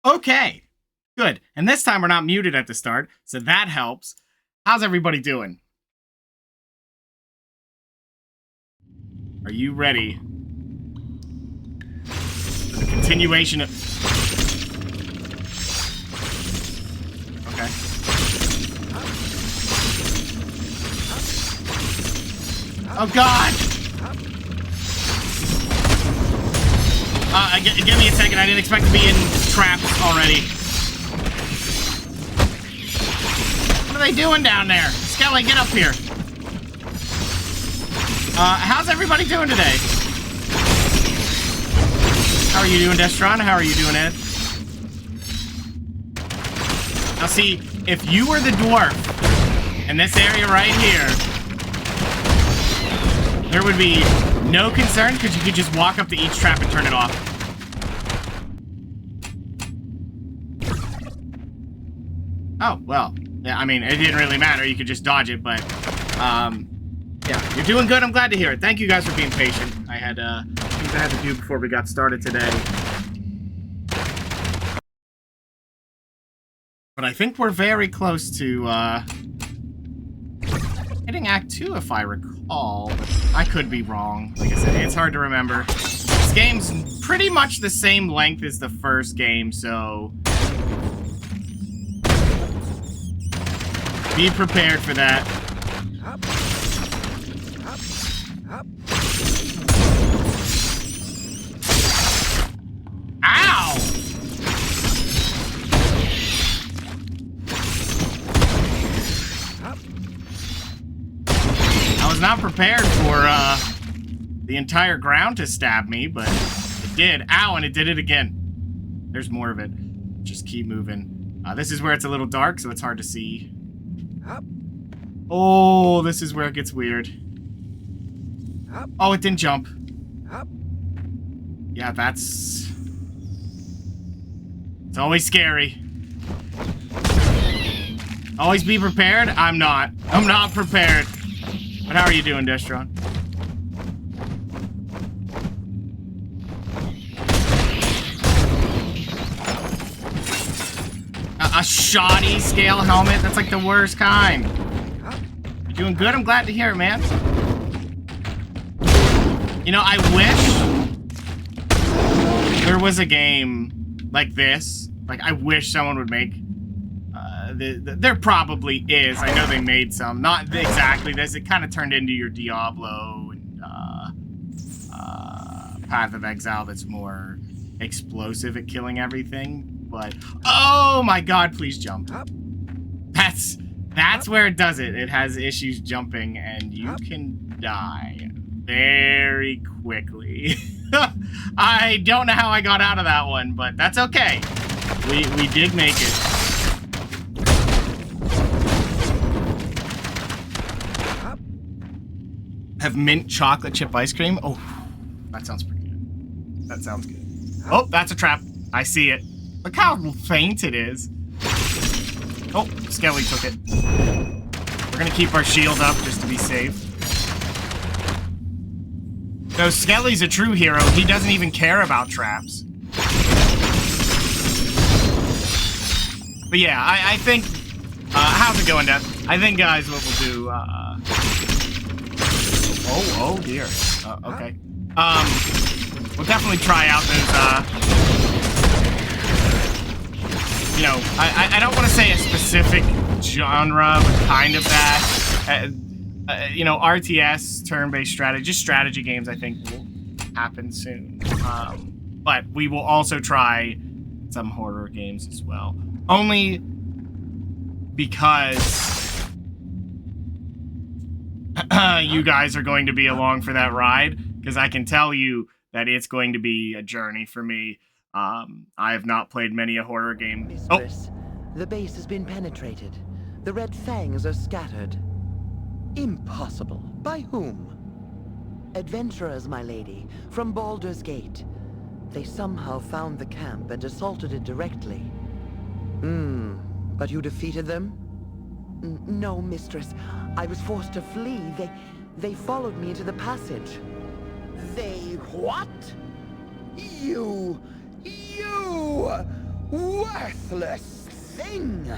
Okay, good. And this time we're not muted at the start, so that helps. How's everybody doing? Are you ready for the continuation of... Okay. Oh, God! Give me a second. I didn't expect to be in traps already. What are they doing down there? Skelly, get up here. How's everybody doing today? How are you doing, Destron? How are you doing, Ed? Now, see, if you were the dwarf in this area right here, there would be no concern because you could just walk up to each trap and turn it off. Oh, well. Yeah, I mean, it didn't really matter. You could just dodge it, but, yeah, you're doing good. I'm glad to hear it. Thank you guys for being patient. I had, things I had to do before we got started today. But I think we're very close to, hitting Act 2, if I recall. I could be wrong. Like I said, it's hard to remember. This game's pretty much the same length as the first game, so... be prepared for that. Ow! I was not prepared for the entire ground to stab me, but it did. Ow, and it did it again. There's more of it. Just keep moving. This is where it's a little dark, so it's hard to see. Oh, this is where it gets weird. Oh, it didn't jump. Yeah, that's... it's always scary. Always be prepared? I'm not. I'm not prepared. But how are you doing, Destron? A shoddy scale helmet? That's like the worst kind. You're doing good? I'm glad to hear it, man. You know, I wish there was a game like this. Like, I wish someone would make... there probably is. I know they made some. Not exactly this. It kind of turned into your Diablo and Path of Exile that's more explosive at killing everything. But, oh my God, please jump. That's where it does it. It has issues jumping, and you can die very quickly. I don't know how I got out of that one, but that's okay. We did make it. Have mint chocolate chip ice cream? Oh, that sounds pretty good. That sounds good. Oh, that's a trap. I see it. Look how faint it is. Oh, Skelly took it. We're gonna keep our shield up just to be safe. So Skelly's a true hero. He doesn't even care about traps. But yeah, I think... how's it going, Death? I think, guys, what we'll do... oh dear. Okay. We'll definitely try out those, you know, I don't want to say a specific genre, but kind of that. You know, RTS, turn-based strategy, just strategy games, I think, will happen soon. But we will also try some horror games as well. Only because you guys are going to be along for that ride, because I can tell you that it's going to be a journey for me. I have not played many a horror game. Mistress, the base has been penetrated. The red fangs are scattered. Impossible. By whom? Adventurers, my lady, from Baldur's Gate. They somehow found the camp and assaulted it directly. But you defeated them? No, mistress. I was forced to flee. They followed me into the passage. They what? You! Worthless thing!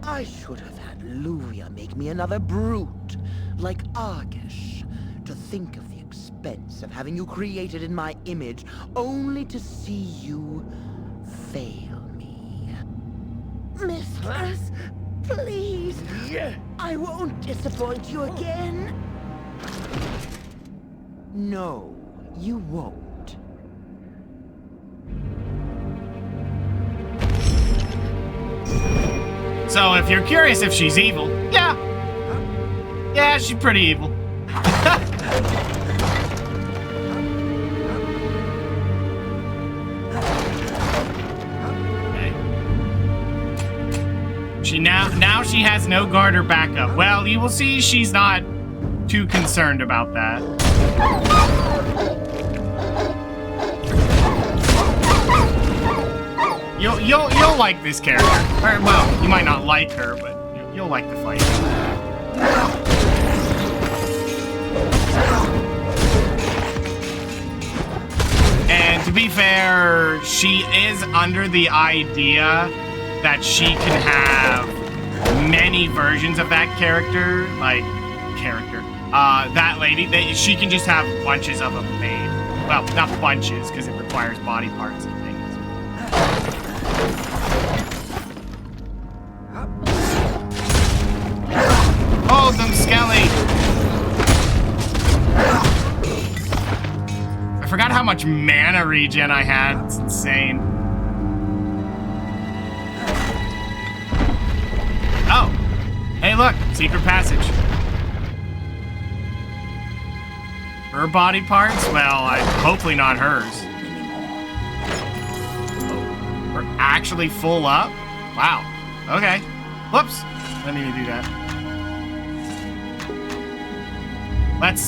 I should have had Luvia make me another brute, like Argish, to think of the expense of having you created in my image, only to see you fail me. Mistress, please, I won't disappoint you again. No, you won't. So if you're curious if she's evil, yeah. Yeah, she's pretty evil. Okay. Now she has no guard or backup. Well, you will see she's not too concerned about that. You'll like this character. Or, well, you might not like her, but you'll like the fight. And to be fair, she is under the idea that she can have many versions of that character, that lady. She can just have bunches of them made. Well, not bunches, because it requires body parts and things. Hold them, Skelly! I forgot how much mana regen I had. It's insane. Oh! Hey, look! Secret passage. Her body parts? Well, hopefully not hers. Oh, we're actually full up? Wow. Okay. Whoops. Didn't mean to do that.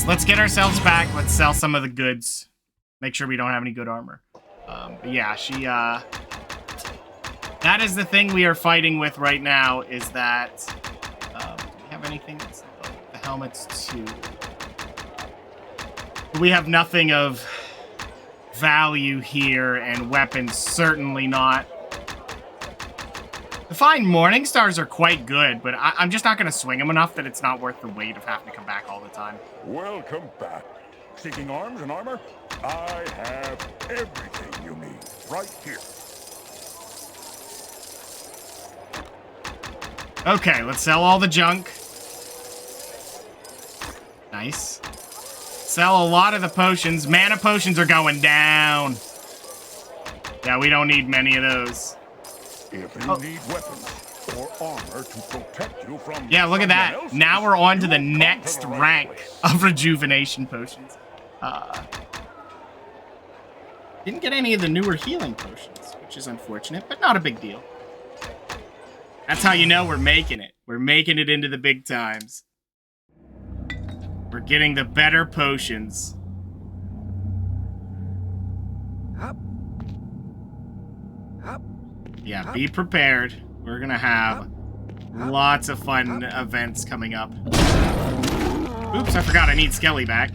Let's get ourselves back. Let's sell some of the goods. Make sure we don't have any good armor. But yeah, that is the thing we are fighting with right now, is that, do we have anything? The helmet's 2. We have nothing of value here, and weapons certainly not. The fine morning stars are quite good, but I'm just not going to swing them enough that it's not worth the weight of having to come back all the time. Welcome back. Seeking arms and armor? I have everything you need right here. Okay, let's sell all the junk. Nice. Sell a lot of the potions. Mana potions are going down. Yeah, we don't need many of those. If you need weapons or armor to protect you from... Yeah, look at that. Now we're on to the next rank of rejuvenation potions. Didn't get any of the newer healing potions, which is unfortunate, but not a big deal. That's how you know we're making it. We're making it into the big times. We're getting the better potions. Yeah, be prepared. We're gonna have lots of fun events coming up. Oops, I forgot I need Skelly back.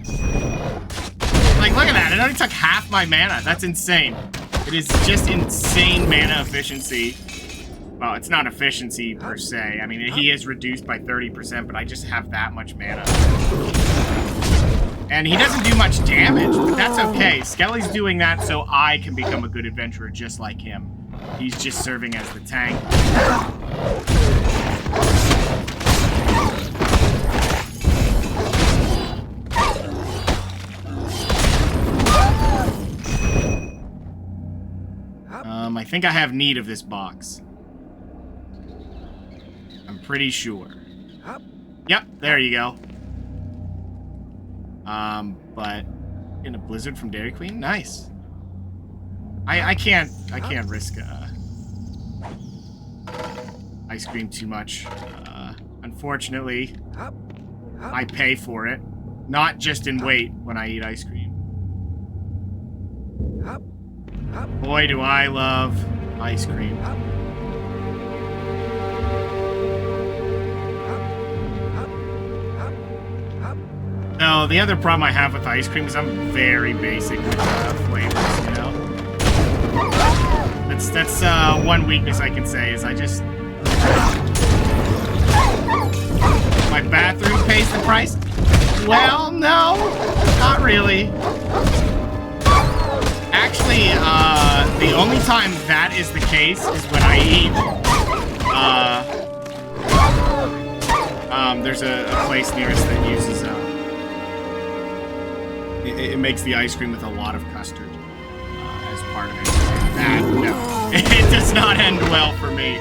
Like, look at that. It only took half my mana. That's insane. It is just insane mana efficiency. Well, it's not efficiency per se. I mean, he is reduced by 30%, but I just have that much mana. And he doesn't do much damage, but that's okay. Skelly's doing that so I can become a good adventurer just like him. He's just serving as the tank. I think I have need of this box. I'm pretty sure. Yep, there you go. But in a blizzard from Dairy Queen? Nice. I can't risk ice cream too much. Unfortunately, I pay for it. Not just in weight when I eat ice cream. Boy, do I love ice cream. No, the other problem I have with ice cream is I'm very basic with flavors, you know? That's one weakness I can say is I just... My bathroom pays the price? Well, no, not really. Actually, the only time that is the case is when I eat, there's a place near us that uses, it makes the ice cream with a lot of custard, as part of it. That, no, it does not end well for me.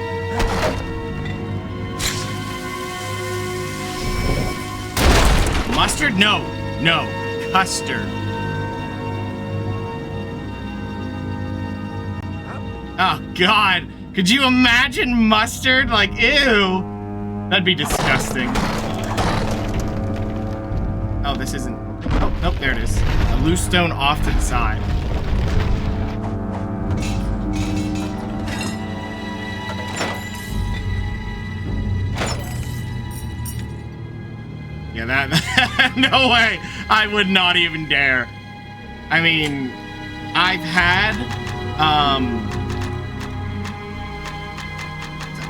Mustard? No, no, custard. Oh, God. Could you imagine mustard? Like, ew. That'd be disgusting. Oh, this isn't... Oh, nope, there it is. A loose stone off to the side. Yeah, that... No way. I would not even dare. I mean, I've had...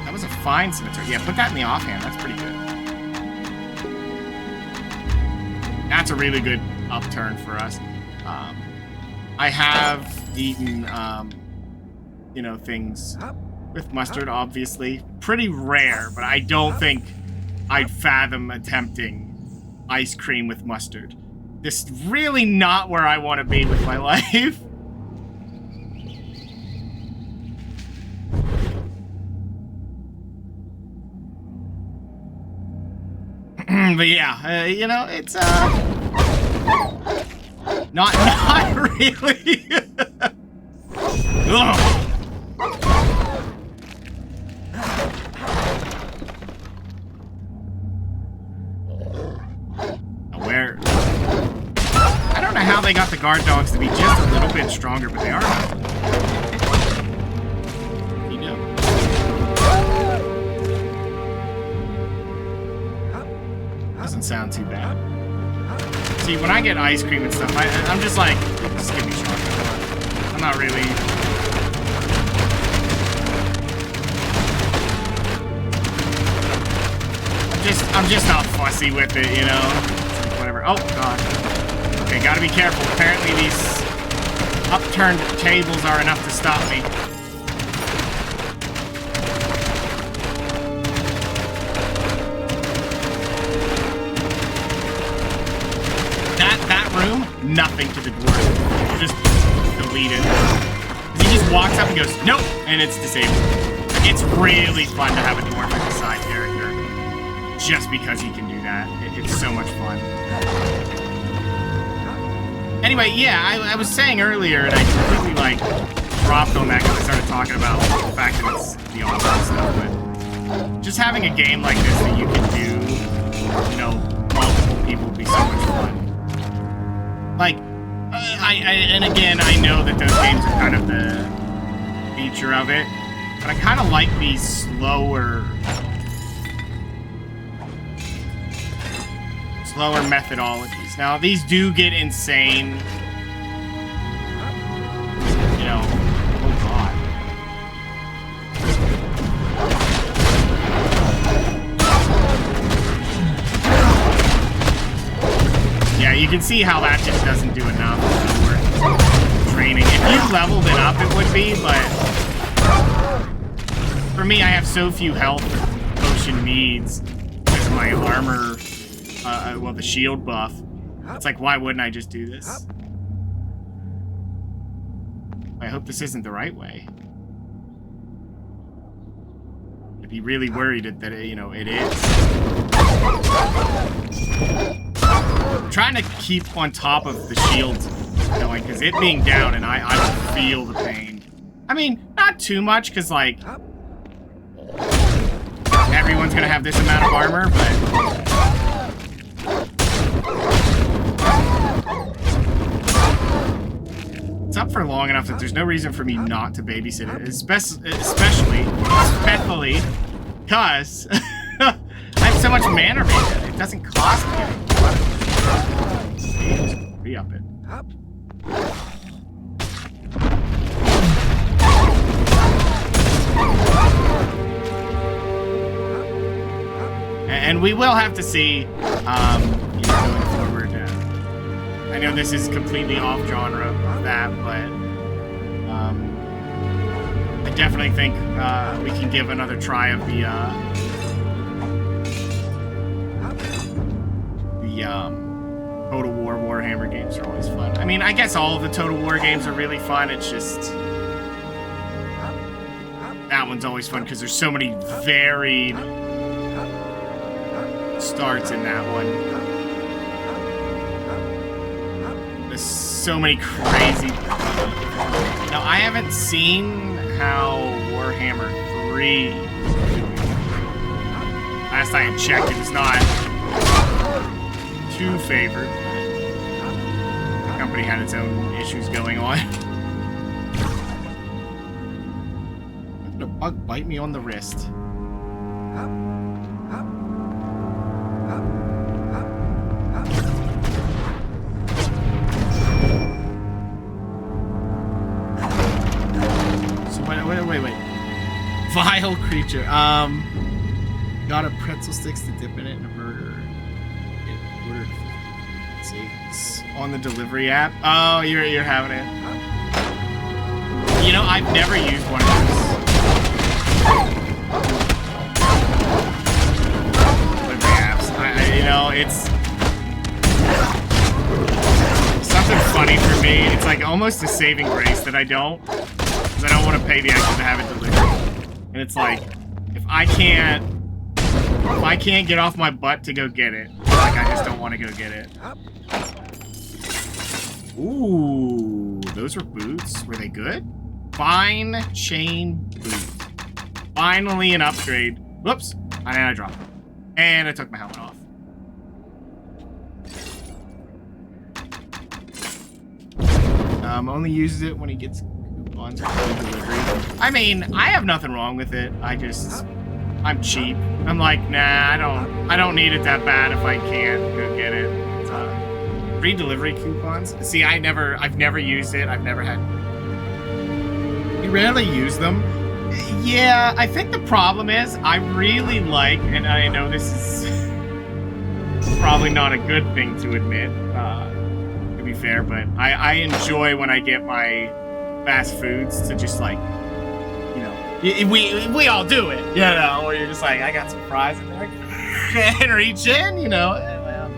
That was a fine cemetery. Yeah, put that in the offhand. That's pretty good. That's a really good upturn for us. I have eaten, you know, things with mustard, obviously. Pretty rare, but I don't think I'd fathom attempting ice cream with mustard. This is really not where I want to be with my life. But yeah, you know, it's not really. Ugh. Where? I don't know how they got the guard dogs to be just a little bit stronger, but they are. You know. Doesn't sound too bad. See, when I get ice cream and stuff, I'm just like, just give me chocolate. I'm not really... I'm just not fussy with it, you know? Whatever. Oh, God. Okay, gotta be careful. Apparently these upturned tables are enough to stop me. Nothing to the dwarf. Just delete it. He just walks up and goes, nope, and it's disabled. It's really fun to have a dwarf as a side character, just because he can do that. It's so much fun. Anyway, yeah, I was saying earlier, and I completely, like, dropped on that because I started talking about the fact that it's the awesome stuff, but just having a game like this that you can do, you know, multiple people would be so much fun. Like, and again, I know that those games are kind of the feature of it, but I kind of like these slower methodologies. Now, these do get insane. You know, oh God. Yeah, you can see how that just doesn't do enough for training. If you leveled it up, it would be, but for me, I have so few health potion needs because of my armor, well, the shield buff. It's like, why wouldn't I just do this? I hope this isn't the right way. I'd be really worried that it, you know, it is. I'm trying to keep on top of the shield going, because it being down and I don't feel the pain. I mean, not too much, because, like, everyone's going to have this amount of armor, but... It's up for long enough that there's no reason for me not to babysit it, especially, because I have so much mana right. It doesn't cost me anything. Just re-up it. and we will have to see, going forward. I know this is completely off genre of that, but I definitely think we can give another try of the Total War Warhammer games are always fun. I mean, I guess all of the Total War games are really fun. It's just that one's always fun because there's so many varied starts in that one. There's so many crazy. Now, I haven't seen how Warhammer 3 is doing. Last I had checked, it was not too favored. The company had its own issues going on. Did a bug bite me on the wrist? Wait. Vile creature. Got a pretzel sticks to dip in it and a burger. It ordered. Let's see. It's on the delivery app. Oh, you're having it. You know, I've never used one of those. Delivery apps. You know, it's something funny for me. It's like almost a saving grace that I don't. I don't want to pay the extra to have it delivered. And it's like, if I can't get off my butt to go get it, like I just don't want to go get it. Ooh, those were boots. Were they good? Fine chain boot. Finally an upgrade. Whoops. And I dropped it. And I took my helmet off. Only uses it when he gets coupons for delivery. I mean, I have nothing wrong with it. I'm cheap. I'm like, nah, I don't need it that bad if I can't go get it. Free delivery coupons. See, I've never used it. I've never had. You rarely use them. Yeah, I think the problem is I really like, and I know this is probably not a good thing to admit, to be fair, but I enjoy when I get my fast foods to just like, you know, we all do it, you know, where you're just like, I got some fries in there, and reach in, you know, well,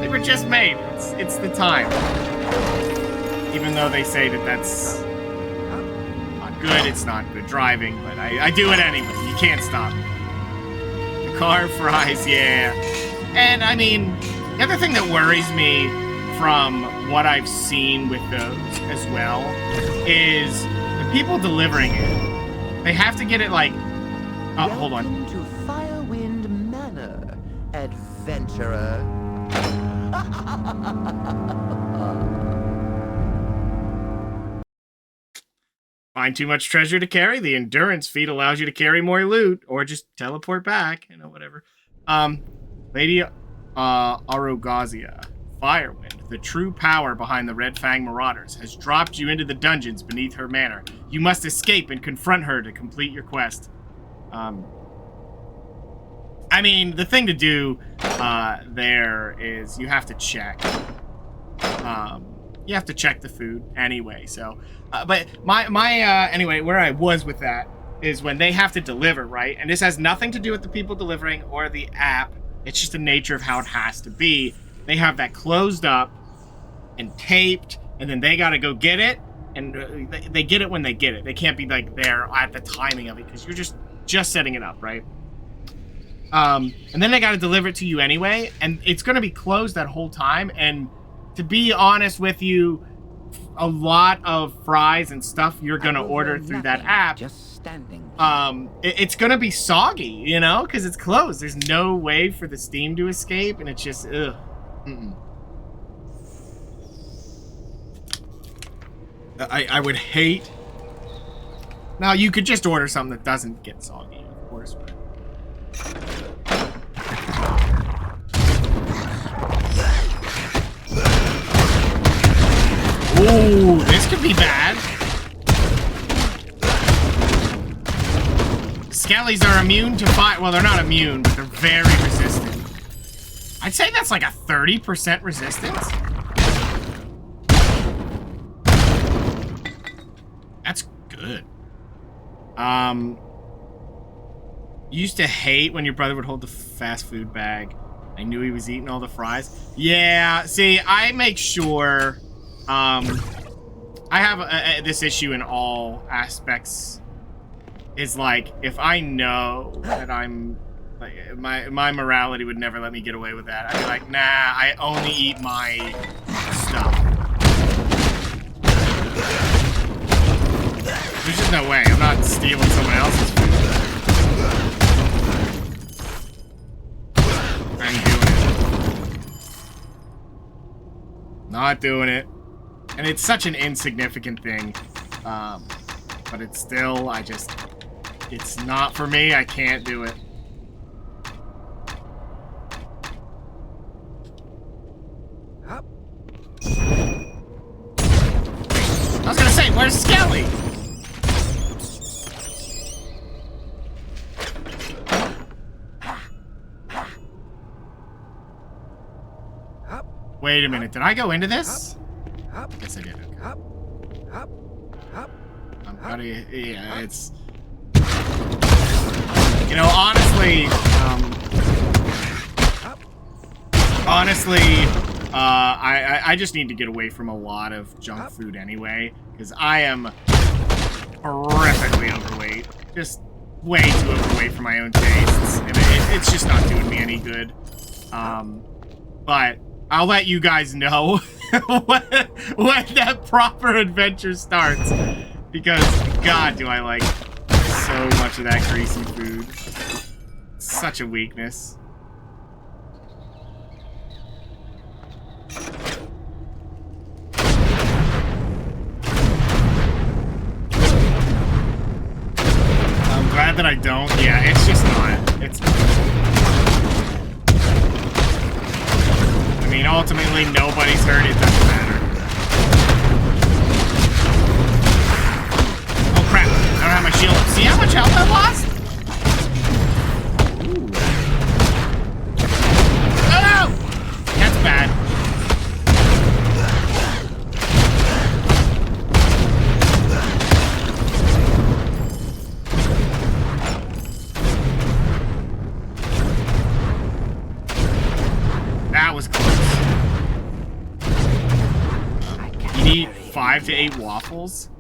they were just made. It's the time. Even though they say that that's not good, it's not good driving, but I do it anyway. You can't stop me. The car fries, yeah. And I mean, the other thing that worries me from what I've seen with those as well is the people delivering it. They have to get it like, oh, hold on. Welcome to Firewind Manor, adventurer. Find too much treasure to carry? The endurance feat allows you to carry more loot, or just teleport back, you know, whatever. Lady Arogazia, Firewind, the true power behind the Red Fang Marauders, has dropped you into the dungeons beneath her manor. You must escape and confront her to complete your quest. I mean, the thing to do there is you have to check. You have to check the food anyway, so... but anyway, where I was with that is when they have to deliver, right? And this has nothing to do with the people delivering or the app. It's just the nature of how it has to be. They have that closed up and taped, and then they got to go get it, and they get it when they get it. They can't be like there at the timing of it because you're just setting it up, right? And then they got to deliver it to you anyway, and it's going to be closed that whole time. And to be honest with you, a lot of fries and stuff you're going to order through that app, just standing. it's going to be soggy, you know, because it's closed. There's no way for the steam to escape, and it's just, ugh. I would hate... Now, you could just order something that doesn't get soggy, of course, but... Ooh, this could be bad. Skellies are immune to fire. Well, they're not immune, but they're very resistant. I'd say that's like a 30% resistance. That's good. You used to hate when your brother would hold the fast food bag. I knew he was eating all the fries. Yeah, see, I make sure, I have this issue in all aspects. Is like, if I know that I'm, like, my morality would never let me get away with that. I'd be like, nah, I only eat my stuff. There's just no way. I'm not stealing someone else's food. I'm doing it. Not doing it. And it's such an insignificant thing. But it's still, it's not for me. I can't do it. I was gonna say, where's Skelly? Wait a minute, did I go into this? Yes, I did. Okay. I'm gonna, yeah, it's... You know, honestly, I just need to get away from a lot of junk food anyway, because I am horrifically overweight. Just way too overweight for my own tastes, and it's just not doing me any good. But I'll let you guys know when that proper adventure starts, because God, do I like so much of that greasy food. Such a weakness. I'm glad that I don't. Yeah, it's just not. It's not. I mean, ultimately, nobody's hurt. It doesn't matter. Oh, crap. I don't have my shield. See how much health I lost? Ooh. Oh! That's bad. That was close. You need 5 to 8 waffles?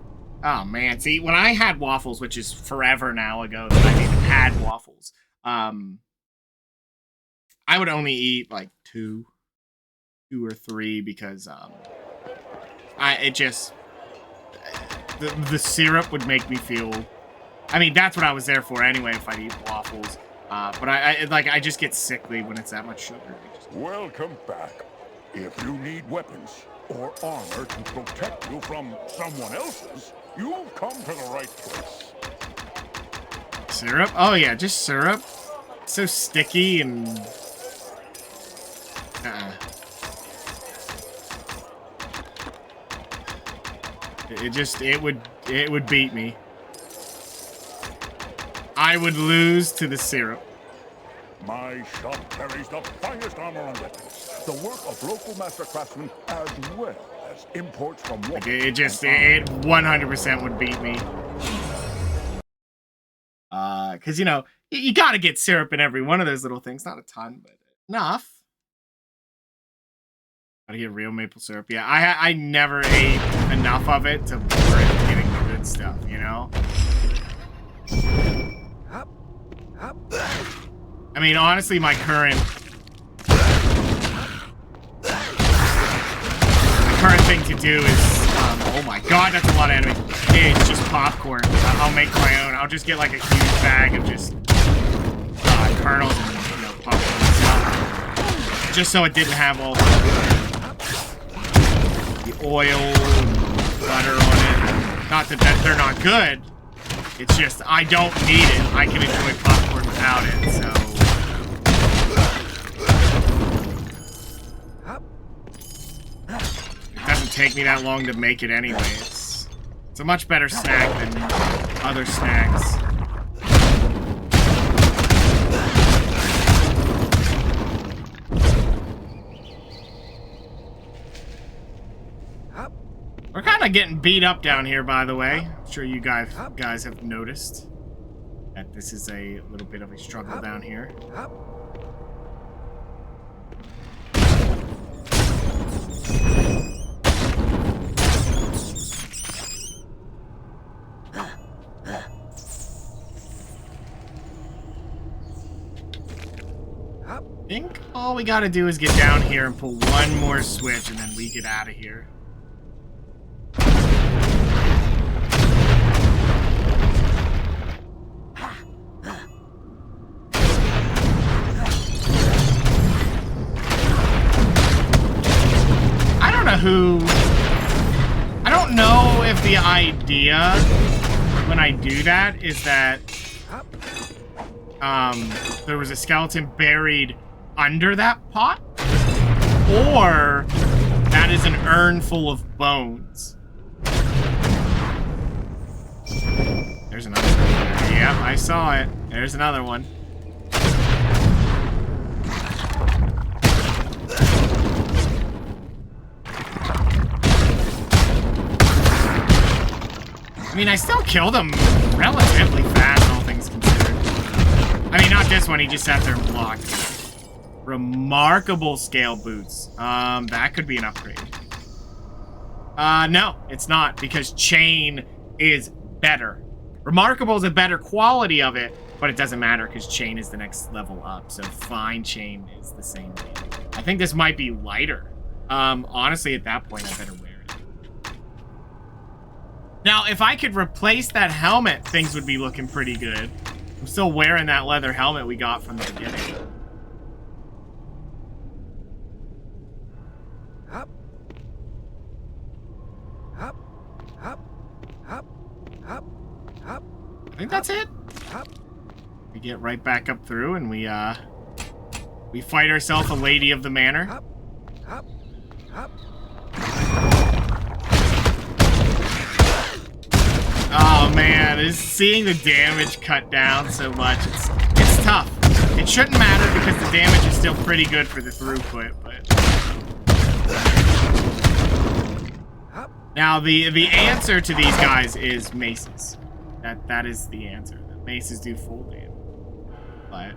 Oh man, see, when I had waffles, which is forever now ago that I've even had waffles, I would only eat like 2 or 3 because the syrup would make me feel. I mean, that's what I was there for anyway. If I eat waffles, but I just get sickly when it's that much sugar. Welcome back. If you need weapons or armor to protect you from someone else's, you've come to the right place. Syrup? Oh yeah, just syrup. So sticky and... It would beat me. I would lose to the syrup. My shop carries the finest armor and weapons, the work of local master craftsmen, as well as imports from... Like it 100% would beat me. Because, you know, you gotta get syrup in every one of those little things. Not a ton, but enough. Gotta get real maple syrup. Yeah, I never ate enough of it to warrant getting the good stuff, you know? I mean, honestly, my current thing to do is, oh my god, that's a lot of enemies. It's just popcorn. I'll make my own. I'll just get like a huge bag of just kernels and, you know, popcorn and stuff. Just so it didn't have all the oil and butter on it. Not that they're not good. It's just, I don't need it. I can enjoy popcorn without it, so... It doesn't take me that long to make it anyway. It's a much better snack than other snacks. We're kind of getting beat up down here, by the way. I'm sure you guys have noticed that this is a little bit of a struggle down here. I think all we gotta do is get down here and pull one more switch, and then we get out of here. I don't know if the idea when I do that is that there was a skeleton buried under that pot, or that is an urn full of bones. There's another one. Yep, I saw it. There's another one. I mean, I still killed him relatively fast, all things considered. I mean, not this one. He just sat there and blocked. Remarkable scale boots. That could be an upgrade. No, it's not, because chain is better. Remarkable is a better quality of it, but it doesn't matter because chain is the next level up. So fine chain is the same thing. I think this might be lighter. Honestly, at that point, I better wear it. Now, if I could replace that helmet, things would be looking pretty good. I'm still wearing that leather helmet we got from the beginning. Hop. Hop. Hop. Hop. Hop. Hop. I think that's it. Hop. We get right back up through and we fight ourselves a lady of the manor. Hop. Hop. Hop. Oh man, is seeing the damage cut down so much, it's tough. It shouldn't matter because the damage is still pretty good for the throughput, but now the answer to these guys is maces. That is the answer. The maces do full damage. But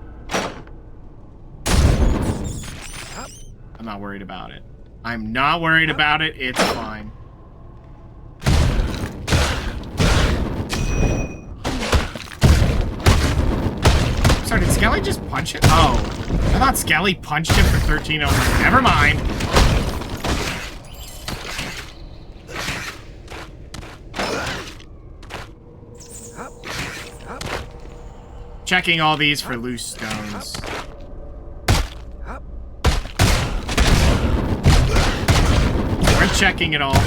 I'm not worried about it. I'm not worried about it. It's fine. Sorry, did Skelly just punch it? Oh, I thought Skelly punched him for 13 over. Never mind. Checking all these for loose stones. We're checking it all.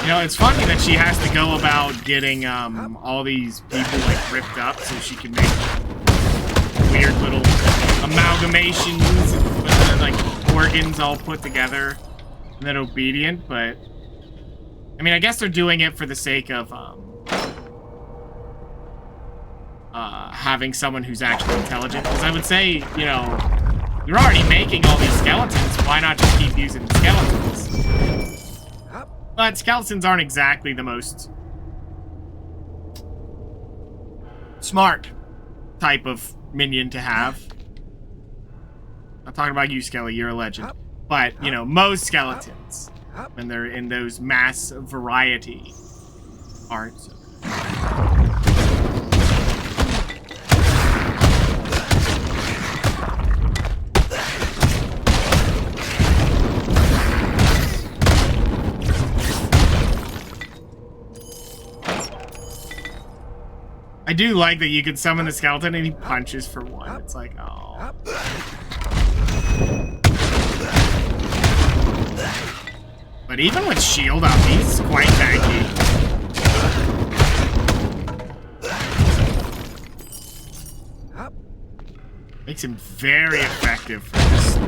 You know, it's funny that she has to go about getting all these people like ripped up so she can make weird little amalgamations and like organs all put together and then obedient. But I mean, I guess they're doing it for the sake of having someone who's actually intelligent. Because I would say, you know, you're already making all these skeletons. Why not just keep using the skeletons? But skeletons aren't exactly the most smart type of minion to have. I'm talking about you, Skelly. You're a legend. But, you know, most skeletons, when they're in those mass variety, aren't so good. I do like that you can summon the skeleton and he punches for one. It's like, oh. But even with shield up, he's quite tanky. Makes him very effective for just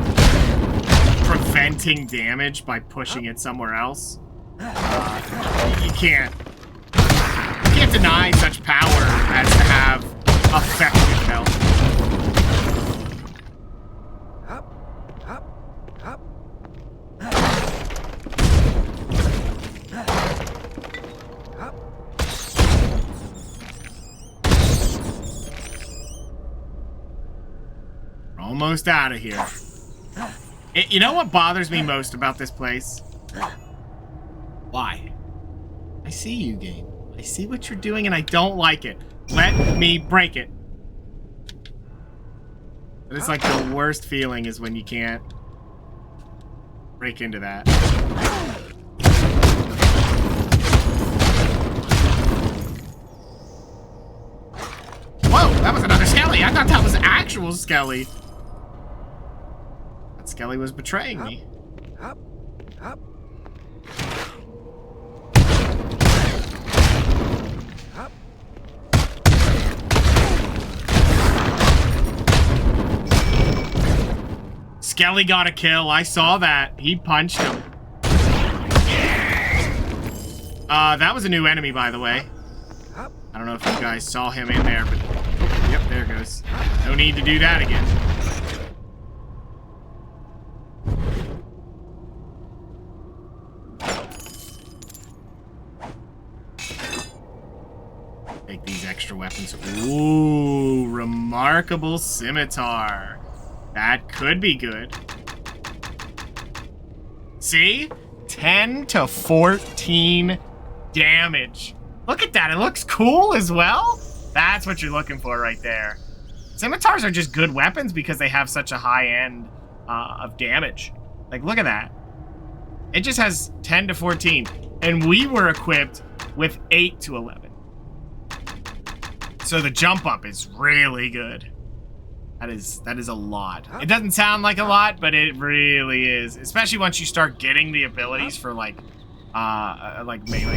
preventing damage by pushing it somewhere else. You can't deny such power as to have effective health. We're almost out of here. You know what bothers me most about this place? Why? I see you, game. I see what you're doing, and I don't like it. Let me break it. It's like the worst feeling is when you can't break into that. Whoa, that was another Skelly. I thought that was actual Skelly. That Skelly was betraying me. Skelly got a kill. I saw that. He punched him. That was a new enemy, by the way. I don't know if you guys saw him in there, but... Oh, yep, there it goes. No need to do that again. Take these extra weapons. Ooh, remarkable scimitar. That could be good. See? 10 to 14 damage. Look at that. It looks cool as well. That's what you're looking for right there. Scimitars are just good weapons because they have such a high end of damage. Like, look at that. It just has 10 to 14. And we were equipped with 8 to 11. So the jump up is really good. That is a lot. It doesn't sound like a lot, but it really is. Especially once you start getting the abilities for like melee.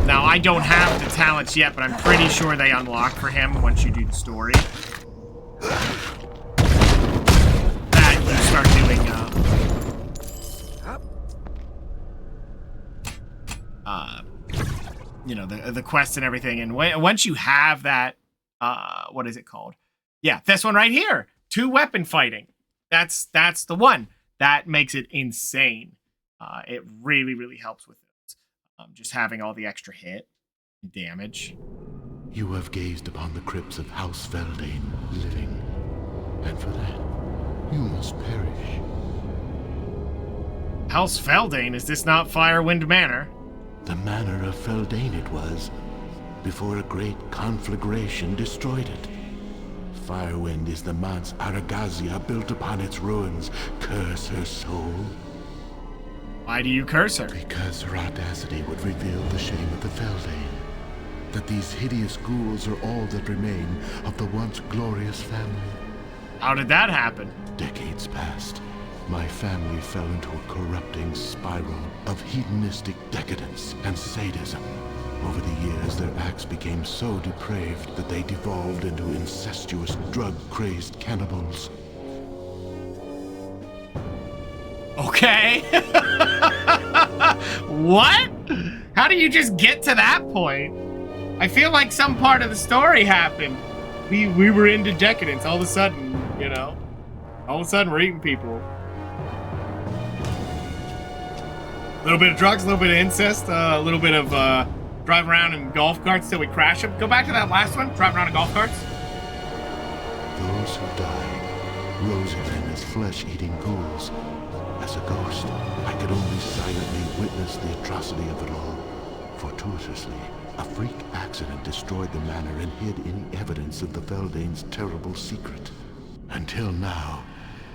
Now I don't have the talents yet, but I'm pretty sure they unlock for him once you do the story. That you start doing you know, the quests and everything, and once you have that, what is it called? Yeah, this one right here, 2 weapon fighting. That's the one that makes it insane. It really helps with it. Just having all the extra hit and damage. You have gazed upon the crypts of House Feldane living, and for that you must perish. House Feldane? Is this not Firewind Manor? The manor of Feldane it was, before a great conflagration destroyed it. Firewind is the Mance Aragazia built upon its ruins. Curse her soul. Why do you curse her? Because her audacity would reveal the shame of the Feldane. That these hideous ghouls are all that remain of the once glorious family. How did that happen? Decades passed. My family fell into a corrupting spiral of hedonistic decadence and sadism. Over the years, their acts became so depraved that they devolved into incestuous, drug-crazed cannibals. Okay. What? How do you just get to that point? I feel like some part of the story happened. We were into decadence all of a sudden, you know? All of a sudden, we're eating people. A little bit of drugs, a little bit of incest, a little bit of drive around in golf carts till we crash them. Go back to that last one, drive around in golf carts. Those who died rose again as flesh-eating ghouls. As a ghost, I could only silently witness the atrocity of it all. Fortuitously, a freak accident destroyed the manor and hid any evidence of the Feldane's terrible secret. Until now,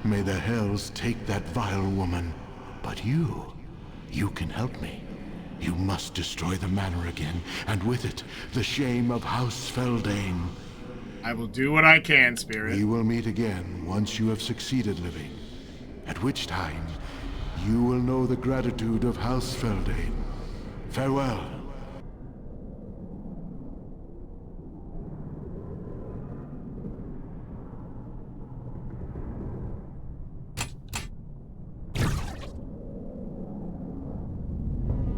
may the hells take that vile woman. But you can help me. You must destroy the manor again, and with it, the shame of House Feldane. I will do what I can, Spirit. We will meet again once you have succeeded living, at which time you will know the gratitude of House Feldane. Farewell.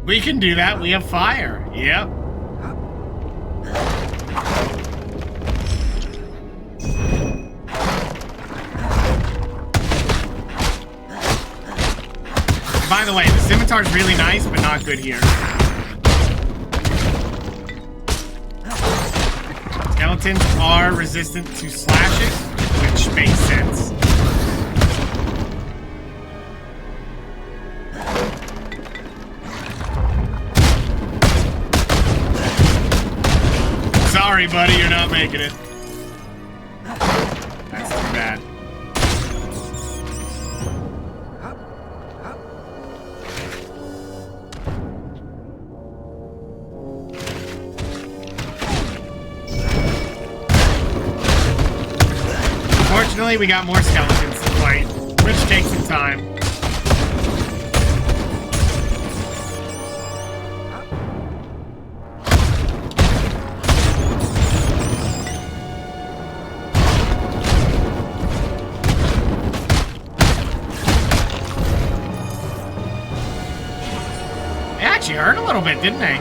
We can do that. We have fire. Yep. By the way, the scimitar's really nice, but not good here. Skeletons are resistant to slashes, which makes sense. Sorry, buddy, you're not making it. That's too bad. Fortunately, we got more skeletons to fight, which takes some time. They actually hurt a little bit, didn't they?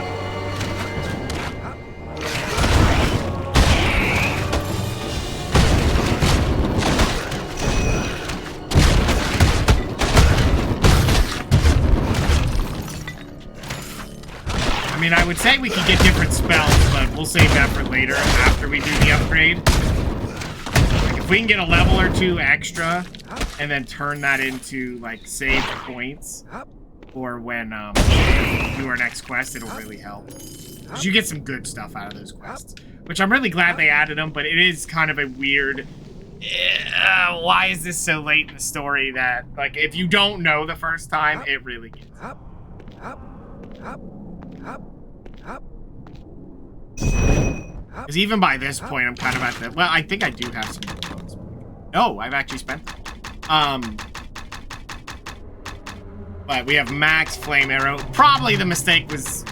I mean, I would say we could get different spells, but we'll save that for later after we do the upgrade. Like, if we can get a level or two extra and then turn that into, like, saved points for when we do our next quest, it'll really help. Because you get some good stuff out of those quests. Which I'm really glad they added them, but it is kind of a weird... why is this so late in the story that, like, if you don't know the first time, it really gets it. Because even by this point, I'm kind of at the... Well, I think I do have some more bones. No, I've actually spent them. But we have max flame arrow. Probably the mistake was...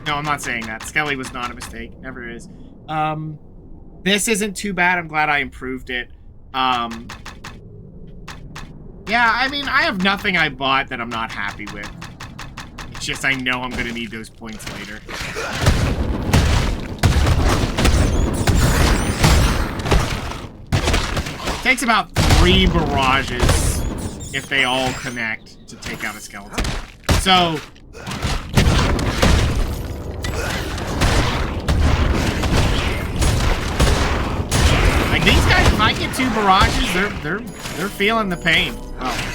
No, I'm not saying that. Skelly was not a mistake. Never is. This isn't too bad. I'm glad I improved it. Yeah, I mean, I have nothing I bought that I'm not happy with. It's just I know I'm going to need those points later. It takes about 3 barrages if they all connect to take out a skeleton. So... like, these guys, if I get 2 barrages, they're feeling the pain. Oh.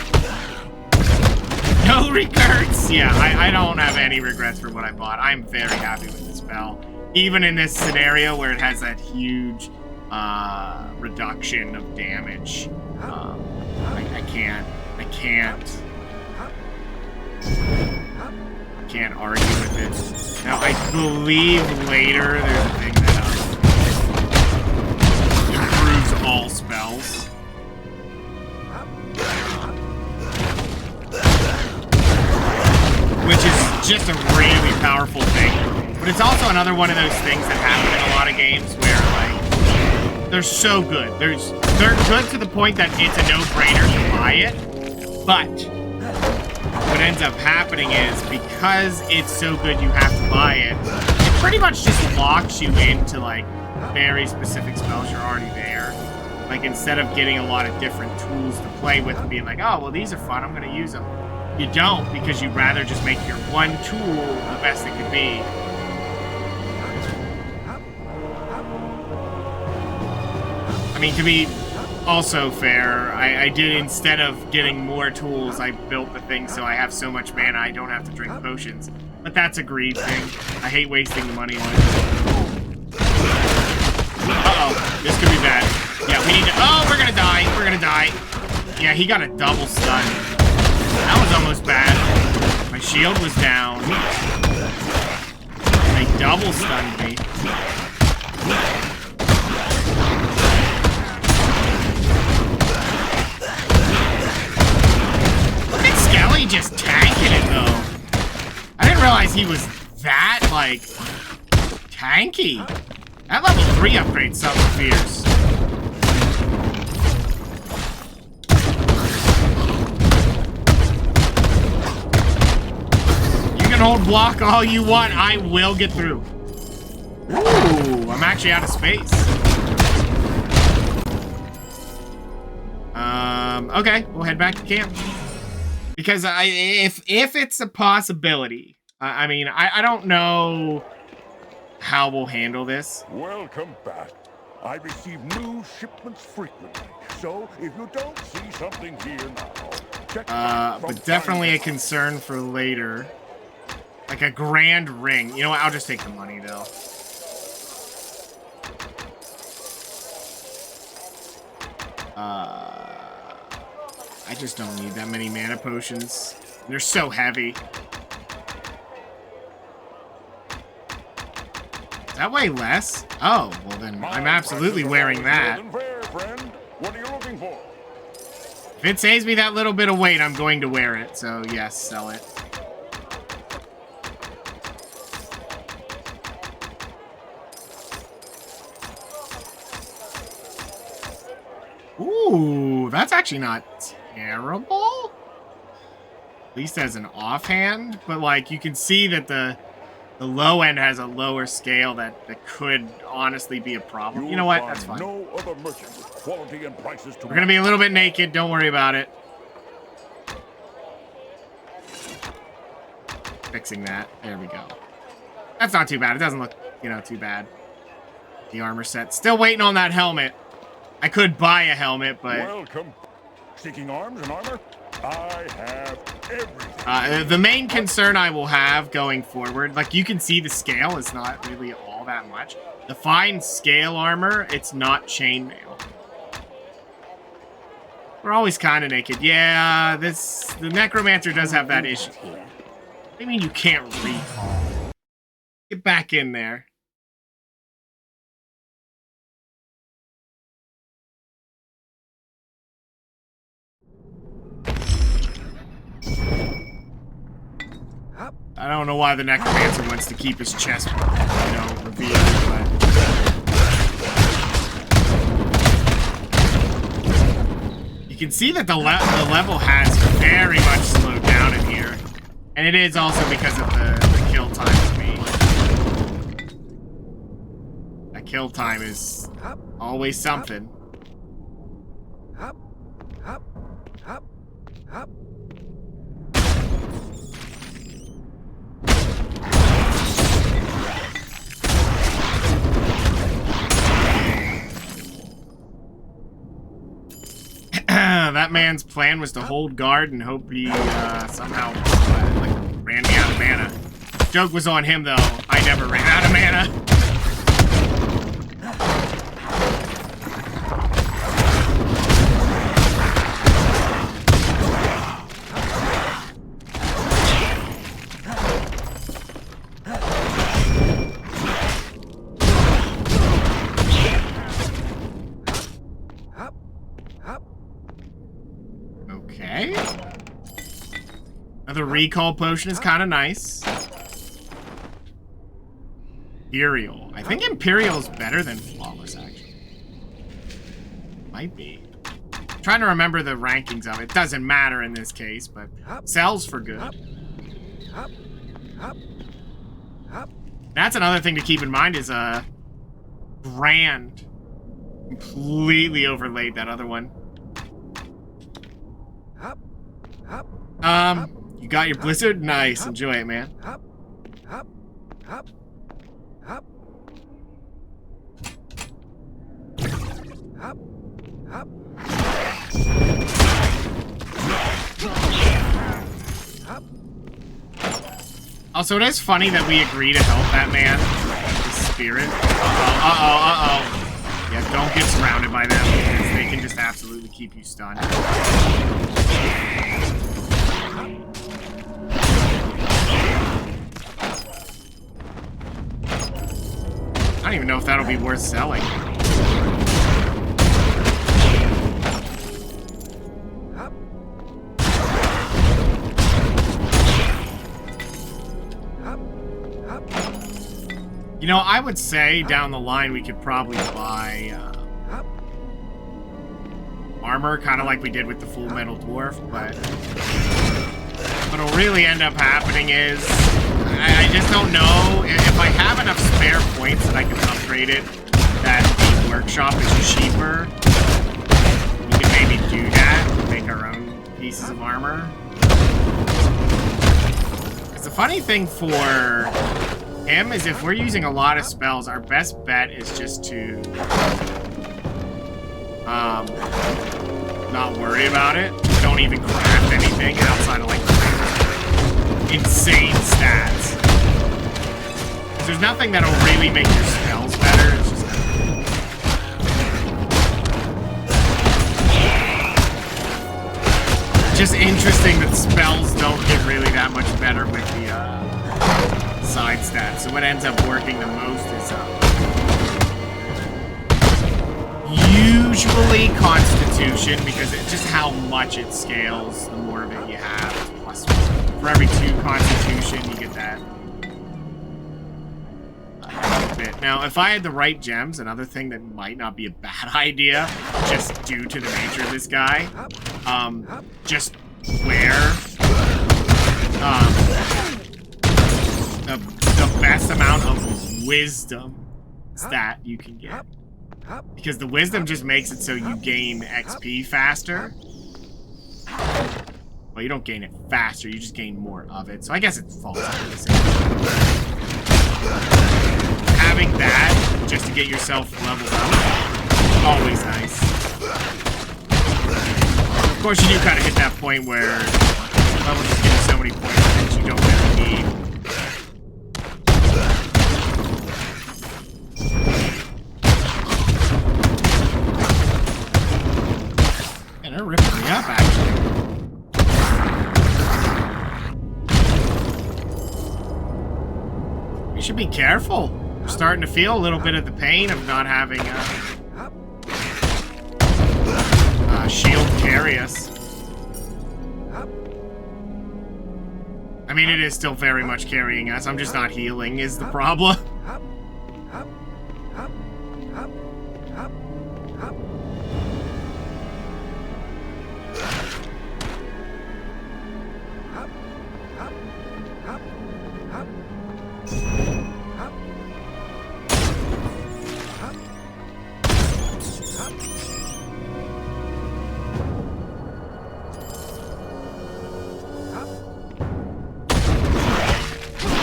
No regrets! Yeah, I don't have any regrets for what I bought. I'm very happy with this spell. Even in this scenario where it has that huge reduction of damage. I can't argue with it. Now, I believe later there's a thing that improves all spells. Which is just a really powerful thing. But it's also another one of those things that happen in a lot of games where, like, they're so good. They're good to the point that it's a no-brainer to buy it. But what ends up happening is, because it's so good you have to buy it, it pretty much just locks you into, like, very specific spells. You're already there. Like, instead of getting a lot of different tools to play with and being like, oh, well, these are fun, I'm going to use them. You don't, because you'd rather just make your one tool the best it could be. I mean, to be also fair, I did, instead of getting more tools, I built the thing so I have so much mana I don't have to drink potions. But that's a greed thing. I hate wasting the money on it. Uh-oh, this could be bad. Yeah, we need to... Oh, we're gonna die. We're gonna die. Yeah, he got a double stun. That was almost bad. My shield was down. They double stunned me. Look at Skelly just tanking it, though. I didn't realize he was that, like, tanky. That level 3 upgrade something fierce. can hold block all you want. I will get through. Ooh, I'm actually out of space. Okay, we'll head back to camp. Because if it's a possibility, I mean, I don't know how we'll handle this. Welcome back. I receive new shipments frequently, so if you don't see something here now, check back from but definitely a time to concern for later. Like a grand ring. You know what? I'll just take the money, though. I just don't need that many mana potions. They're so heavy. Is that way less? Oh, well then I'm absolutely wearing that. Fair, friend. What are you looking for? If it saves me that little bit of weight, I'm going to wear it. So yes, sell it. Ooh, that's actually not terrible. At least as an offhand, but like you can see that the low end has a lower scale that could honestly be a problem. You know what? That's fine. No other merchant with quality and prices to We're gonna be a little bit naked. Don't worry about it. Fixing that. There we go. That's not too bad. It doesn't look, too bad. The armor set. Still waiting on that helmet. I could buy a helmet, but... Welcome. Seeking arms and armor? I have everything. The main concern I will have going forward, like you can see the scale is not really all that much. The fine scale armor, it's not chainmail. We're always kind of naked. Yeah, the Necromancer does have that issue. What do you mean you can't recall? Get back in there. I don't know why the Necromancer wants to keep his chest, revealed, but... You can see that the level has very much slowed down in here. And it is also because of the kill time for me. That kill time is always something. That man's plan was to hold guard and hope he somehow ran me out of mana. Joke was on him though. I never ran out of mana. Okay. Another recall potion is kind of nice. Imperial. I think Imperial is better than Flawless, actually. Might be. I'm trying to remember the rankings of it. Doesn't matter in this case, but sells for good. That's another thing to keep in mind is Brand completely overlaid that other one. You got your blizzard? Nice. Enjoy it, man. Also, it is funny that we agree to help that man. The spirit. Uh-oh. Yeah, don't get surrounded by them, because they can just absolutely keep you stunned. I don't even know if that'll be worth selling. You know, I would say down the line we could probably buy armor, kind of like we did with the Full Metal Dwarf, but what'll really end up happening is I just don't know if I have enough spare points that I can upgrade it, that the workshop is cheaper. We can maybe do that, make our own pieces of armor. Because the funny thing for him is if we're using a lot of spells, our best bet is just to not worry about it. Don't even craft anything outside of like insane stats. There's nothing that'll really make your spells better. It's just interesting that spells don't get really that much better with the side stats. So what ends up working the most is usually Constitution, because it's just how much it scales, the more of it you have. Plus, for every 2 Constitution, you get that bit. Now, if I had the right gems, another thing that might not be a bad idea, just due to the nature of this guy, just wear the best amount of wisdom stat you can get. Because the wisdom just makes it so you gain XP faster. Well, you don't gain it faster, you just gain more of it. So I guess it falls under the same. Having that, just to get yourself leveled up, always nice. Of course, you do kind of hit that point where levels just give you so many points that you don't really need. And they're ripping me up, actually. You should be careful. We're starting to feel a little bit of the pain of not having shield carry us. I mean, it is still very much carrying us. I'm just not healing is the problem.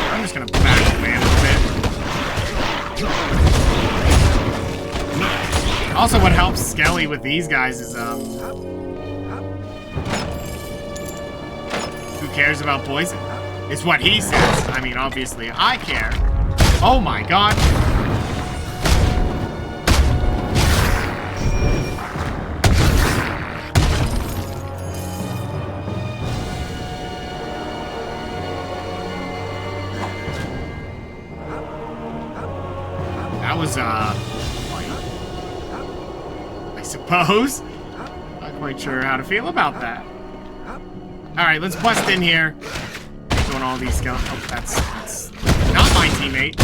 I'm just gonna back away a little bit. Also, what helps Skelly with these guys is, who cares about poison? It's what he says. I mean, obviously, I care. Oh my god. That was, I suppose. Not quite sure how to feel about that. Alright, let's bust in here. Doing all these skeletons. Oh, that's not my teammate.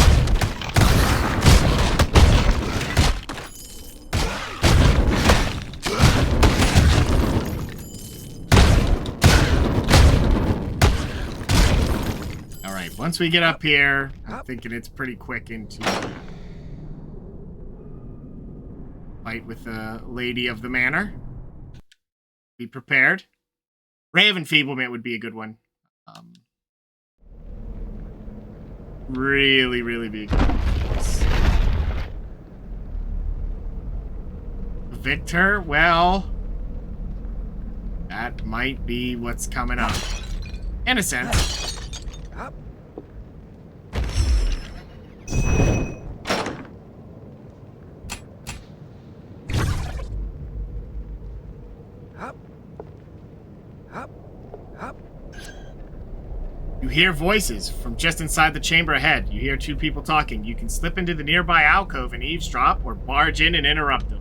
Alright, once we get up here, I'm thinking it's pretty quick into fight with the lady of the manor. Be prepared. Ray of Enfeeblement would be a good one. Really, really big. Victor, well, that might be what's coming up. In a sense. You hear voices from just inside the chamber ahead. You hear 2 people talking. You can slip into the nearby alcove and eavesdrop, or barge in and interrupt them.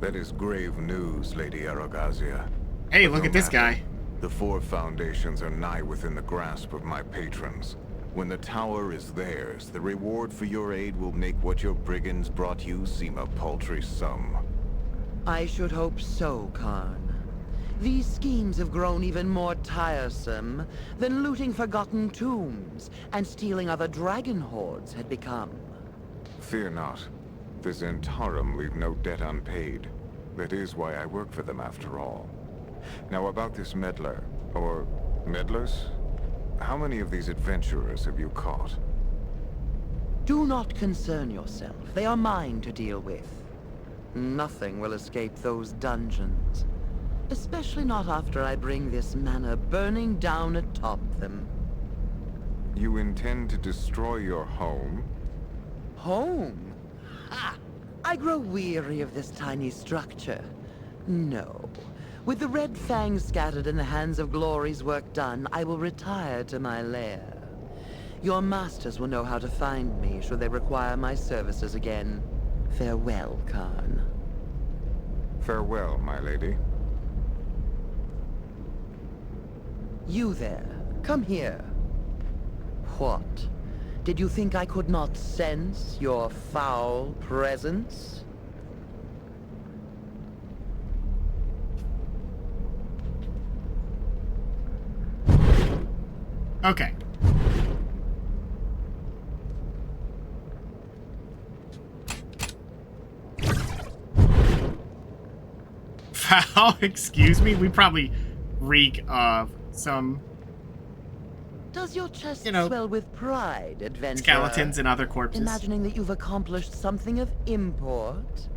That is grave news, Lady Arogazia. Hey, look at this guy. The 4 foundations are nigh within the grasp of my patrons. When the tower is theirs, the reward for your aid will make what your brigands brought you seem a paltry sum. I should hope so, Khan. These schemes have grown even more tiresome than looting forgotten tombs and stealing other dragon hordes had become. Fear not. The Zentarum leave no debt unpaid. That is why I work for them after all. Now about this meddler, or meddlers? How many of these adventurers have you caught? Do not concern yourself. They are mine to deal with. Nothing will escape those dungeons. Especially not after I bring this manor burning down atop them. You intend to destroy your home? Home? Ha! I grow weary of this tiny structure. No. With the red fangs scattered and the hands of glory's work done, I will retire to my lair. Your masters will know how to find me should they require my services again. Farewell, Khan. Farewell, my lady. You there, come here. What? Did you think I could not sense your foul presence? Okay. Foul? Excuse me? We probably reek of some, Does your chest you know, swell with pride, adventurer? skeletons and other corpses. Imagining that you've accomplished something of import?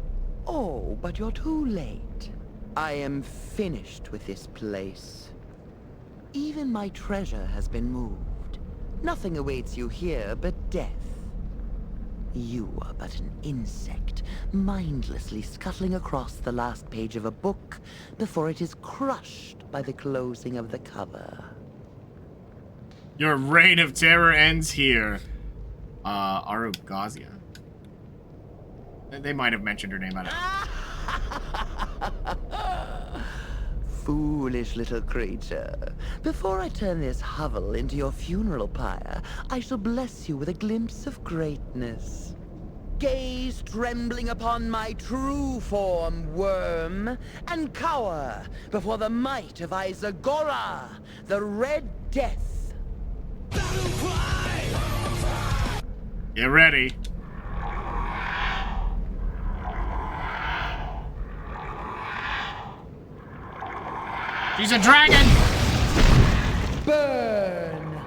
Oh, but you're too late. I am finished with this place. Even my treasure has been moved. Nothing awaits you here but death. You are but an insect, mindlessly scuttling across the last page of a book before it is crushed by the closing of the cover. Your reign of terror ends here. Arugazia. They might have mentioned her name. I don't know. Foolish little creature. Before I turn this hovel into your funeral pyre, I shall bless you with a glimpse of greatness. Gaze trembling upon my true form, worm, and cower before the might of Izagora, the Red Death. Get ready. She's a dragon! Burn!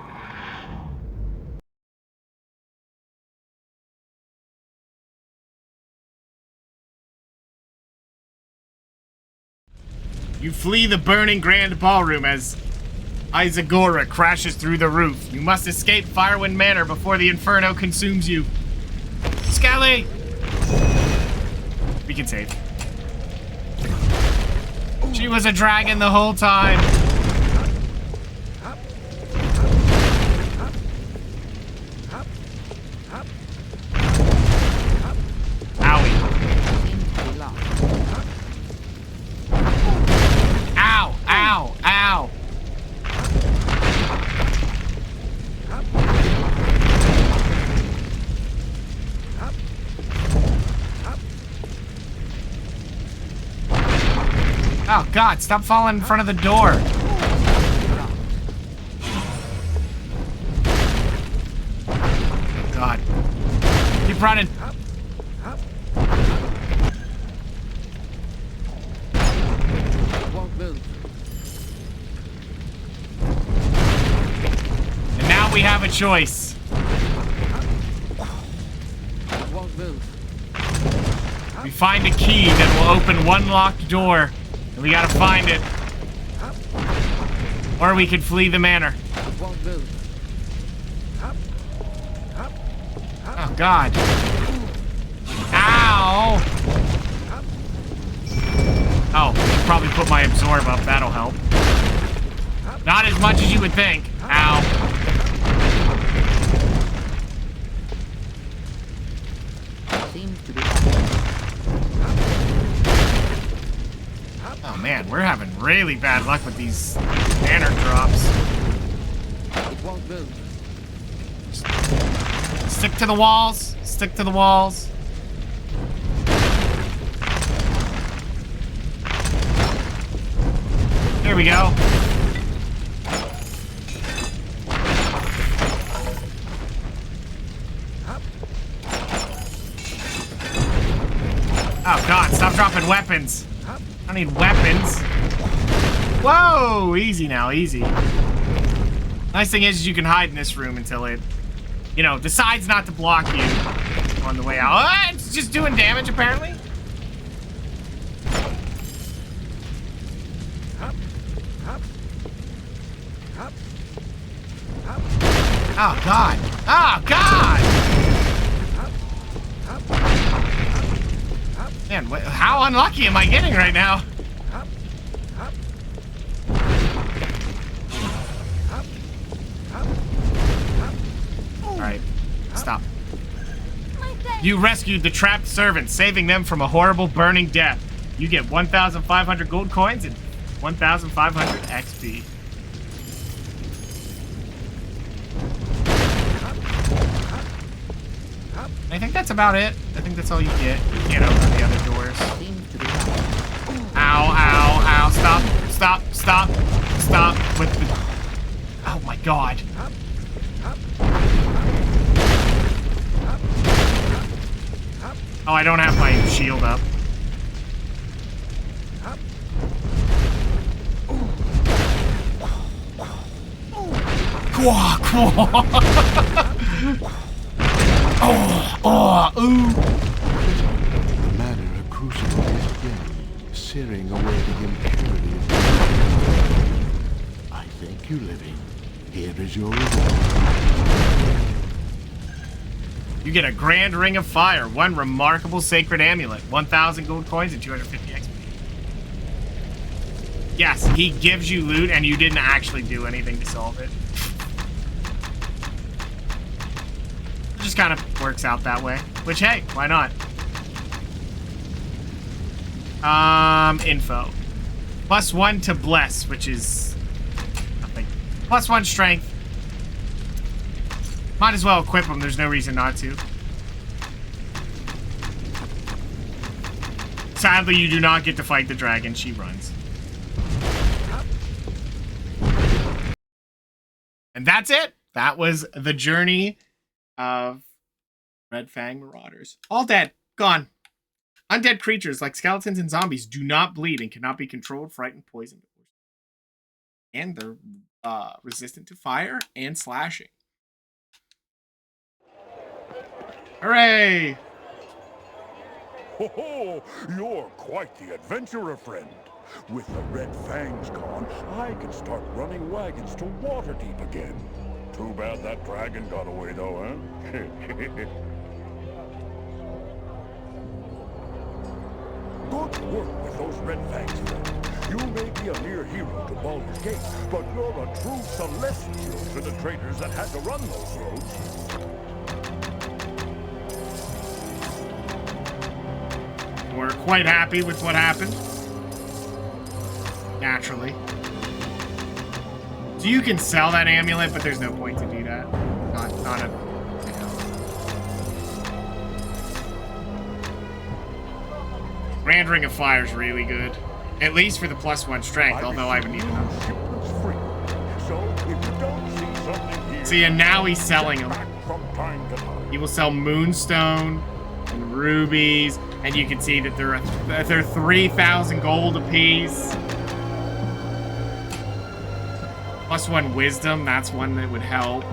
You flee the burning grand ballroom as Izagora crashes through the roof. You must escape Firewind Manor before the inferno consumes you. Skelly! We can save. She was a dragon the whole time. Owie. Ow, ow, ow. Oh God, stop falling in front of the door. God. Keep running. And now we have a choice. We find a key that will open one locked door. And we gotta find it. Or we could flee the manor. Oh, God. Ow! Oh, probably put my absorb up. That'll help. Not as much as you would think. Ow. Seems to be. Oh man, we're having really bad luck with these banner drops. It won't move. Stick to the walls. Stick to the walls. There we go. Oh god, stop dropping weapons. I need weapons. Whoa, easy now, easy. Nice thing is you can hide in this room until it, you know, decides not to block you on the way out. Oh, it's just doing damage apparently. Oh god. Oh god. Man, how unlucky am I getting right now? Alright, stop. You rescued the trapped servants, saving them from a horrible burning death. You get 1,500 gold coins and 1,500 XP. I think that's about it. I think that's all you get. You can't open the other doors. Ow, ow, ow. Stop, stop, stop, stop with the... Oh my god. Oh, I don't have my shield up. Quack, quack. Ooh. The manner a crucible is again, searing away the impurity of the I thank you, living. Here is your reward. You get a grand ring of fire, one remarkable sacred amulet, 1,000 gold coins, and 250 XP. Yes, he gives you loot, and you didn't actually do anything to solve it. It just kind of works out that way. Which, hey, why not? Info. +1 to bless, which is nothing. +1 strength. Might as well equip them, there's no reason not to. Sadly, you do not get to fight the dragon, she runs. And that's it! That was the journey of Red Fang Marauders. All dead. Gone. Undead creatures like skeletons and zombies do not bleed and cannot be controlled, frightened, poisoned. And they're resistant to fire and slashing. Hooray! Ho ho! You're quite the adventurer, friend. With the red fangs gone, I can start running wagons to Waterdeep again. Too bad that dragon got away, though, huh? Good work with those red fangs, friend. You may be a mere hero to Baldur's Gate, but you're a true celestial to the traders that had to run those roads. We're quite happy with what happened. Naturally. So you can sell that amulet, but there's no point to do that. Not a... Grand Ring of Fire is really good. At least for the +1 strength, although I would need enough. See, and now he's selling them. He will sell Moonstone and rubies, and you can see that they're 3,000 gold apiece. +1 wisdom, that's one that would help.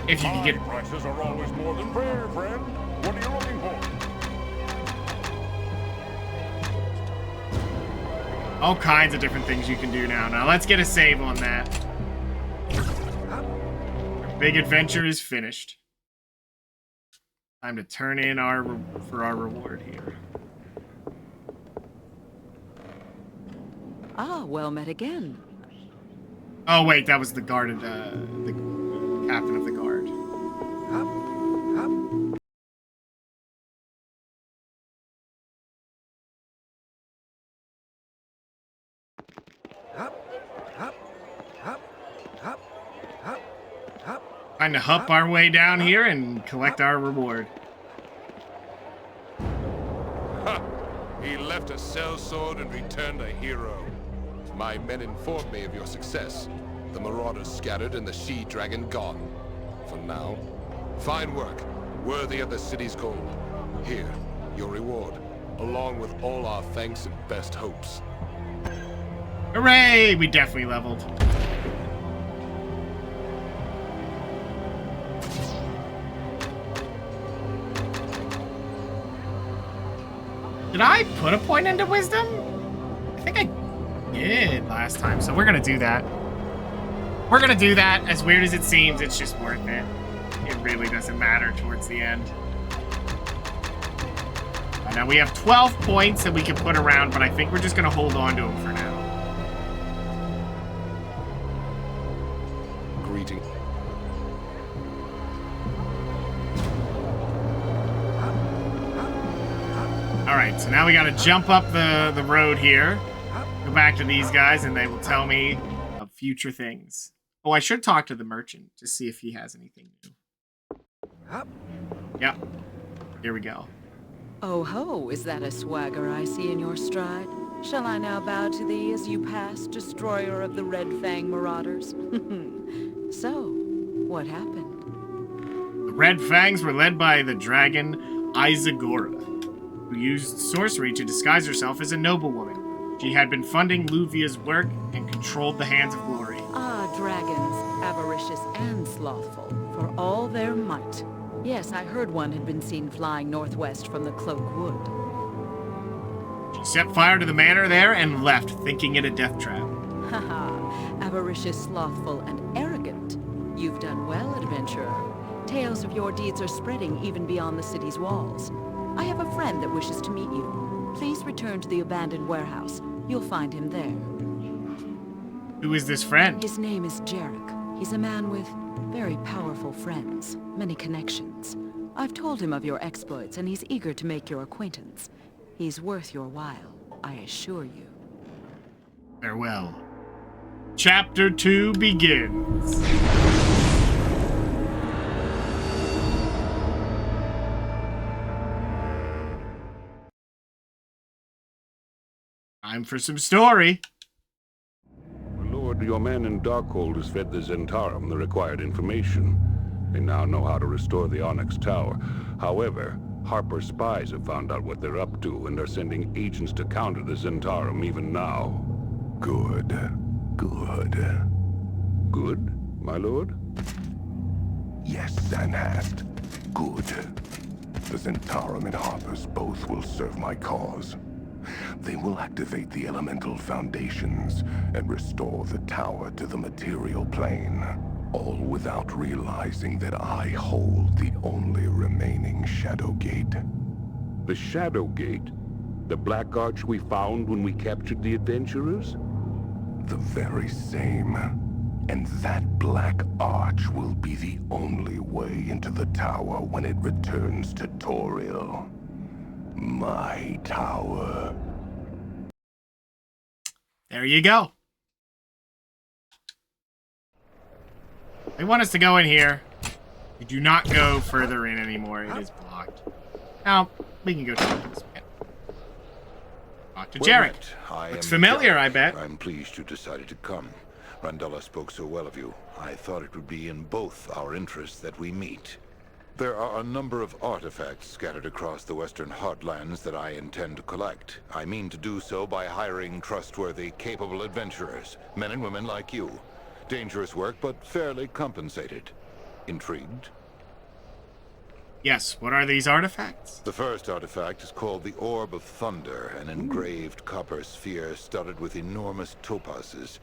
If you could get... prices are always more than fair, friend. What are you looking for? All kinds of different things you can do now. Now let's get a save on that. Our big adventure is finished. Time to turn in for our reward here. Ah, well met again. Oh wait, that was the guard of the captain of the guard. Time to hup our way down here and collect our reward. Ha! He left a sellsword and returned a hero. My men informed me of your success. The marauders scattered and the she-dragon gone. For now. Fine work. Worthy of the city's gold. Here, your reward. Along with all our thanks and best hopes. Hooray! We definitely leveled. Did I put a point into wisdom? I think I did last time, so we're gonna do that. We're gonna do that. As weird as it seems, it's just worth it. It really doesn't matter towards the end. Now we have 12 points that we can put around, but I think we're just gonna hold on to them for now. Greeting. Alright, so now we gotta jump up the road here. Go back to these guys, and they will tell me of future things. Oh, I should talk to the merchant to see if he has anything new. Yep. Here we go. Oh ho, is that a swagger I see in your stride? Shall I now bow to thee as you pass, destroyer of the Red Fang marauders? So, what happened? The Red Fangs were led by the dragon Izagora, who used sorcery to disguise herself as a noblewoman. She had been funding Luvia's work and controlled the Hands of Glory. Ah, dragons, avaricious and slothful, for all their might. Yes, I heard one had been seen flying northwest from the Cloak Wood. She set fire to the manor there and left, thinking it a death trap. Haha, avaricious, slothful, and arrogant. You've done well, adventurer. Tales of your deeds are spreading even beyond the city's walls. I have a friend that wishes to meet you. Please return to the abandoned warehouse. You'll find him there. Who is this friend? His name is Jarek. He's a man with very powerful friends, many connections. I've told him of your exploits, and he's eager to make your acquaintance. He's worth your while, I assure you. Farewell. Chapter 2 begins. Time for some story. Lord, your man in Darkhold has fed the Zentarum the required information. They now know how to restore the Onyx Tower. However, Harper's spies have found out what they're up to and are sending agents to counter the Zentarum even now. Good. Good. Good, my lord? Yes, Zanhast. Good. The Zentarum and Harpers both will serve my cause. They will activate the elemental foundations and restore the tower to the material plane, all without realizing that I hold the only remaining Shadow Gate. The Shadow Gate? The Black Arch we found when we captured the adventurers? The very same. And that Black Arch will be the only way into the tower when it returns to Toril. My tower. There you go. They want us to go in here. We do not go further in anymore. It is blocked. Now, we can go to this man. Talk to Jarek. Looks familiar, I bet. I'm pleased you decided to come. Randella spoke so well of you. I thought it would be in both our interests that we meet. There are a number of artifacts scattered across the western heartlands that I intend to collect. I mean to do so by hiring trustworthy, capable adventurers, men and women like you. Dangerous work, but fairly compensated. Intrigued? Yes, what are these artifacts? The first artifact is called the Orb of Thunder, an engraved copper sphere studded with enormous topazes.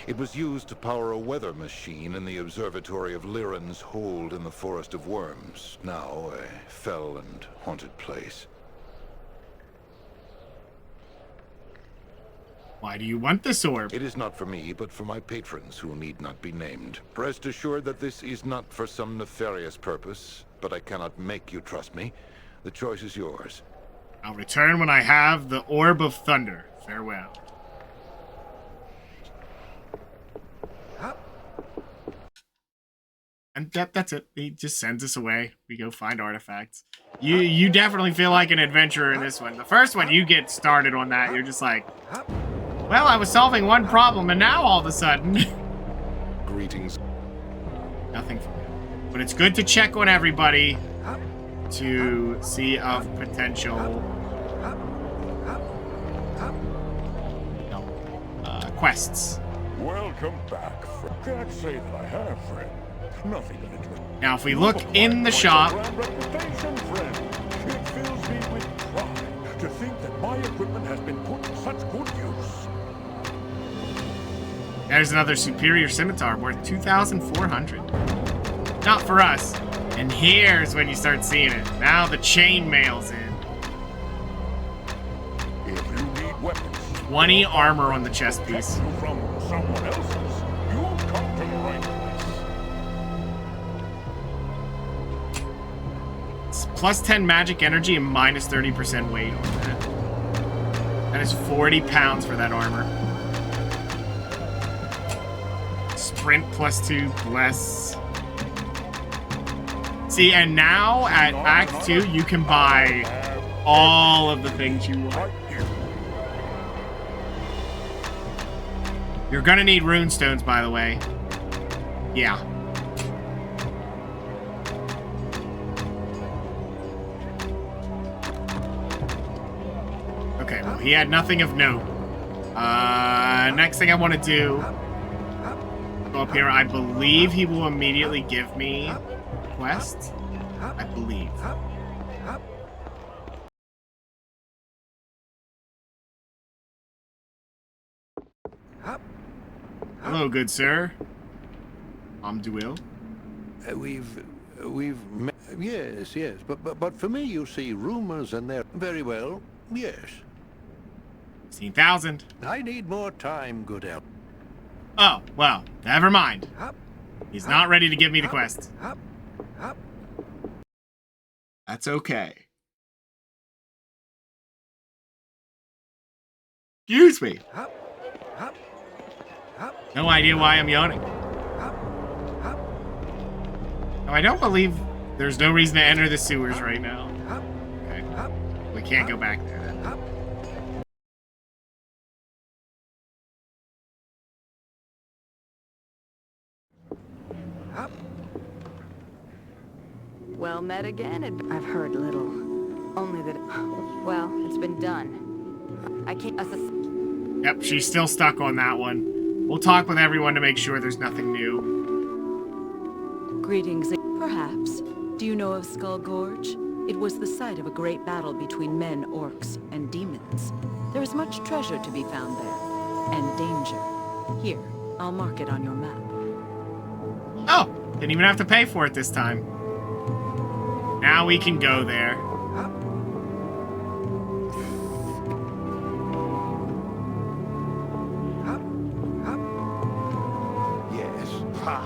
It was used to power a weather machine in the observatory of Liran's hold in the Forest of Worms, now a fell and haunted place. Why do you want this orb? It is not for me, but for my patrons who need not be named. Rest assured that this is not for some nefarious purpose, but I cannot make you trust me. The choice is yours. I'll return when I have the Orb of Thunder. Farewell. And that's it. He just sends us away. We go find artifacts. You definitely feel like an adventurer in this one. The first one, you get started on that. You're just like, Well, I was solving one problem, and now all of a sudden... Greetings. Nothing from him. But it's good to check on everybody to see of potential... quests. Welcome back, friend. Can't say that I have, friend. Nothing of interest. Now, if we look in the shop... Reputation, friend. It fills me with pride to think that my equipment has been put to such good use. There's another superior scimitar worth 2,400. Not for us. And here's when you start seeing it. Now the chainmail's in. If you need weapons, 20 armor on the chest piece. from someone else's, you've come to the right place. It's plus 10 magic energy and minus 30% weight on that. That is 40 pounds for that armor. Sprint plus 2 less. See, and now at Act 2, you can buy all of the things you want. You're gonna need runestones, by the way. Yeah. Okay, well, he had nothing of note. Next thing I want to do... Go up here. I believe he will immediately give me a quest. I believe. Hello, good sir. Duil. Yes, but for me, you see, rumors and they're very well, yes. 16,000. I need more time, good elf. Oh, well, never mind. He's not ready to give me the quest. That's okay. Excuse me. No idea why I'm yawning. No, I don't believe there's no reason to enter the sewers right now. Okay. We can't go back there then. Well met again. I've heard little. Only that, well, it's been done. I can't... Yep, she's still stuck on that one. We'll talk with everyone to make sure there's nothing new. Greetings. Perhaps. Do you know of Skull Gorge? It was the site of a great battle between men, orcs, and demons. There is much treasure to be found there. And danger. Here, I'll mark it on your map. Oh, didn't even have to pay for it this time. Now we can go there. Yes. Ha!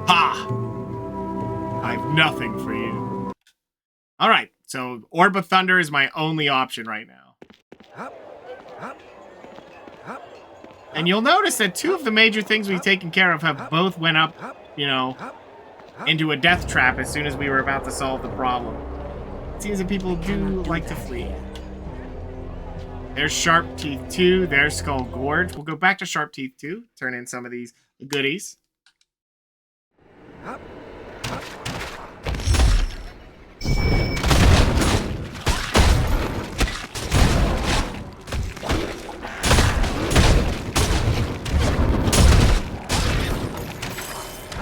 Ha! I have nothing for you. Alright, so Orb of Thunder is my only option right now. And you'll notice that two of the major things we've taken care of have both went up, you know, into a death trap as soon as we were about to solve the problem. It seems that people do like to flee. There's Sharp Teeth 2, there's Skull Gorge. We'll go back to Sharp Teeth 2, turn in some of these goodies.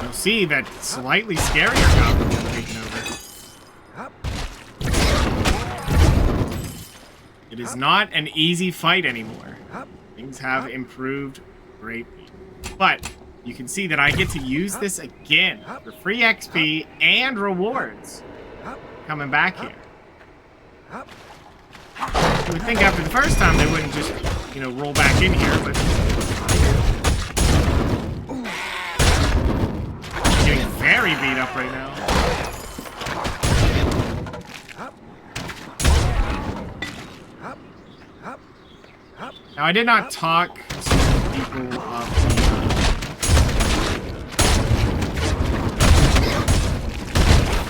You'll see that slightly scarier goblins have taken over. It is not an easy fight anymore. Things have improved greatly. But you can see that I get to use this again for free XP and rewards. Coming back here. You would think after the first time they wouldn't just, you know, roll back in here, but... Getting very beat up right now. Now, I did not talk to people of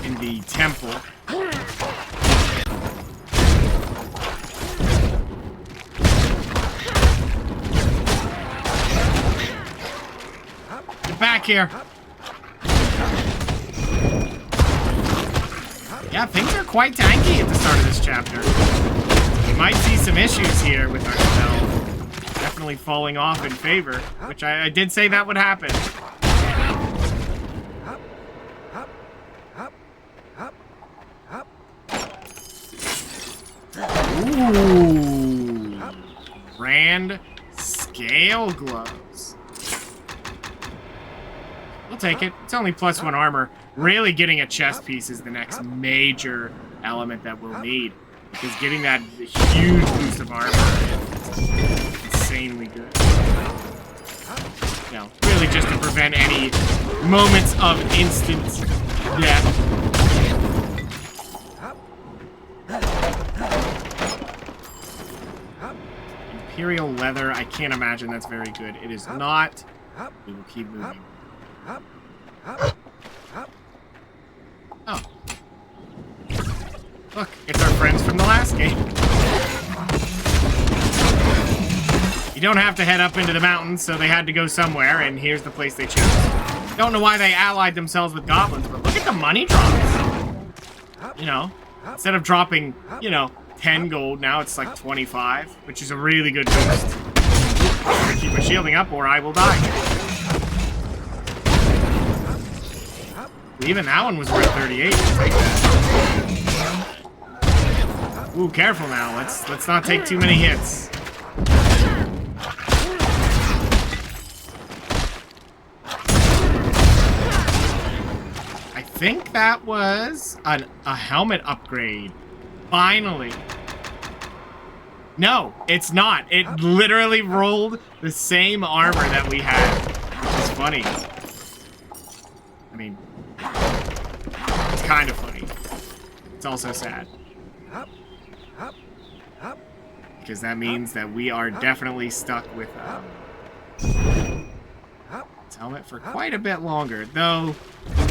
in the temple. back here. Yeah, things are quite tanky at the start of this chapter. We might see some issues here with our spell. Definitely falling off in favor, which I did say that would happen. Ooh. Grand scale gloves. We'll take it. It's only +1 armor. Really getting a chest piece is the next major element that we'll need. Because getting that huge boost of armor is insanely good. You know, really just to prevent any moments of instant death. Imperial leather, I can't imagine that's very good. It is not. We will keep moving. Oh. Look, it's our friends from the last game. You don't have to head up into the mountains, so they had to go somewhere, and here's the place they chose. Don't know why they allied themselves with goblins, but look at the money drops. You know, instead of dropping, you know, 10 gold, now it's like 25, which is a really good boost. I'm gonna keep my shielding up or I will die. Even that one was worth 38. Take that. Ooh, careful now. Let's not take too many hits. I think that was a helmet upgrade. Finally. No, it's not. It literally rolled the same armor that we had. It's funny. I mean, it's kind of funny. It's also sad. Because that means that we are definitely stuck with this helmet for quite a bit longer. Though,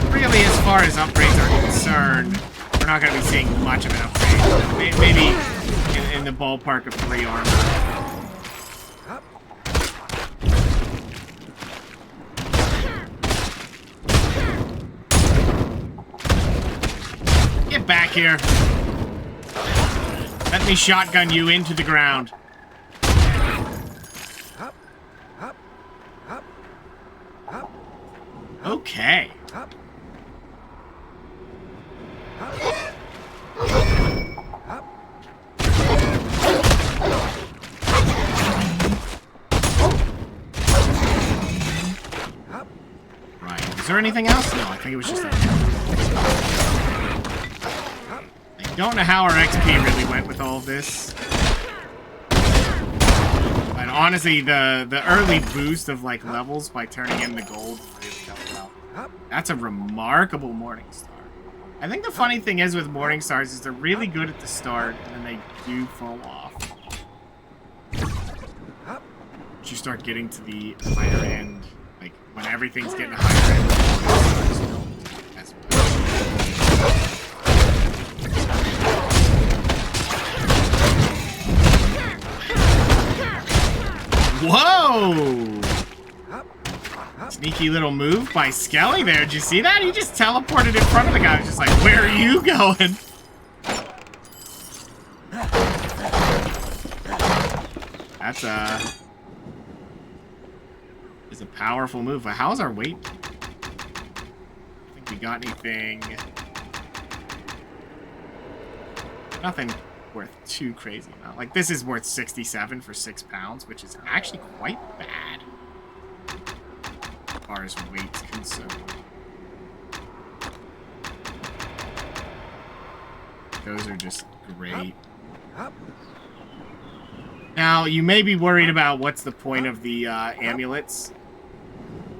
really, as far as upgrades are concerned, we're not going to be seeing much of an upgrade. Maybe in the ballpark of 3 armor. Get back here. Let me shotgun you into the ground. Okay. Right. Is there anything else? No, I think it was just that. I don't know how our XP really went with all of this. But honestly, the early boost of like levels by turning in the gold really helped out. That's a remarkable Morning Star. I think the funny thing is with Morning Stars is they're really good at the start and then they do fall off. Once you start getting to the higher end, like when everything's getting higher end, that's whoa! Sneaky little move by Skelly there. Did you see that? He just teleported in front of the guy. He was just like, where are you going? That's is a powerful move. But how's our weight? I think we got anything. Nothing worth too crazy amount. Like this is worth 67 for 6 pounds, which is actually quite bad. As far as weight's concerned. Those are just great. Now, you may be worried about what's the point of the amulets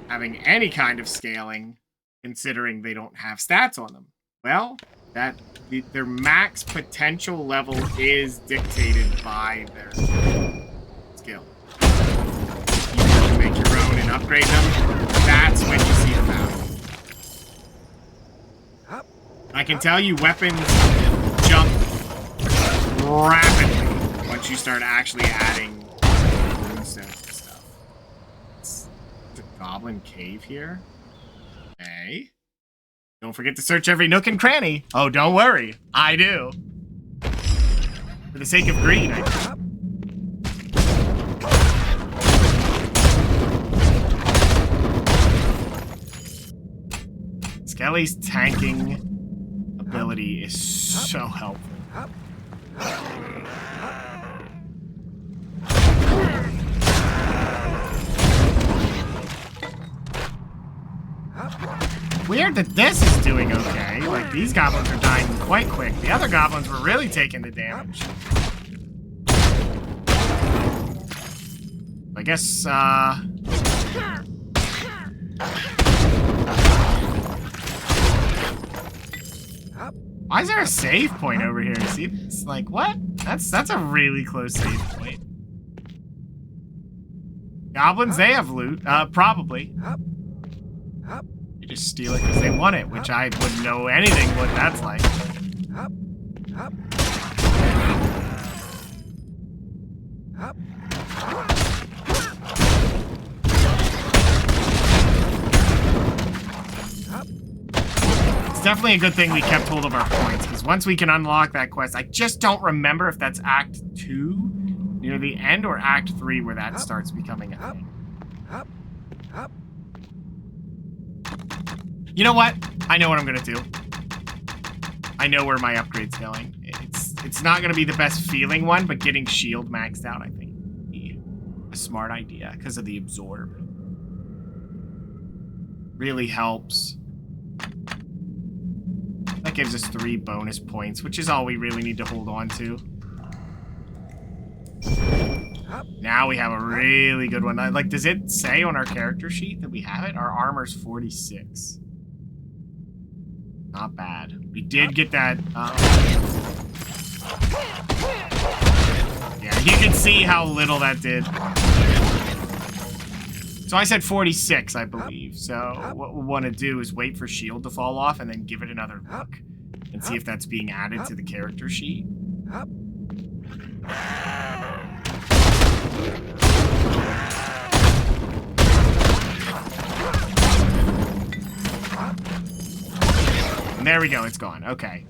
having any kind of scaling, considering they don't have stats on them. Well, their max potential level is dictated by their skill. You can make your own and upgrade them. That's when you see the value. I can tell you weapons jump rapidly once you start actually adding runestones and stuff. It's Goblin cave here. Okay. Don't forget to search every nook and cranny. Oh, don't worry. I do. For the sake of greed, I do. Skelly's tanking ability is so helpful. Weird that this is doing okay. Like, these goblins are dying quite quick. The other goblins were really taking the damage. I guess, why is there a save point over here? See, it's like, what? That's a really close save point. Goblins, they have loot. Probably. They just steal it because they want it, which I wouldn't know anything what that's like. It's definitely a good thing we kept hold of our points, because once we can unlock that quest, I just don't remember if that's Act 2 near the end or Act 3 where that starts becoming a thing. You know what? I know what I'm gonna do. I know where my upgrade's going. It's not gonna be the best feeling one, but getting shield maxed out, I think, would be a smart idea because of the absorb. Really helps. That gives us 3 bonus points, which is all we really need to hold on to. Now we have a really good one. Like, does it say on our character sheet that we have it? Our armor's 46. Not bad. We did get that. Yeah, you can see how little that did. So I said 46, I believe. So what we want to do is wait for shield to fall off and then give it another look and see if that's being added to the character sheet. And there we go, it's gone. Okay.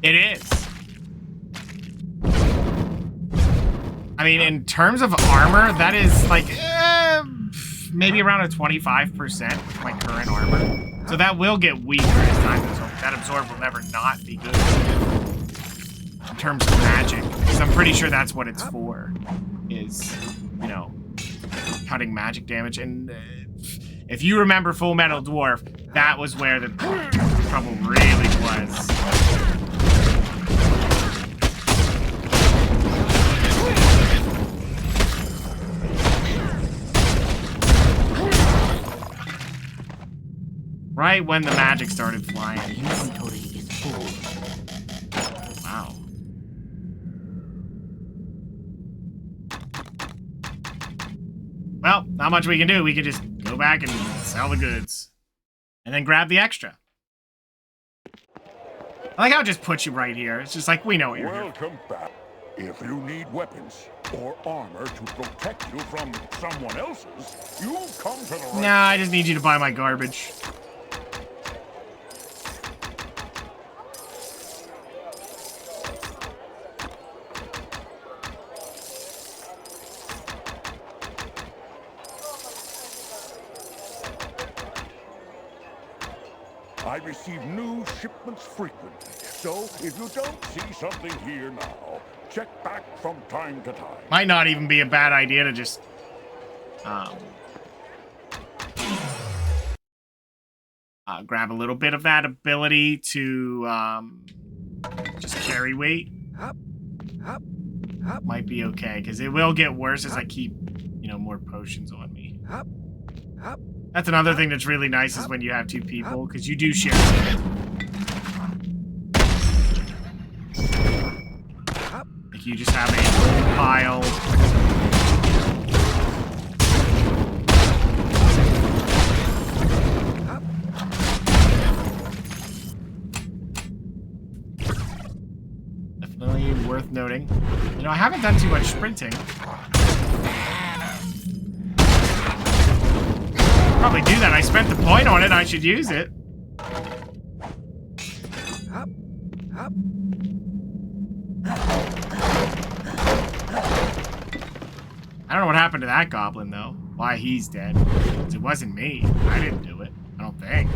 It is. I mean, in terms of armor, that is like maybe around a 25% with my current armor. So that will get weaker as time goes on. That absorb will never not be good in terms of magic. Because I'm pretty sure that's what it's for. Is, you know, cutting magic damage. And if you remember Full Metal Dwarf, that was where the trouble really was. Right when the magic started flying. Inventory is full. Wow. Well, not much we can do. We can just go back and sell the goods. And then grab the extra. I like how it just puts you right here. It's just like, we know what you're here. Welcome back. If you need weapons or armor to protect you from someone else's, you've come to the right. Nah, I just need you to buy my garbage. I receive new shipments frequently, so if you don't see something here now, check back from time to time. Might not even be a bad idea to just grab a little bit of that ability to just carry weight. Might be okay, because it will get worse as I keep, you know, more potions on me. That's another thing that's really nice is when you have 2 people, because you do share. Like, you just have a whole pile. Definitely worth noting. You know, I haven't done too much sprinting. Probably do that. I spent the point on it. I should use it. I don't know what happened to that goblin, though. Why he's dead. 'Cause it wasn't me. I didn't do it. I don't think.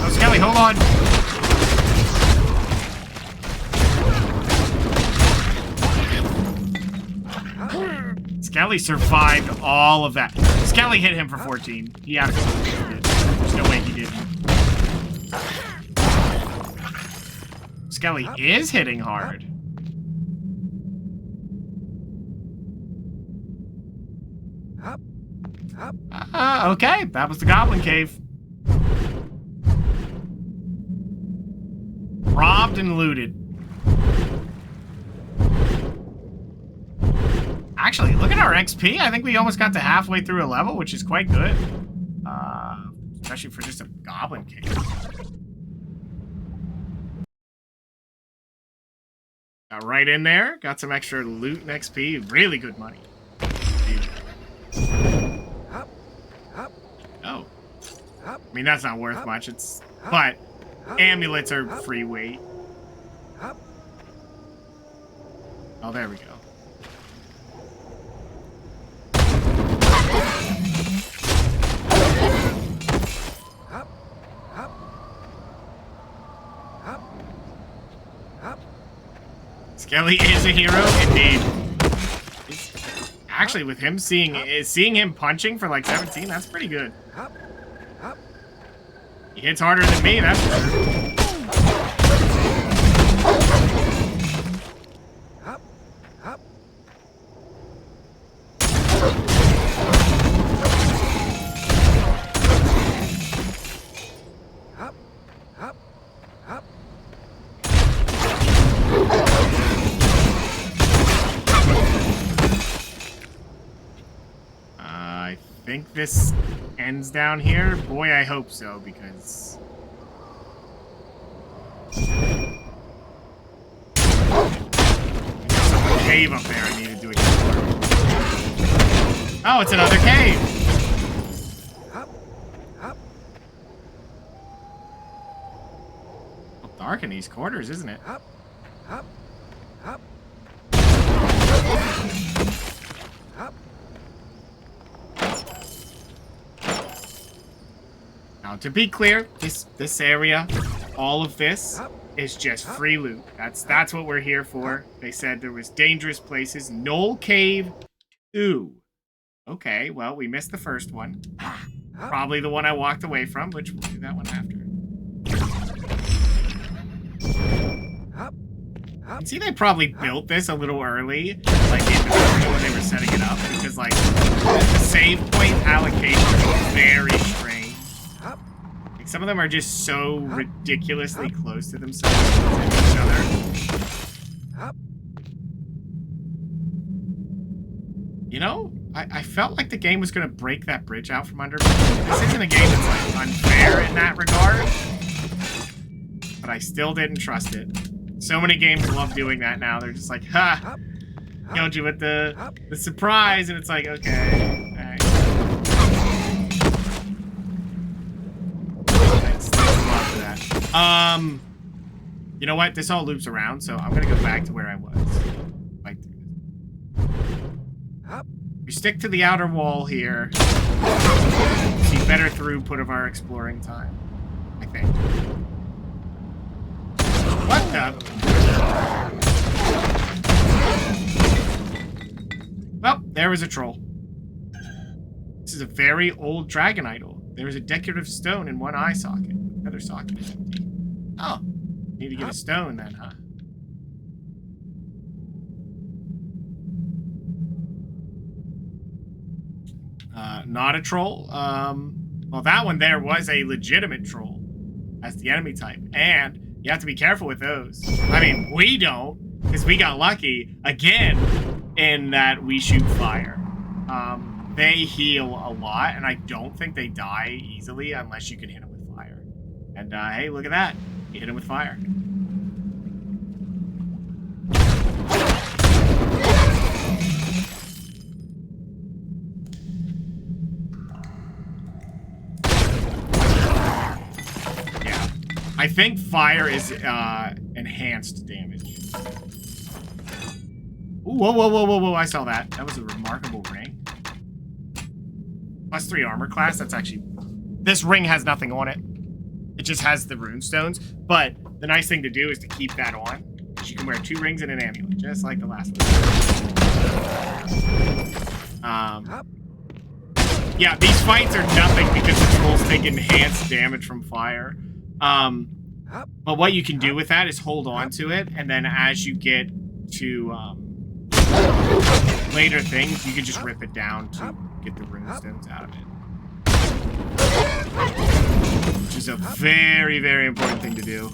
Oh, Skelly, hold on. Skelly survived all of that. Skelly hit him for 14. He absolutely did. There's no way he didn't. Skelly is hitting hard. Okay, that was the Goblin Cave. Robbed and looted. Actually, look at our XP. I think we almost got to halfway through a level, which is quite good. Especially for just a Goblin Cave. Got right in there. Got some extra loot and XP. Really good money. Oh. I mean, that's not worth much. But amulets are free weight. Oh, there we go. Skelly is a hero, indeed. Actually, with him seeing him punching for like 17, that's pretty good. He hits harder than me, that's for sure. I think this ends down here. Boy, I hope so, because... There's some cave up there I need to do explore. Oh, it's another cave! Well, dark in these corners, isn't it? Now, to be clear, this area, all of this, is just free loot. That's what we're here for. They said there was dangerous places. Knoll Cave 2. Okay, well, we missed the first one. Probably the one I walked away from, which we'll do that one after. You can see they probably built this a little early, like in the video when they were setting it up, because like the save point allocation is very strange. Like some of them are just so ridiculously close to themselves and each other. You know, I felt like the game was gonna break that bridge out from under me. This isn't a game that's like unfair in that regard, but I still didn't trust it. So many games love doing that now. They're just like, ha! Killed you with the surprise, and it's like, okay. Alright. Thanks a lot for that. You know what? This all loops around, so I'm gonna go back to where I was. Right through this. We stick to the outer wall here. See better throughput of our exploring time, I think. What the? Well, there was a troll. This is a very old dragon idol. There is a decorative stone in one eye socket. The other socket is empty. Oh, need to get a stone then, huh? Not a troll. Well, that one there was a legitimate troll as the enemy type, and you have to be careful with those. I mean, we don't, because we got lucky, again, in that we shoot fire. they heal a lot, and I don't think they die easily unless you can hit them with fire. And hey, look at that. You hit them with fire. Yeah. I think fire is enhanced damage. Ooh, whoa, whoa, whoa, whoa, whoa, I saw that. That was a remarkable ring. +3 armor class, that's actually... This ring has nothing on it. It just has the runestones. But the nice thing to do is to keep that on. Because you can wear 2 rings and an amulet, just like the last one. Yeah, these fights are nothing because the trolls take enhanced damage from fire. But what you can do with that is hold on to it, and then as you get to later things, you can just rip it down to get the runestones out of it. Which is a very, very important thing to do.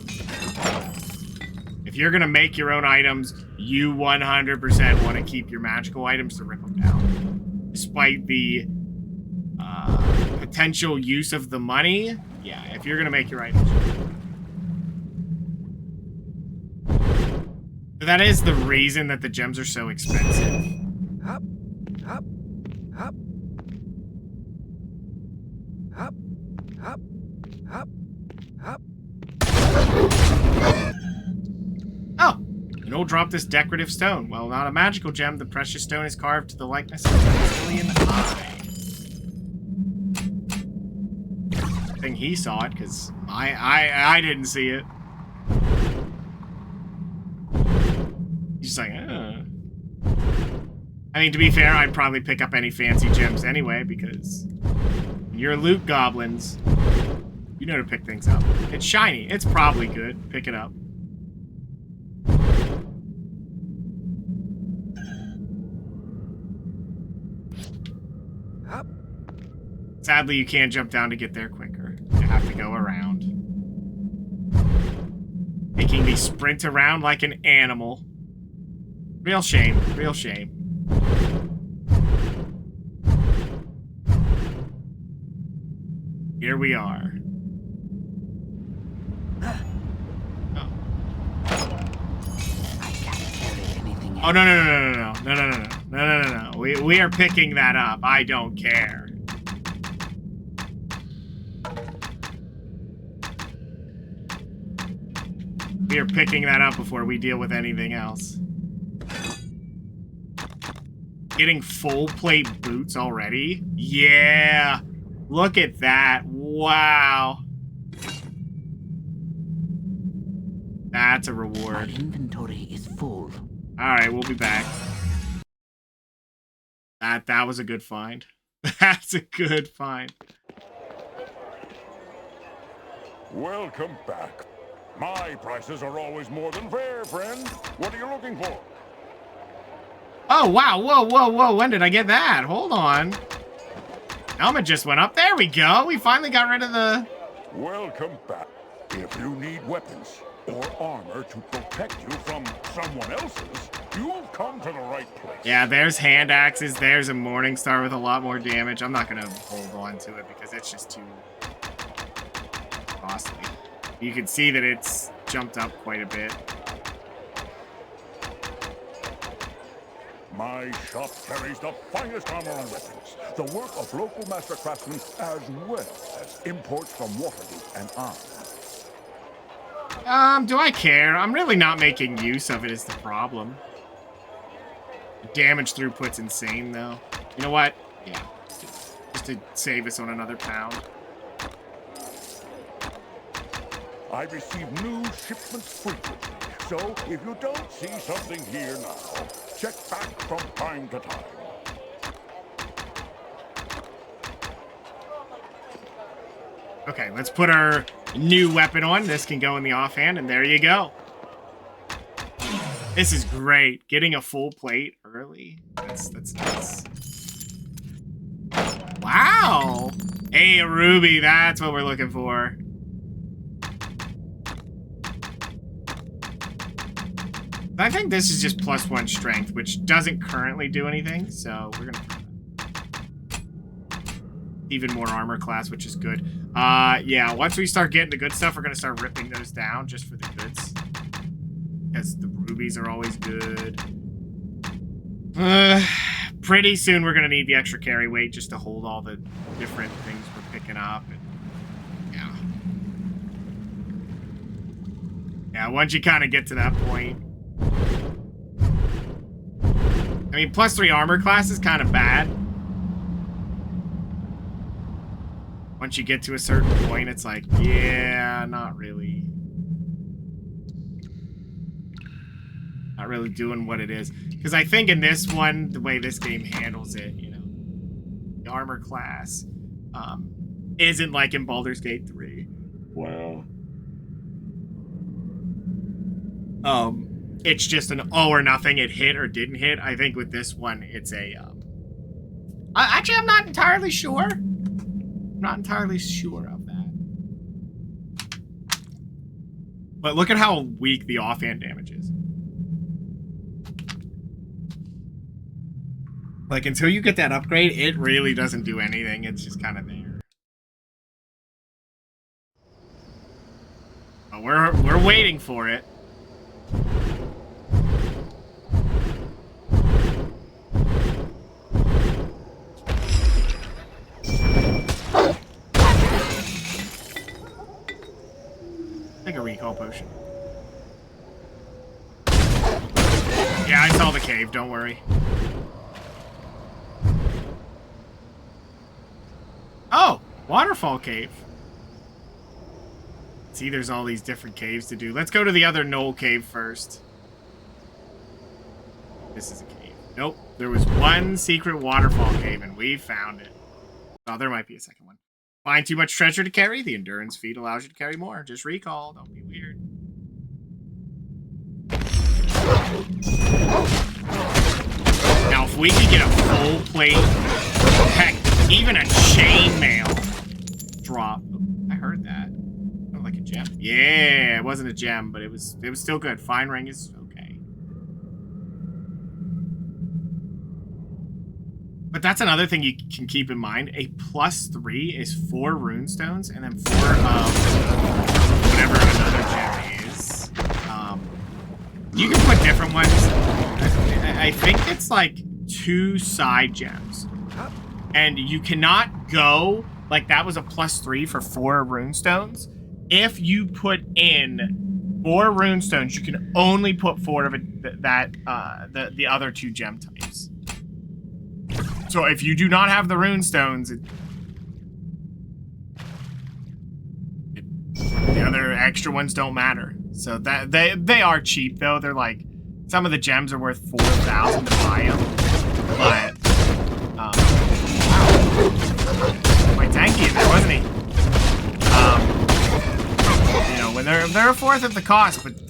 If you're going to make your own items, you 100% want to keep your magical items to rip them down. Despite the potential use of the money, yeah, if you're going to make your items. That is the reason that the gems are so expensive. Hop, hop, hop. Hop, hop, hop, hop. Oh, an old drop this decorative stone. Well, not a magical gem. The precious stone is carved to the likeness of an alien eye. I think he saw it, because I didn't see it. He's just like, I mean, to be fair, I'd probably pick up any fancy gems anyway, because you're loot goblins. You know to pick things up. It's shiny. It's probably good. Pick it up. Sadly, you can't jump down to get there quicker. You have to go around. Making me sprint around like an animal. Real shame. Real shame. Here we are. Oh, no, no, no, no, no, no, no, no, no, no, no, no. We are picking that up. I don't care. We are picking that up before we deal with anything else. Getting full plate boots already? Yeah! Look at that. Wow. That's a reward. My inventory is full. Alright, we'll be back. That was a good find. That's a good find. Welcome back. My prices are always more than fair, friend. What are you looking for? Oh, wow. Whoa, whoa, whoa. When did I get that? Hold on. Helmet just went up. There we go. We finally got rid of the... Welcome back. If you need weapons or armor to protect you from someone else's, you've come to the right place. Yeah, there's hand axes. There's a Morning Star with a lot more damage. I'm not going to hold on to it because it's just too costly. You can see that it's jumped up quite a bit. My shop carries the finest armor and weapons, the work of local master craftsmen, as well as imports from Waterdeep and Arn. Do I care? I'm really not making use of it is the problem. The damage throughput's insane, though. You know what? Yeah. Just to save us on another pound. I receive new shipments frequently, so if you don't see something here now, check back from time to time. Okay, let's put our new weapon on. This can go in the offhand, and there you go. This is great. Getting a full plate early. That's nice. Wow! Hey, a ruby. That's what we're looking for. I think this is just +1 strength, which doesn't currently do anything, so we're gonna... even more armor class, which is good. Yeah, once we start getting the good stuff, we're going to start ripping those down just for the goods. Because the rubies are always good. Pretty soon we're going to need the extra carry weight just to hold all the different things we're picking up. And, yeah. Yeah, once you kind of get to that point. I mean, +3 armor class is kind of bad. Once you get to a certain point, it's like, yeah, not really. Not really doing what it is. Because I think in this one, the way this game handles it, you know, the armor class isn't like in Baldur's Gate 3. Well, it's just an all or nothing. It hit or didn't hit. I think with this one, it's a... actually, I'm not entirely sure. I'm not entirely sure of that. But look at how weak the offhand damage is. Like, until you get that upgrade, it really doesn't do anything. It's just kind of there. But we're waiting for it. Take a recall potion. Yeah, I saw the cave, don't worry. Oh, waterfall cave. See, there's all these different caves to do. Let's go to the other knoll cave first. This is a cave. Nope, there was one secret waterfall cave, and we found it. Oh, there might be a second one. Find too much treasure to carry? The endurance feat allows you to carry more. Just recall. Don't be weird. Now, if we could get a full plate, heck, even a chainmail drop. I heard that. Oh, like a gem. Yeah, it wasn't a gem, but it was still good. Fine ring is okay. But that's another thing you can keep in mind. A +3 is 4 runestones, and then 4 of whatever another gem is. You can put different ones. I think it's like 2 side gems. And you cannot go, like that was a +3 for 4 runestones. If you put in 4 runestones, you can only put 4 of it, the other 2 gem types. So if you do not have the runestones, the other extra ones don't matter. So that they are cheap though. They're like, some of the gems are worth 4,000 to buy them, but quite tanky in there, wasn't he? You know, when they're a fourth of the cost, but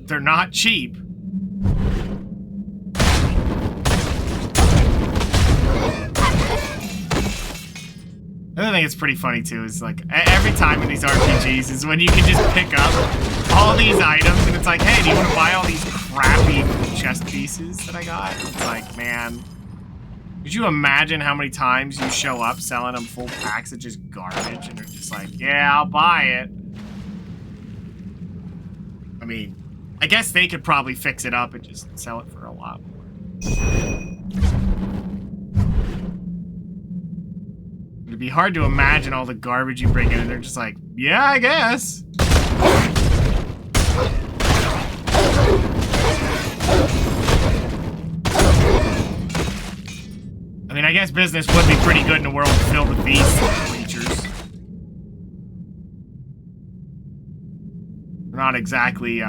they're not cheap. Another thing that's pretty funny too is like every time in these RPGs is when you can just pick up all these items and it's like, hey, do you want to buy all these crappy chest pieces that I got? It's like, man. Could you imagine how many times you show up selling them full packs of just garbage and they're just like, yeah, I'll buy it. I mean, I guess they could probably fix it up and just sell it for a lot more. It'd be hard to imagine all the garbage you bring in and they're just like, yeah, I guess. I mean, I guess business would be pretty good in a world filled with these creatures. They're not exactly,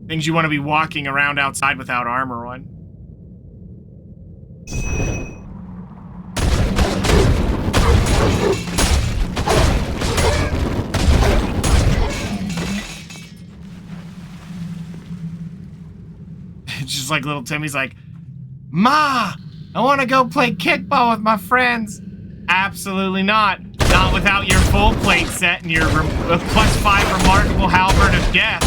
things you want to be walking around outside without armor on. It's just like little Timmy's like, Ma! I want to go play kickball with my friends. Absolutely not. Not without your full plate set and your +5 remarkable halberd of death.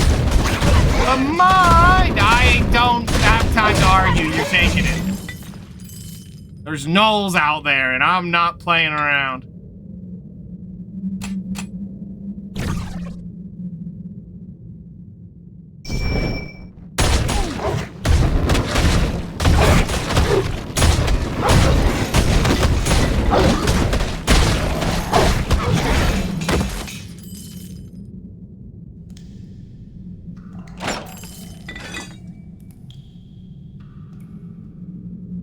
But Ma, I don't have time to argue. You're taking it. There's gnolls out there, and I'm not playing around.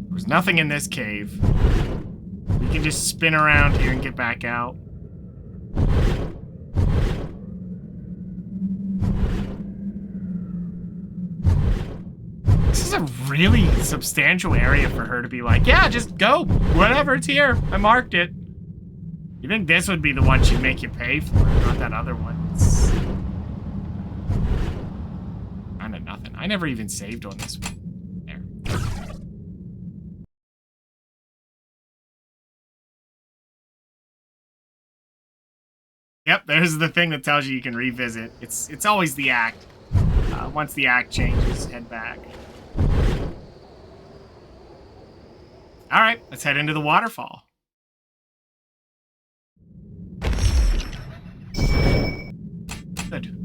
There's nothing in this cave. We can just spin around here and get back out. This is a really substantial area for her to be like, yeah, just go. Whatever, it's here. I marked it. You think this would be the one she'd make you pay for, not that other one? It's kind of nothing. I never even saved on this one. There. Yep, there's the thing that tells you can revisit. It's always the act. Once the act changes, head back. All right, let's head into the waterfall. Good.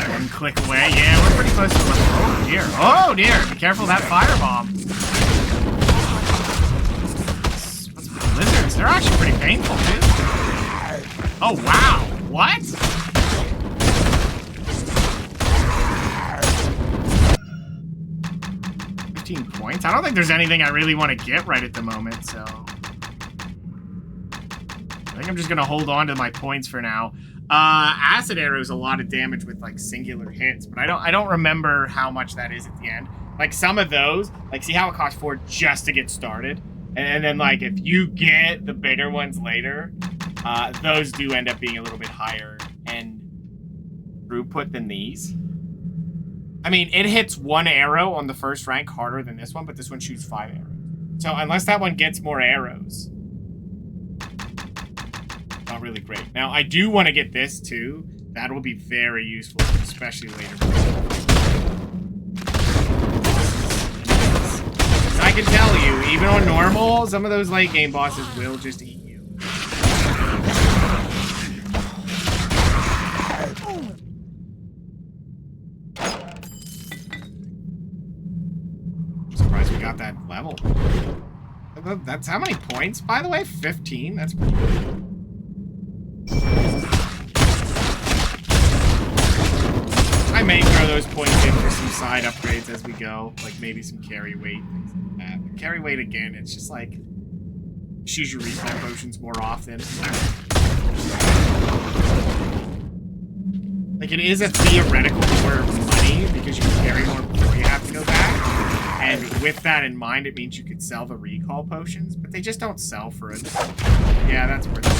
One click away. Yeah, we're pretty close to the level. Oh dear. Oh dear. Be careful of that firebomb. What's with the lizards? They're actually pretty painful, too. Oh wow. What? Points. I don't think there's anything I really want to get right at the moment, so I think I'm just gonna hold on to my points for now. Acid arrow is a lot of damage with like singular hits, but I don't remember how much that is at the end. Like some of those, like see how it costs 4 just to get started, and then like if you get the bigger ones later, those do end up being a little bit higher and throughput than these. I mean, it hits 1 arrow on the first rank harder than this one, but this one shoots 5 arrows. So unless that one gets more arrows, not really great. Now, I do want to get this too. That will be very useful, especially later. I can tell you, even on normal, some of those late game bosses will just eat you. Got that level. That's how many points, by the way? 15? That's pretty good. I may throw those points in for some side upgrades as we go. Like maybe some carry weight, things like that. But carry weight again, it's just like choose your recall potions more often. Like it is a theoretical more money because you can carry more before you have to go back. And with that in mind, it means you could sell the recall potions, but they just don't sell for it. Yeah, that's worth it.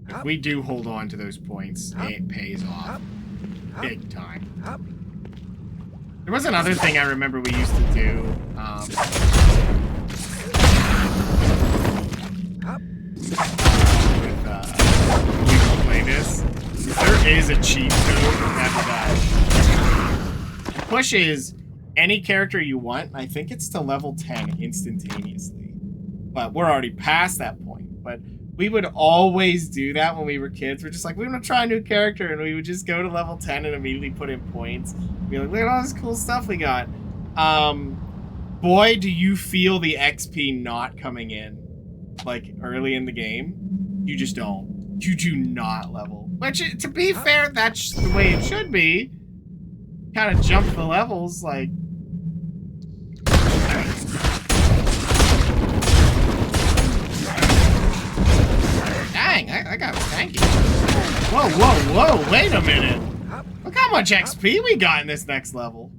If we do hold on to those points, it pays off big time. There was another thing I remember we used to do. We can play this. There is a cheat code that pushes any character you want. I think it's to level 10 instantaneously. But we're already past that point. But we would always do that when we were kids. We're just like, we want to try a new character, and we would just go to level 10 and immediately put in points. Be like, look at all this cool stuff we got. Boy, do you feel the XP not coming in. Like, early in the game, you just don't. You do not level. Which, to be fair, that's the way it should be. Kind of jump the levels, like... Dang, I got tanky. Whoa, whoa, whoa, wait a minute. Look how much XP we got in this next level.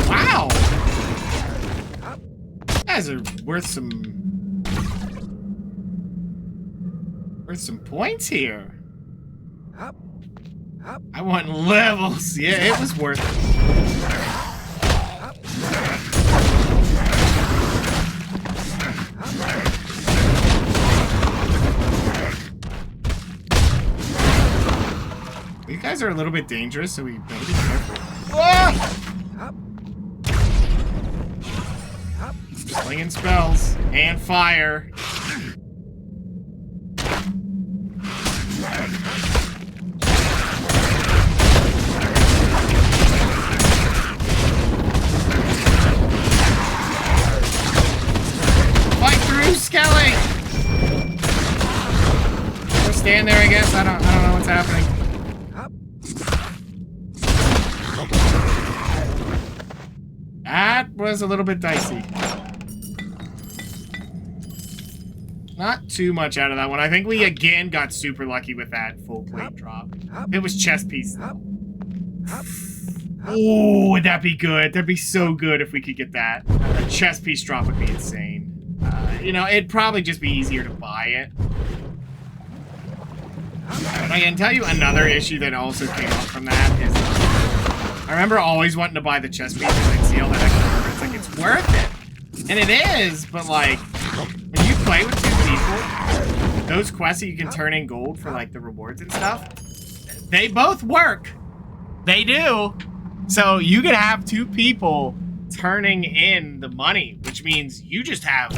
Wow! You guys are worth some points here. I want levels. Yeah, it was worth it. guys are a little bit dangerous, so we better be careful. Ah! Slinging spells and fire. Fight through, Skelly! We'll stand there, I guess. I don't know what's happening. That was a little bit dicey. Not too much out of that one. I think we again got super lucky with that full plate drop. It was chest piece. Oh, would that be good? That'd be so good if we could get that. A chest piece drop would be insane. You know, it'd probably just be easier to buy it. But I can tell you another issue that also came up from that is I remember always wanting to buy the chest piece and then see all that extra armor. It's like, it's worth it. And it is, but like, when you play with 2 people, those quests that you can turn in gold for like the rewards and stuff, they both work. They do. So you could have 2 people turning in the money, which means you just have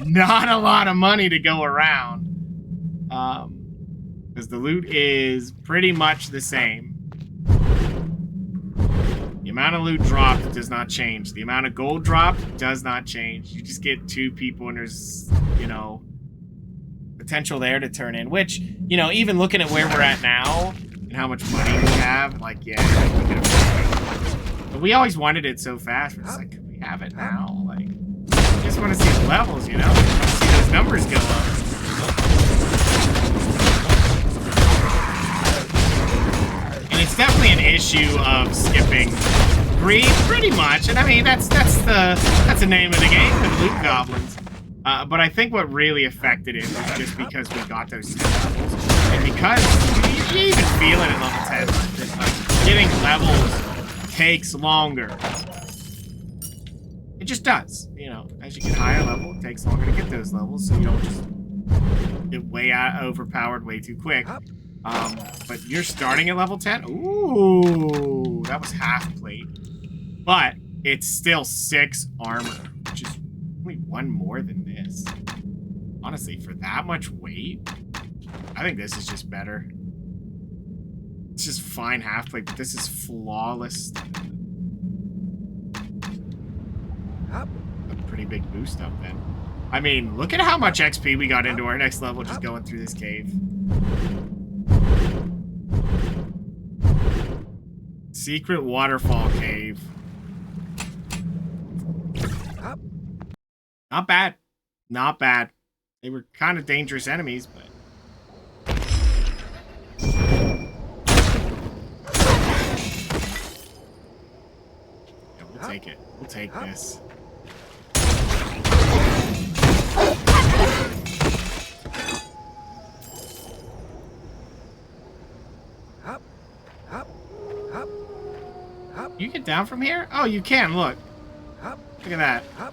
not a lot of money to go around. Because the loot is pretty much the same. The amount of loot dropped does not change. The amount of gold dropped does not change. You just get 2 people and there's, you know, potential there to turn in. Which, you know, even looking at where we're at now and how much money we have, like, yeah, we could have. But we always wanted it so fast. We're just like, could we have it now? Like, I just want to see the levels, you know? I want to see those numbers go up. And it's definitely an issue of skipping greed, pretty much. And I mean, that's the name of the game with loot goblins. But I think what really affected it was just because we got those 10 levels, and because you even feel it at level 10. Like, getting levels takes longer. It just does. You know, as you get higher level, it takes longer to get those levels, so you don't just get way overpowered way too quick. But you're starting at level 10. Ooh, that was half plate. But it's still 6 armor, which is only 1 more than this. Honestly, for that much weight, I think this is just better. It's just fine half plate, but this is flawless. A pretty big boost up then. I mean, look at how much XP we got into our next level just going through this cave. Secret waterfall cave. Not bad. Not bad. They were kind of dangerous enemies, but... yeah, we'll take it. We'll take this. You get down from here? Oh, you can, look. Look at that. Oh,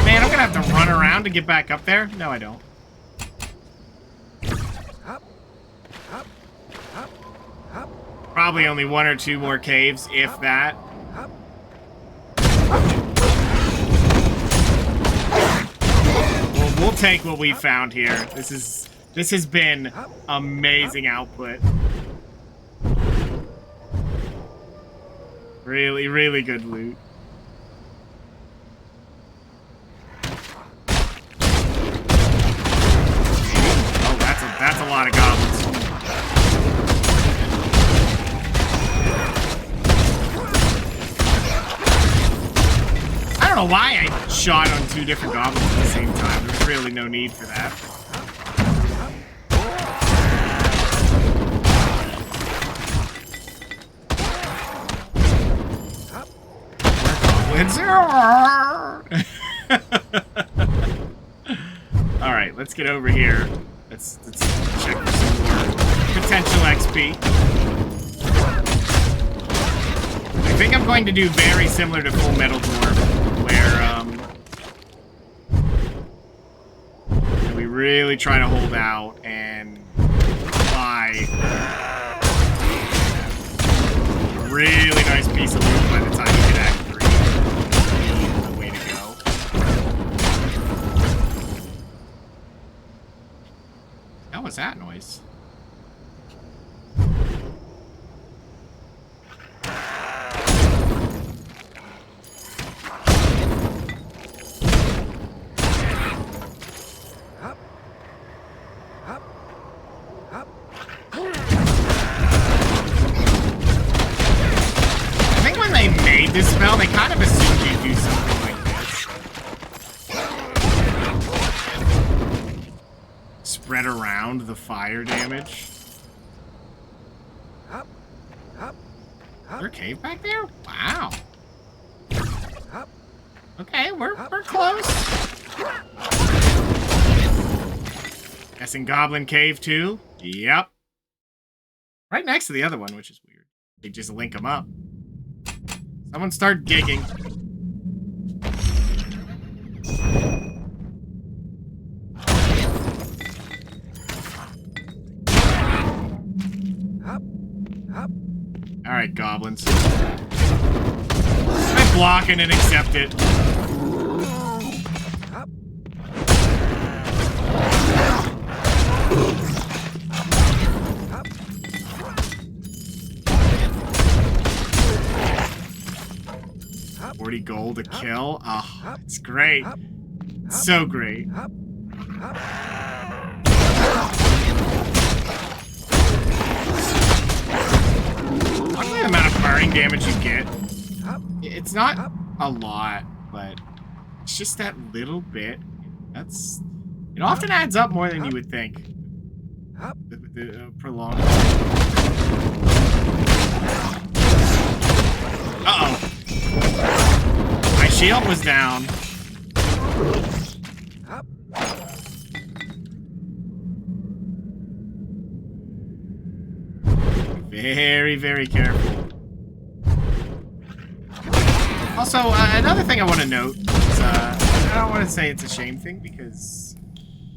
man, I'm gonna have to run around to get back up there? No, I don't. Probably only 1 or 2 more caves, if that. We'll take what we found here. This has been amazing output. Really, really good loot. Oh, that's a lot of goblins. I don't know why I shot on 2 different goblins at the same time. There's really no need for that. Alright, let's get over here. Let's check for some more potential XP. I think I'm going to do very similar to Full Metal Dwarf, where we really try to hold out and my. Really nice piece of loot by the time you get Act 3. The way to go. What was that noise? This spell, they kind of assumed you'd do something like this. Spread around the fire damage. Is there a cave back there? Wow. Okay, we're close. Guessing Goblin Cave too? Yep. Right next to the other one, which is weird. They just link them up. Someone start digging. Alright, goblins. I'm blocking and accept it. $40 gold a kill. Oh, it's great. It's so great. Honestly, the amount of firing damage you get, it's not a lot, but it's just that little bit. It often adds up more than you would think. The prolonged. Uh-oh. My shield was down. Very, very careful. Also, another thing I want to note is, I don't want to say it's a shame thing, because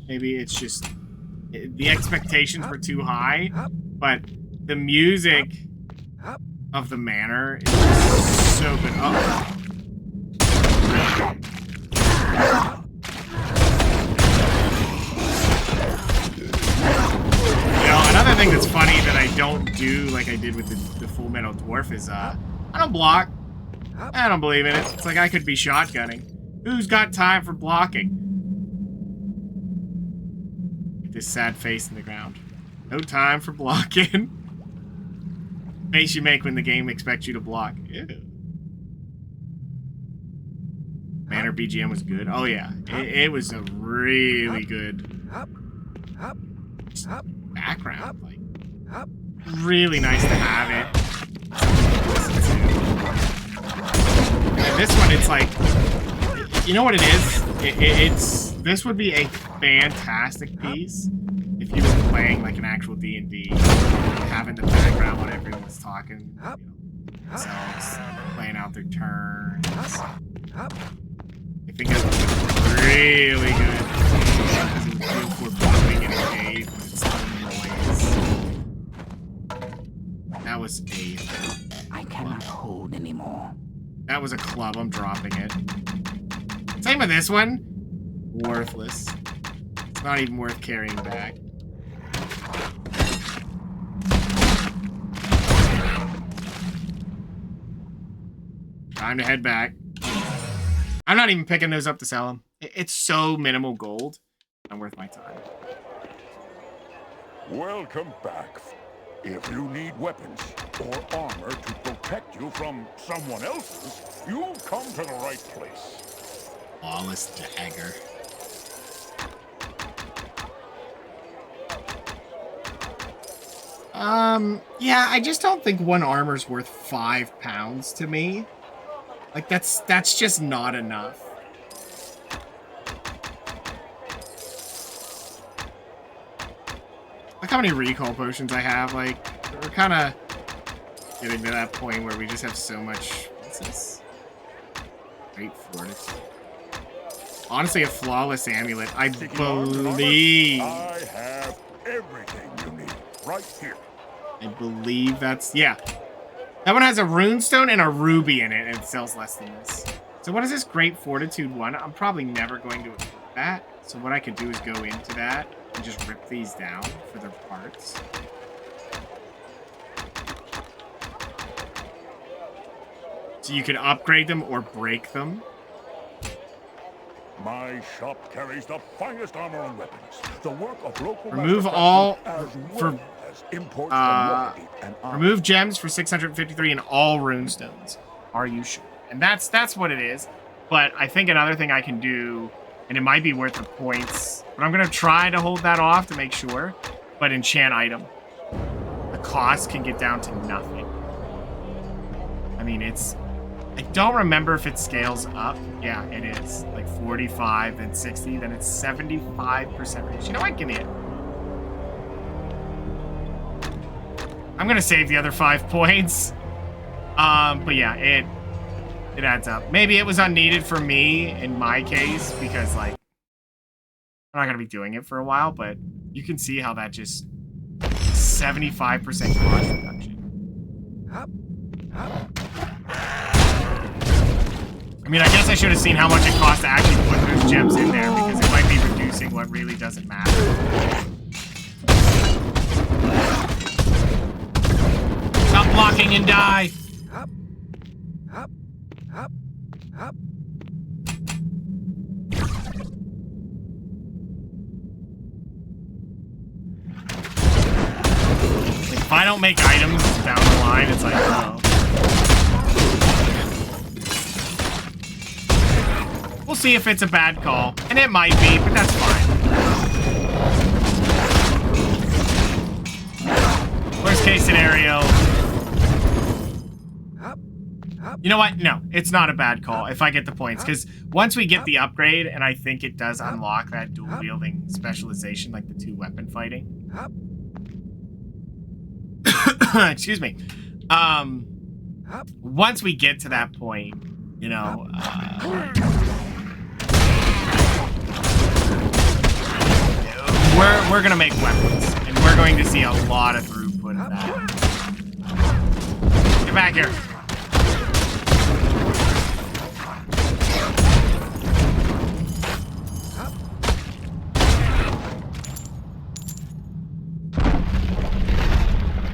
maybe it's just the expectations were too high, but the music of the manor is just so good. Oh. You know, another thing that's funny that I don't do like I did with the Full Metal Dwarf is, I don't block. I don't believe in it. It's like I could be shotgunning. Who's got time for blocking? This sad face in the ground. No time for blocking. Face you make when the game expects you to block. Ew. Manor BGM was good. Oh yeah, it was a really good background. Like, really nice to have it. And this one, it's like, you know what it is? It's this would be a fantastic piece if you were playing like an actual D&D, having the background when everyone's talking, you know, themselves, playing out their turns. I think it would be really good. Because it would feel foreboding in a cave with its own noise. That was a. I cannot hold anymore. That was a club. I'm dropping it. Same with this one. Worthless. It's not even worth carrying back. Time to head back. I'm not even picking those up to sell them. It's so minimal gold. Not worth my time. Welcome back. If you need weapons or armor to protect you from someone else's, you've come to the right place. Flawless dagger. Yeah, I just don't think one armor's worth £5 to me. Like, that's just not enough. Look how many recall potions I have. Like, we're kind of getting to that point where we just have so much. What's this? Great fortitude. Honestly, a flawless amulet. I believe. I have everything you need. right here. I believe that's... Yeah. That one has a runestone and a ruby in it, and it sells less than this. So what is this Great Fortitude one? I'm probably never going to equip that. So what I could do is go into that and just rip these down for their parts. So you can upgrade them or break them. My shop carries the finest armor and weapons. The work of local Remove all for imports from Waterdeep and remove gems for 653 and all runestones. Are you sure? And that's what it is. But I think another thing I can do, and it might be worth the points, but I'm gonna try to hold that off to make sure. But enchant item. The cost can get down to nothing. I mean, it's... I don't remember if it scales up. Yeah, it is. Like 45, then 60, then it's 75% reduced. You know what? Give me it. I'm gonna save the other 5 points. But yeah, it adds up. Maybe it was unneeded for me in my case because like I'm not gonna be doing it for a while, but you can see how that just 75% cost reduction. I mean, I guess I should have seen how much it costs to actually put those gems in there because it might be reducing what really doesn't matter. Stop blocking and die! If I don't make items down the line, it's like, oh. We'll see if it's a bad call. And it might be, but that's fine. Worst case scenario. You know what? No, it's not a bad call if I get the points. Because once we get the upgrade, and I think it does unlock that dual-wielding specialization, like the 2 weapon fighting. Excuse me. Once we get to that point, you know... We're gonna make weapons, and we're going to see a lot of throughput of that. Get back here.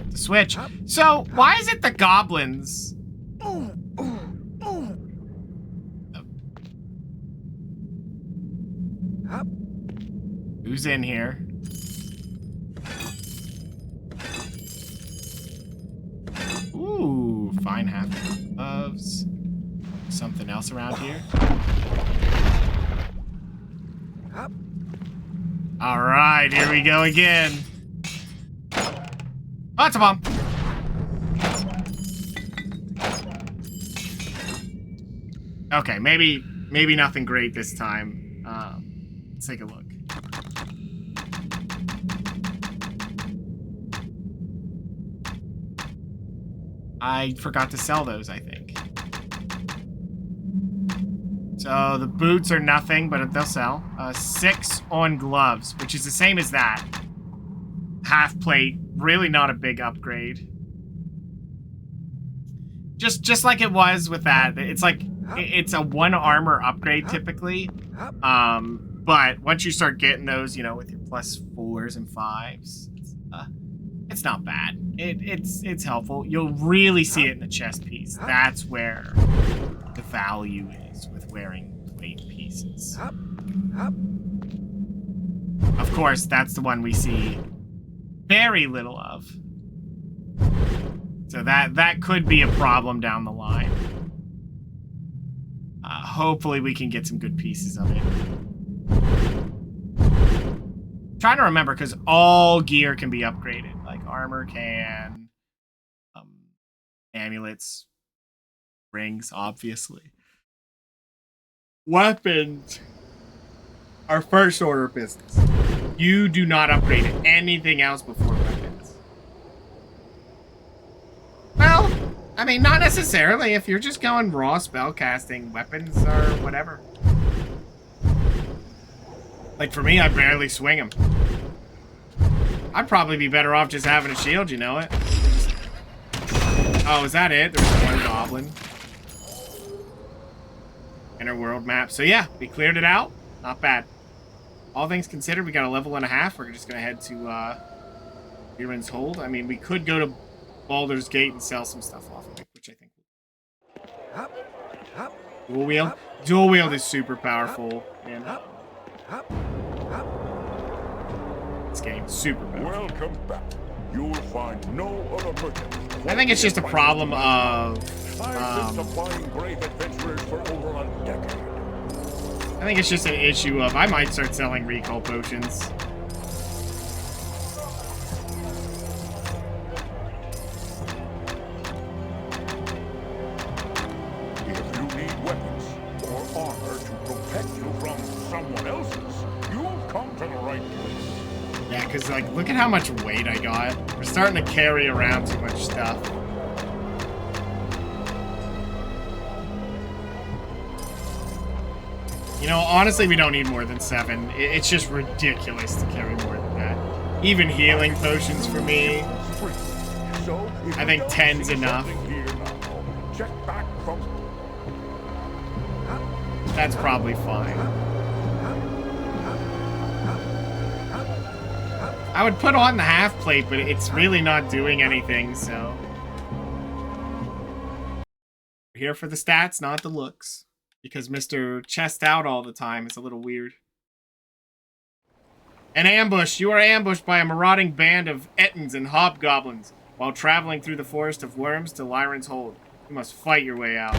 The switch. So, why is it the goblins? Who's in here? Ooh, fine half gloves. Something else around here? Alright, here we go again. Oh, it's a bomb. Okay, maybe nothing great this time. Let's take a look. I forgot to sell those, I think. So the boots are nothing, but they'll sell. 6 on gloves, which is the same as that. Half plate, really not a big upgrade. Just like it was with that. It's like, it's a 1 armor upgrade typically. But once you start getting those, you know, with your +4s and 5s, it's not bad. It's helpful. You'll really see it in the chest piece. That's where the value is with wearing plate pieces. Of course, that's the one we see very little of. So that could be a problem down the line. Hopefully we can get some good pieces of it. Trying to remember, because all gear can be upgraded. Like armor can, amulets, rings, obviously. Weapons are first order business. You do not upgrade anything else before weapons. Well, I mean, not necessarily. If you're just going raw spellcasting, weapons or whatever. Like for me, I barely swing them. I'd probably be better off just having a shield, you know it? Oh, is that it? There was one goblin. Inner world map. So yeah, we cleared it out. Not bad. All things considered, we got a level and a half. We're just gonna head to Eren's Hold. I mean, we could go to Baldur's Gate and sell some stuff off of it, which I think dual wield. Dual wield is super powerful, and this game super powerful. Welcome back. You'll find no other merchant. I think it's just a problem of I've been supplying brave adventurers for over a decade. I think it's just an issue of I might start selling recall potions. If you need weapons or armor to protect you from someone else's, you've come to the right place. Yeah, because, like, look at how much weight I got. We're starting to carry around too much stuff. You know, honestly, we don't need more than 7. It's just ridiculous to carry more than that. Even healing potions for me. I think 10's enough. Check back from... That's probably fine. I would put on the half plate, but it's really not doing anything, so. We're here for the stats, not the looks. Because Mr. Chest out all the time is a little weird. An ambush. You are ambushed by a marauding band of Ettins and hobgoblins while traveling through the forest of worms to Lyran's Hold. You must fight your way out.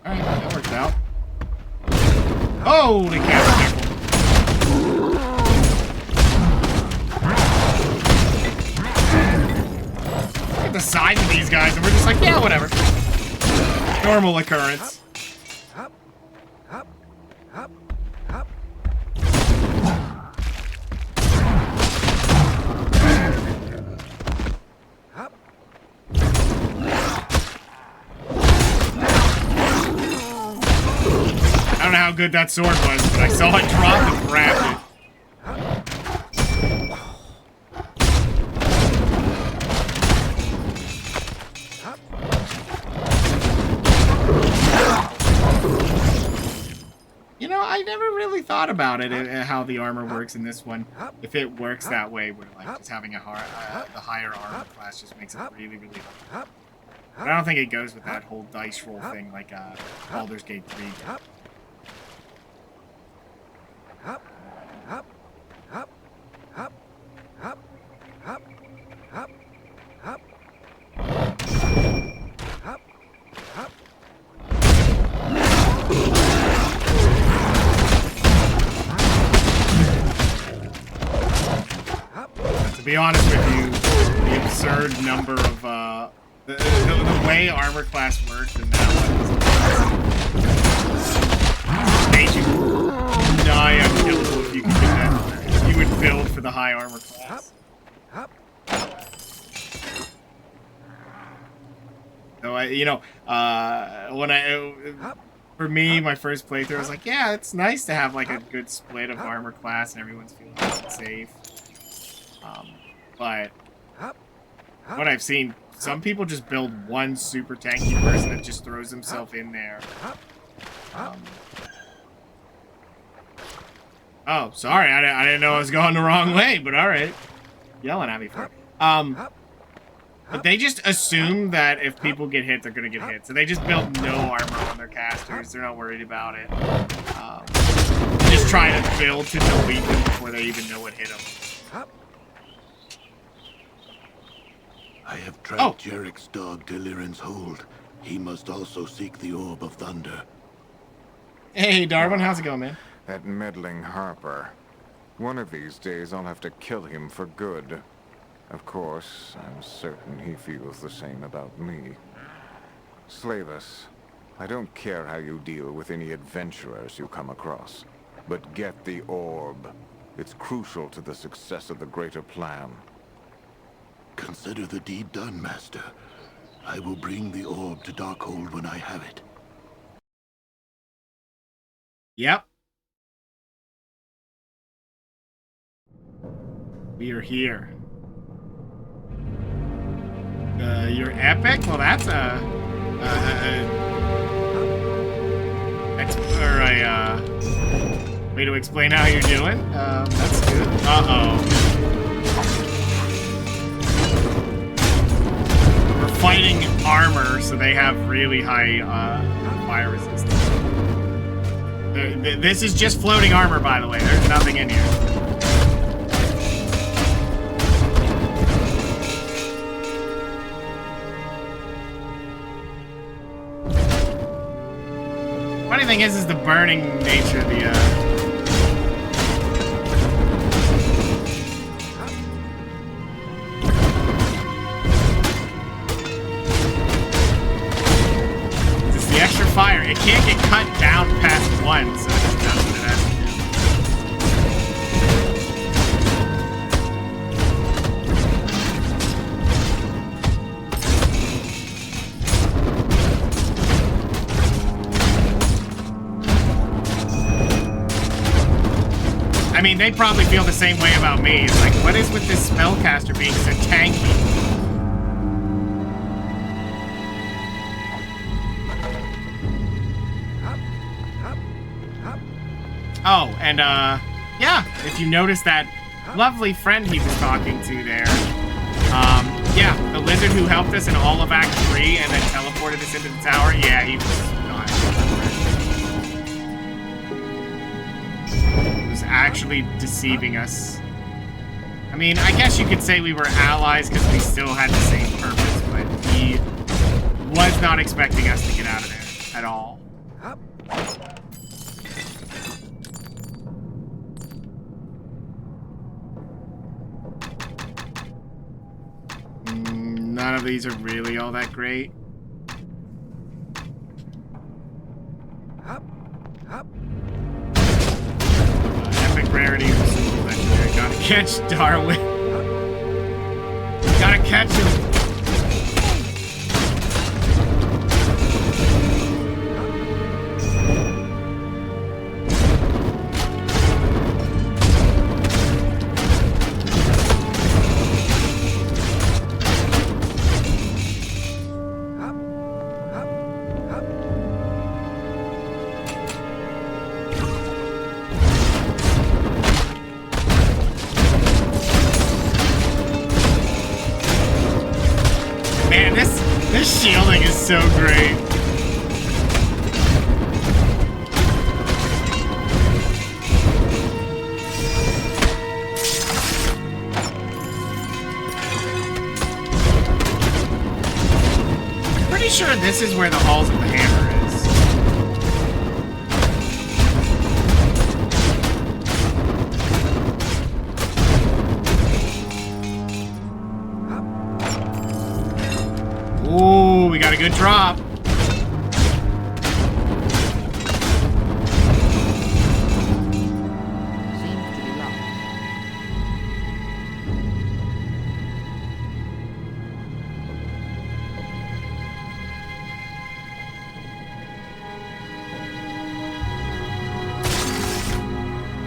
Alright, that worked out. Holy cow! Look at the size of these guys, and we're just like, yeah, whatever. Normal occurrence. I don't know how good that sword was, but I saw it drop and grabbed it. You know, I never really thought about it, how the armor works in this one. If it works that way, where like just having a the higher armor class just makes it really, really hard. But I don't think it goes with that whole dice roll thing like Baldur's Gate 3 did. To be honest with you, the absurd number of the way armor class works in that one made you nigh unkillable if you could get that. You would build for the high armor class. So for me, my first playthrough, I was like, yeah, it's nice to have like a good split of armor class and everyone's feeling safe. But what I've seen, some people just build one super tanky person that just throws himself in there. Oh, sorry, I didn't know I was going the wrong way, but alright. Yelling at me for it. But they just assume that if people get hit, they're gonna get hit. So they just build no armor on their casters. They're not worried about it. Just try to build to delete them before they even know what hit them. I have tracked Jarek's dog to Lyran's Hold. He must also seek the Orb of Thunder. Hey, Darwin, how's it going, man? That meddling Harper. One of these days I'll have to kill him for good. Of course, I'm certain he feels the same about me. Slavis, I don't care how you deal with any adventurers you come across, but get the orb. It's crucial to the success of the greater plan. Consider the deed done, Master. I will bring the orb to Darkhold when I have it. Yep. We are here. You're epic? Well, that's a way to explain how you're doing. That's good. Uh-oh. We're fighting armor, so they have really high fire resistance. This is just floating armor, by the way. There's nothing in here. Funny thing is the burning nature of the, It's the extra fire. It can't get cut down past 1, so that's what it has to do. I mean, they probably feel the same way about me. It's like, what is with this spellcaster being so tanky? Oh, and, yeah, if you notice that lovely friend he was talking to there, yeah, the lizard who helped us in all of Act 3 and then teleported us into the tower, yeah, he was not. Actually deceiving us. I mean, I guess you could say we were allies because we still had the same purpose, but he was not expecting us to get out of there at all. None of these are really all that great. Epic rarity. Legendary. Gotta catch Darwin. Gotta catch him. This shielding is so great. I'm pretty sure this is where the Halls of the Hammer is. Ooh, we got a good drop.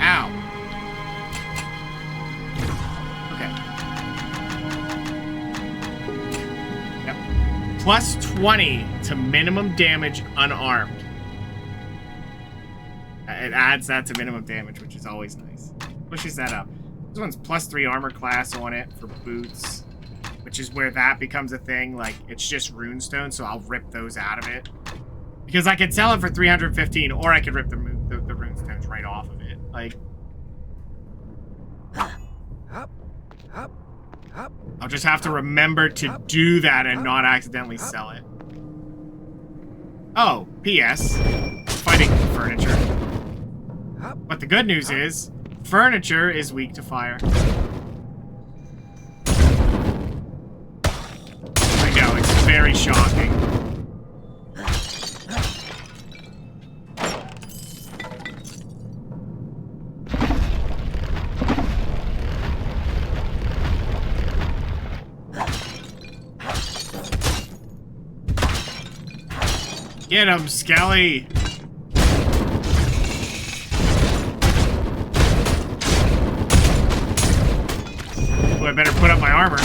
Ow. Okay. Yep. Plus 20 to minimum damage unarmed. It adds that to minimum damage, which is always nice. Pushes that up. This one's plus 3 armor class on it for boots, which is where that becomes a thing. Like, it's just runestone, so I'll rip those out of it. Because I could sell it for 315, or I could rip the runestones right off of it. Like, I'll just have to remember to do that and not accidentally sell it. Oh, P.S. Fighting furniture. But the good news is, furniture is weak to fire. I know, it's very shocking. Get him, Skelly! Ooh, I better put up my armor.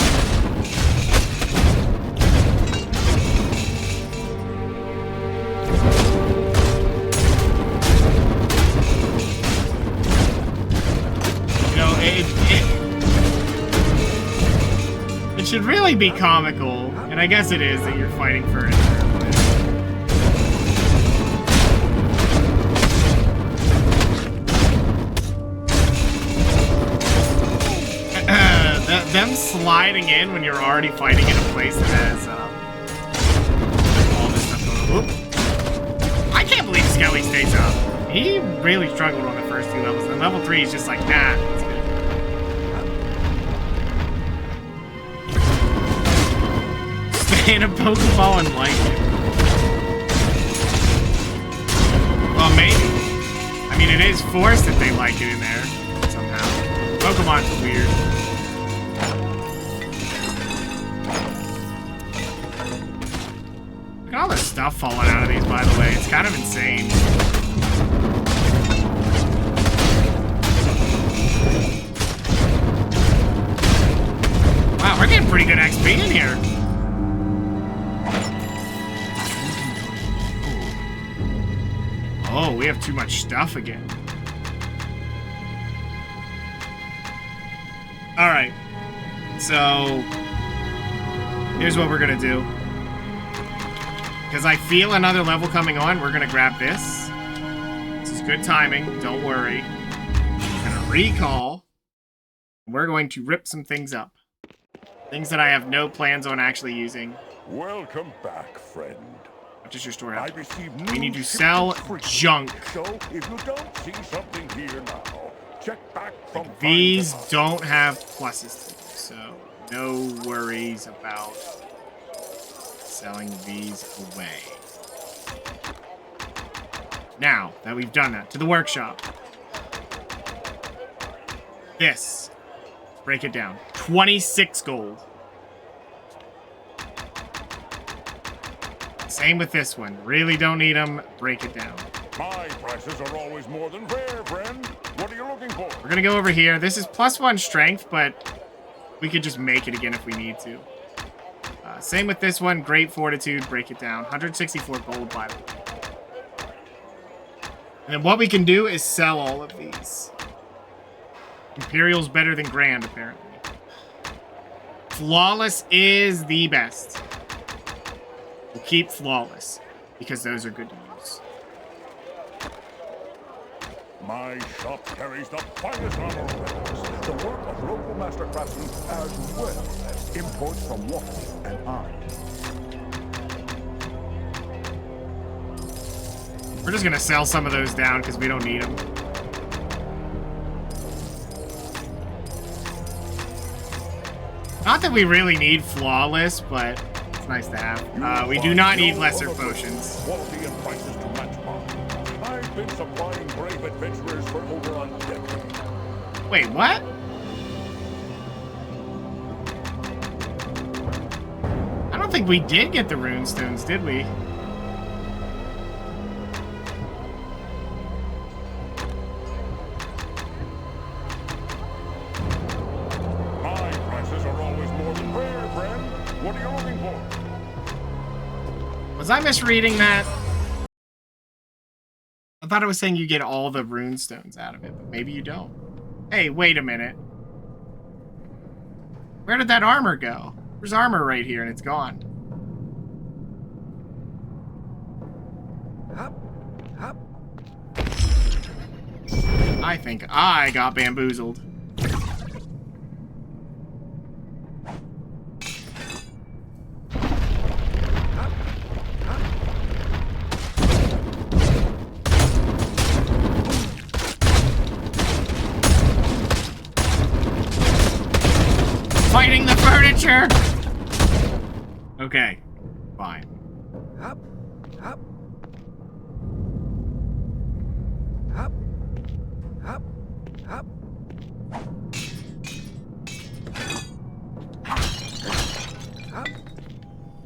You know, it should really be comical, and I guess it is that you're fighting for it. Them sliding in when you're already fighting in a place that has all this stuff going on. Oop. I can't believe Skelly stays up. He really struggled on the first 2 levels. And level 3 is just like, nah, it's good. Stay in a Pokeball and like it. Well, maybe. I mean, it is forced that they like it in there somehow. Pokemon's weird. Look at all the stuff falling out of these, by the way. It's kind of insane. Wow, we're getting pretty good XP in here. Oh, we have too much stuff again. Alright. So, here's what we're gonna do. Because I feel another level coming on, we're gonna grab this. This is good timing, don't worry. We're gonna recall. We're going to rip some things up. Things that I have no plans on actually using. Welcome back, friend. What does your store I have? received We need to news sell junk. So if you don't see something here now, check back from These time to don't have pluses to them, so no worries about selling these away. Now that we've done that, to the workshop. This. Break it down. 26 gold. Same with this one. Really don't need them. Break it down. My prices are always more than fair, friend. What are you looking for? We're gonna go over here. This is +1 strength, but we could just make it again if we need to. Same with this one. Great fortitude. Break it down. 164 gold, by the way. And then what we can do is sell all of these. Imperial's better than Grand, apparently. Flawless is the best. We'll keep Flawless, because those are good to use. My shop carries the finest armor weapons, the work of local master craftsmen, as well as imports from Waterdeep and I. We're just gonna sell some of those down because we don't need them. Not that we really need Flawless, but it's nice to have. We do not need lesser potions. Quality and prices to match mine. I've been supplying brave adventurers for over a decade. Wait, what? I don't think we did get the runestones, did we? My prices are always more than fair, friend. What are you looking for? Was I misreading that? I thought it was saying you get all the runestones out of it, but maybe you don't. Hey, wait a minute. Where did that armor go? There's armor right here, and it's gone. I think I got bamboozled. Fighting the furniture! Okay, fine. Up.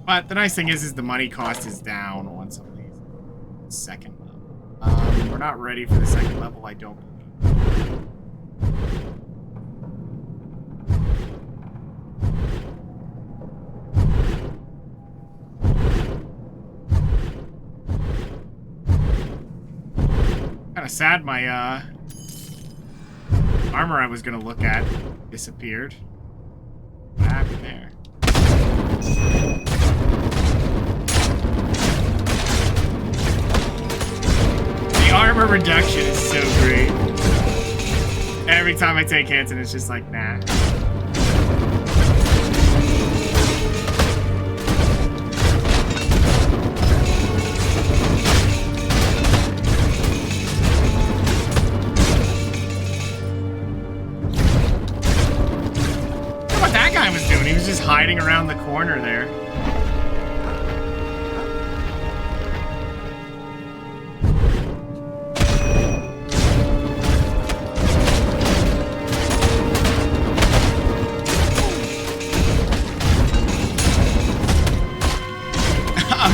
But the nice thing is the money cost is down on some of these. second level. We're not ready for the second level, I don't believe. Kind of sad my armor I was gonna look at disappeared. What happened there? The armor reduction is so great. Every time I take hits and it's just like, nah. He was just hiding around the corner there.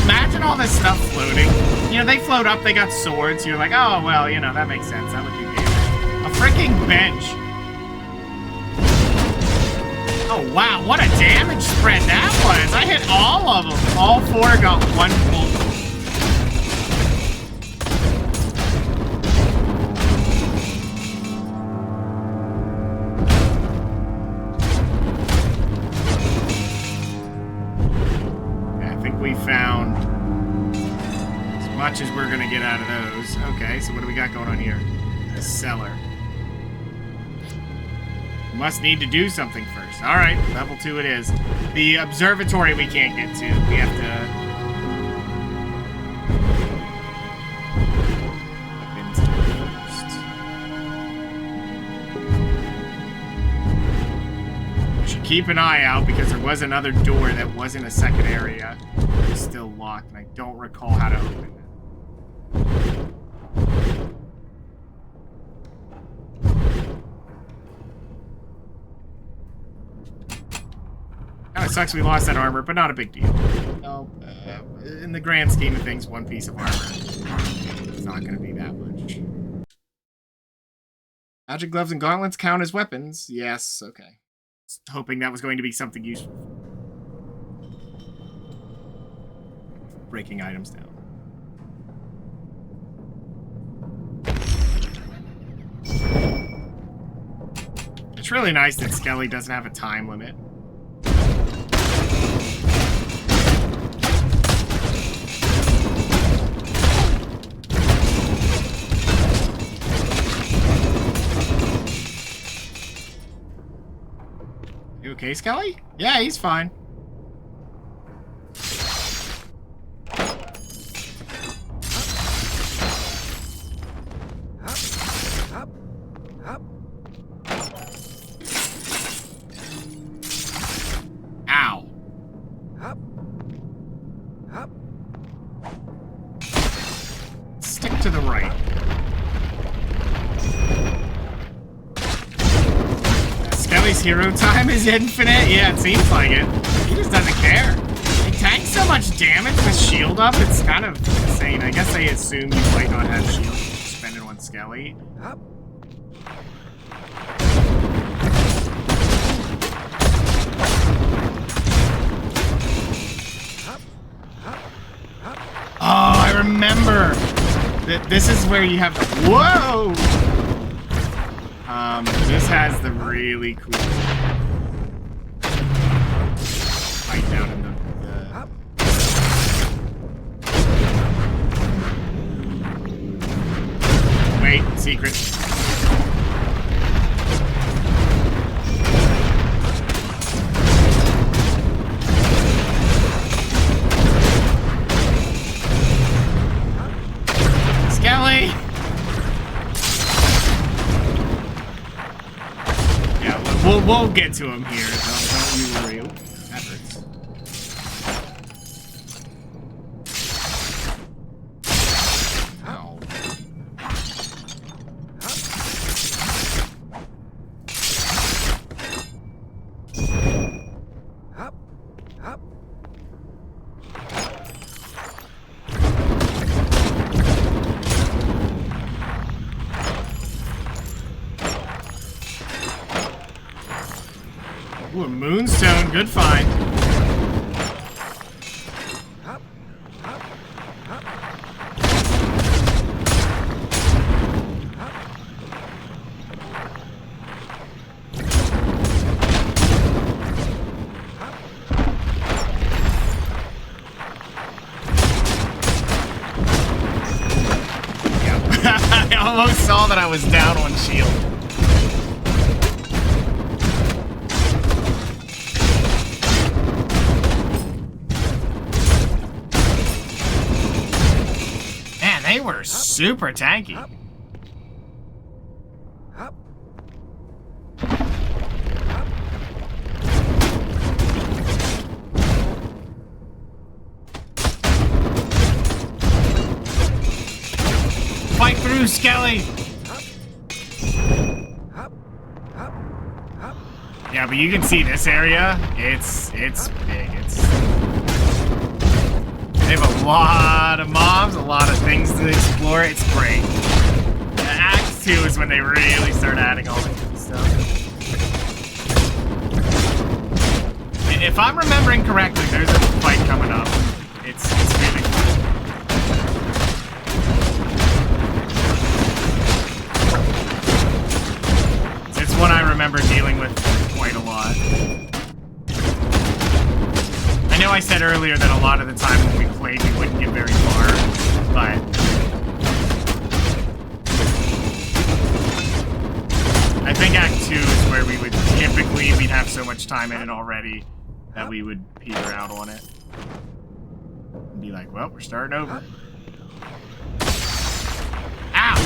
Imagine all this stuff floating. You know, they float up, they got swords. You're like, oh, well, you know, that makes sense. That would do damage. A freaking bench. Oh, wow, what a damage spread that was. I hit all of them. All four got one bolt. Yeah, I think we found as much as we're going to get out of those. Okay, so what do we got going on here? The cellar. Must need to do something first. All right, level 2 it is. The observatory we can't get to. We have to up into the first. We should keep an eye out because there was another door that was in a second area. It's still locked, and I don't recall how to open it. Kind of sucks we lost that armor, but not a big deal. No, in the grand scheme of things, one piece of armor. It's not going to be that much. Magic gloves and gauntlets count as weapons. Yes, okay. Just hoping that was going to be something useful. Breaking items down. It's really nice that Skelly doesn't have a time limit. You okay, Skelly? Yeah, he's fine. Ow. Stick to the right. Skelly's hero time is infinite? Yeah, it seems like it. He just doesn't care. He tanks so much damage with shield up, it's kind of insane. I guess they assume you might not have shield. Spend it on Skelly. Oh, I remember! This is where you have... Whoa! This has the really cool fight down in the... Wait, secret. Skelly! We'll get to him here. Don't you worry. That hurts. Ow. Ooh, a moonstone. Good find. I almost saw that I was down on shield. Man, they were super tanky. Fight through, Skelly! Yeah, but you can see this area. It's big. They have a lot of mobs, a lot of things to explore. It's great. Act 2 is when they really start adding all the good stuff. If I'm remembering correctly, there's a fight coming up. It's really cool. It's one I remember dealing with quite a lot. I know I said earlier that a lot of the time when we played we wouldn't get very far, but I think Act 2 is where we would typically, we'd have so much time in it already that we would peter out on it. And be like, well, we're starting over. Ow!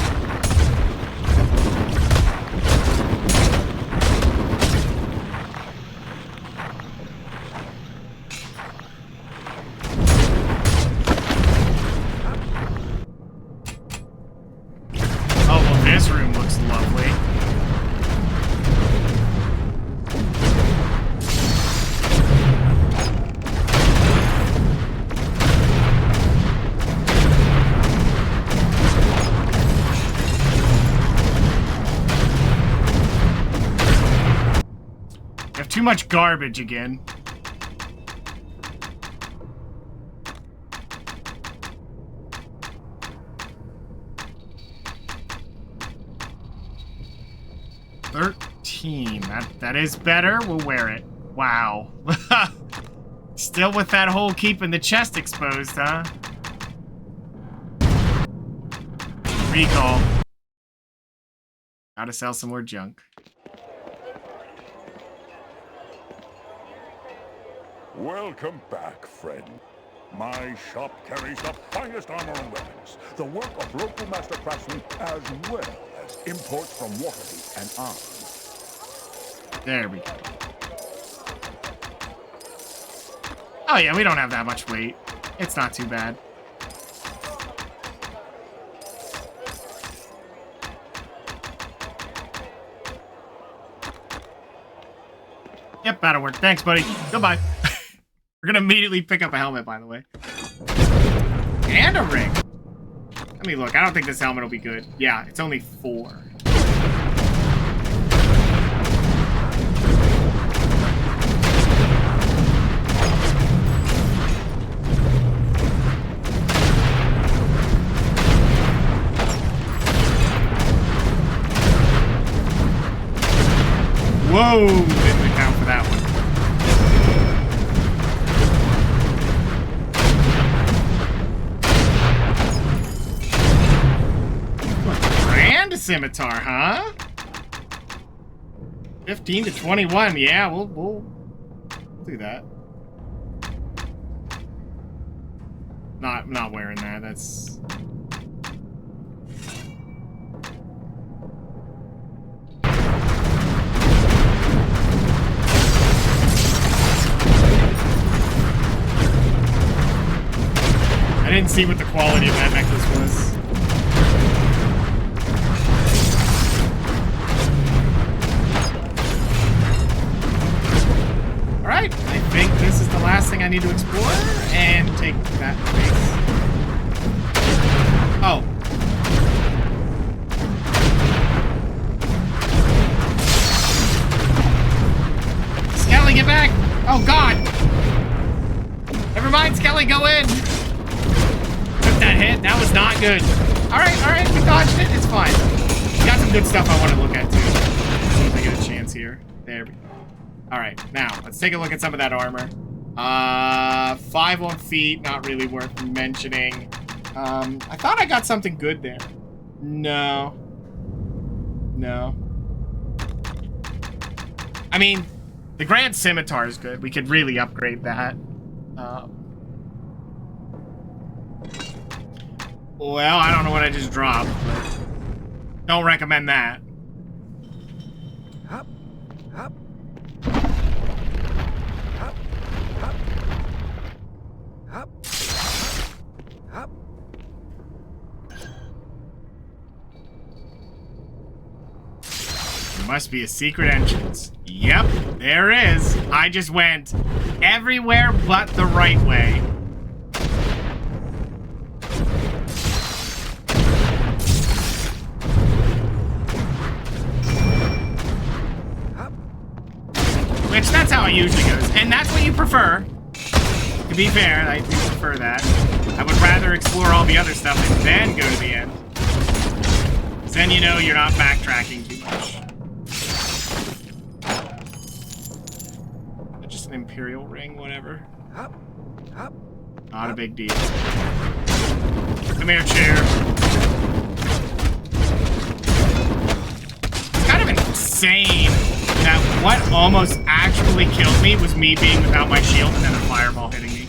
Oh, well, this room looks lovely. You have too much garbage again. That is better. We'll wear it. Wow. Still with that whole keeping the chest exposed, huh? Recall. Gotta sell some more junk. Welcome back, friend. My shop carries the finest armor and weapons, the work of local master craftsmen, as well as imports from Waterdeep and Arms. There we go. Oh yeah, we don't have that much weight. It's not too bad. Yep, that'll work. Thanks, buddy. Goodbye. We're gonna immediately pick up a helmet, by the way. And a ring. Let me look. I don't think this helmet will be good. Yeah, it's only 4. Whoa! Didn't account for that one. Grand scimitar, huh? 15 to 21. Yeah, we'll do that. Not wearing that. That's. I didn't see what the quality of that necklace was. Alright, I think this is the last thing I need to explore, and take that base. Oh. Oh, God! Never mind, Skelly, go in! Took that hit. That was not good. Alright, we dodged it. It's fine. We got some good stuff I want to look at, too. As soon as I get a chance here. There we go. Alright, now, let's take a look at some of that armor. 5 on feet, not really worth mentioning. I thought I got something good there. No. I mean, the Grand Scimitar is good. We could really upgrade that. Well, I don't know what I just dropped, but don't recommend that. Hop, hop. Hop. Hop. There must be a secret entrance. Yep, there is. I just went everywhere but the right way. Which, that's how it usually goes. And that's what you prefer. To be fair, I do prefer that. I would rather explore all the other stuff and then go to the end. Because then you know you're not backtracking too much. Just an Imperial ring, whatever. Not a big deal. Come here, chair. It's kind of insane that what almost actually killed me was me being without my shield and then a fireball hitting me.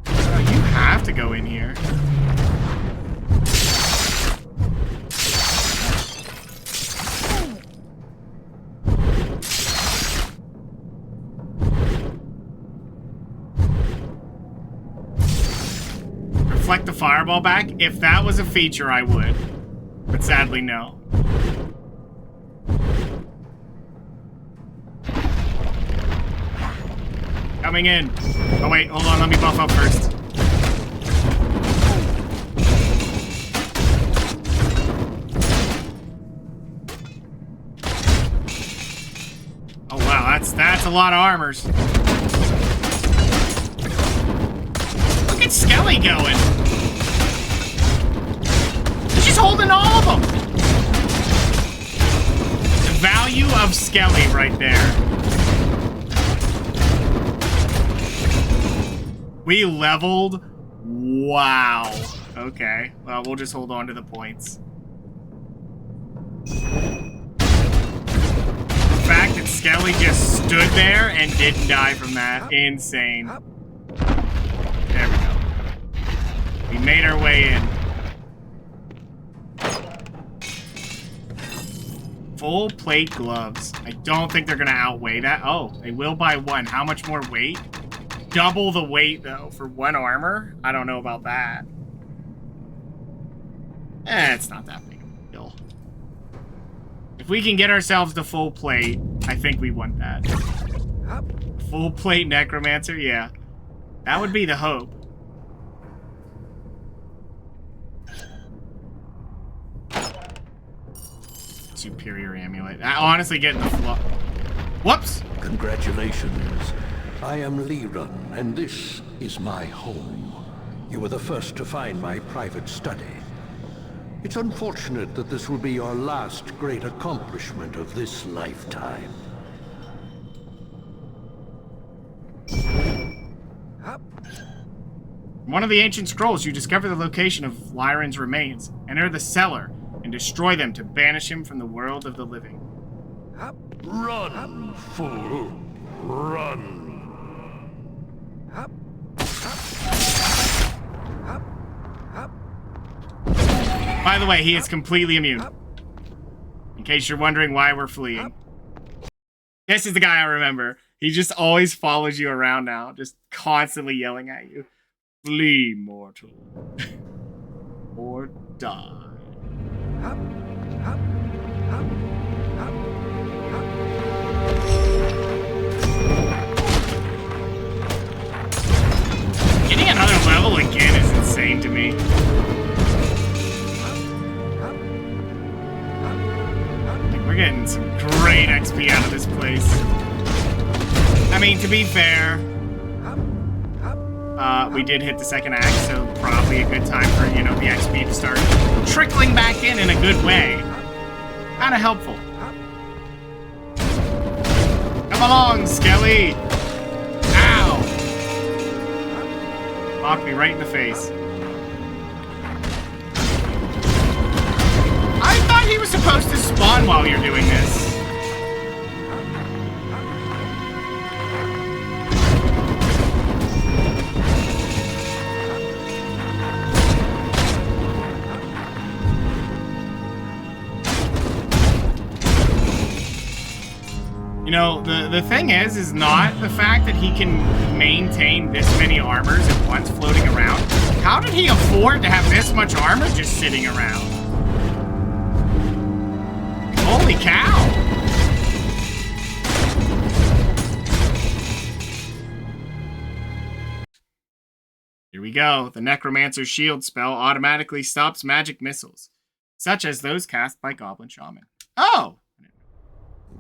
Oh, you have to go in here. Reflect the fireball back? If that was a feature, I would. But sadly, no. Coming in. Oh wait, hold on, let me buff up first. Oh wow, that's a lot of armors. Look at Skelly going. She's holding all of them. The value of Skelly right there. We leveled. Wow. Okay. Well, we'll just hold on to the points. The fact that Skelly just stood there and didn't die from that. Insane. There we go. We made our way in. Full plate gloves. I don't think they're gonna outweigh that. Oh, they will by 1. How much more weight? Double the weight, though, for 1 armor? I don't know about that. It's not that big of a deal. If we can get ourselves to full plate, I think we want that. Full plate necromancer? Yeah. That would be the hope. Superior amulet. I honestly get the fluff. Whoops! Congratulations. I am Liran, and this is my home. You were the first to find my private study. It's unfortunate that this will be your last great accomplishment of this lifetime. In one of the ancient scrolls, you discover the location of Lyran's remains. Enter the cellar and destroy them to banish him from the world of the living. Run, fool! Run! By the way, he is completely immune. In case you're wondering why we're fleeing. This is the guy I remember. He just always follows you around now, just constantly yelling at you. Flee, mortal. Or die. Getting another level again is insane to me. gotten some great XP out of this place. I mean, to be fair, we did hit the second act, so probably a good time for, you know, the XP to start trickling back in a good way. Kind of helpful. Come along, Skelly! Ow! Knocked me right in the face. I thought he was supposed to spawn while you're doing this. You know, the thing is not the fact that he can maintain this many armors at once floating around. How did he afford to have this much armor just sitting around? Holy cow! Here we go. The Necromancer's Shield spell automatically stops magic missiles, such as those cast by Goblin Shaman. Oh!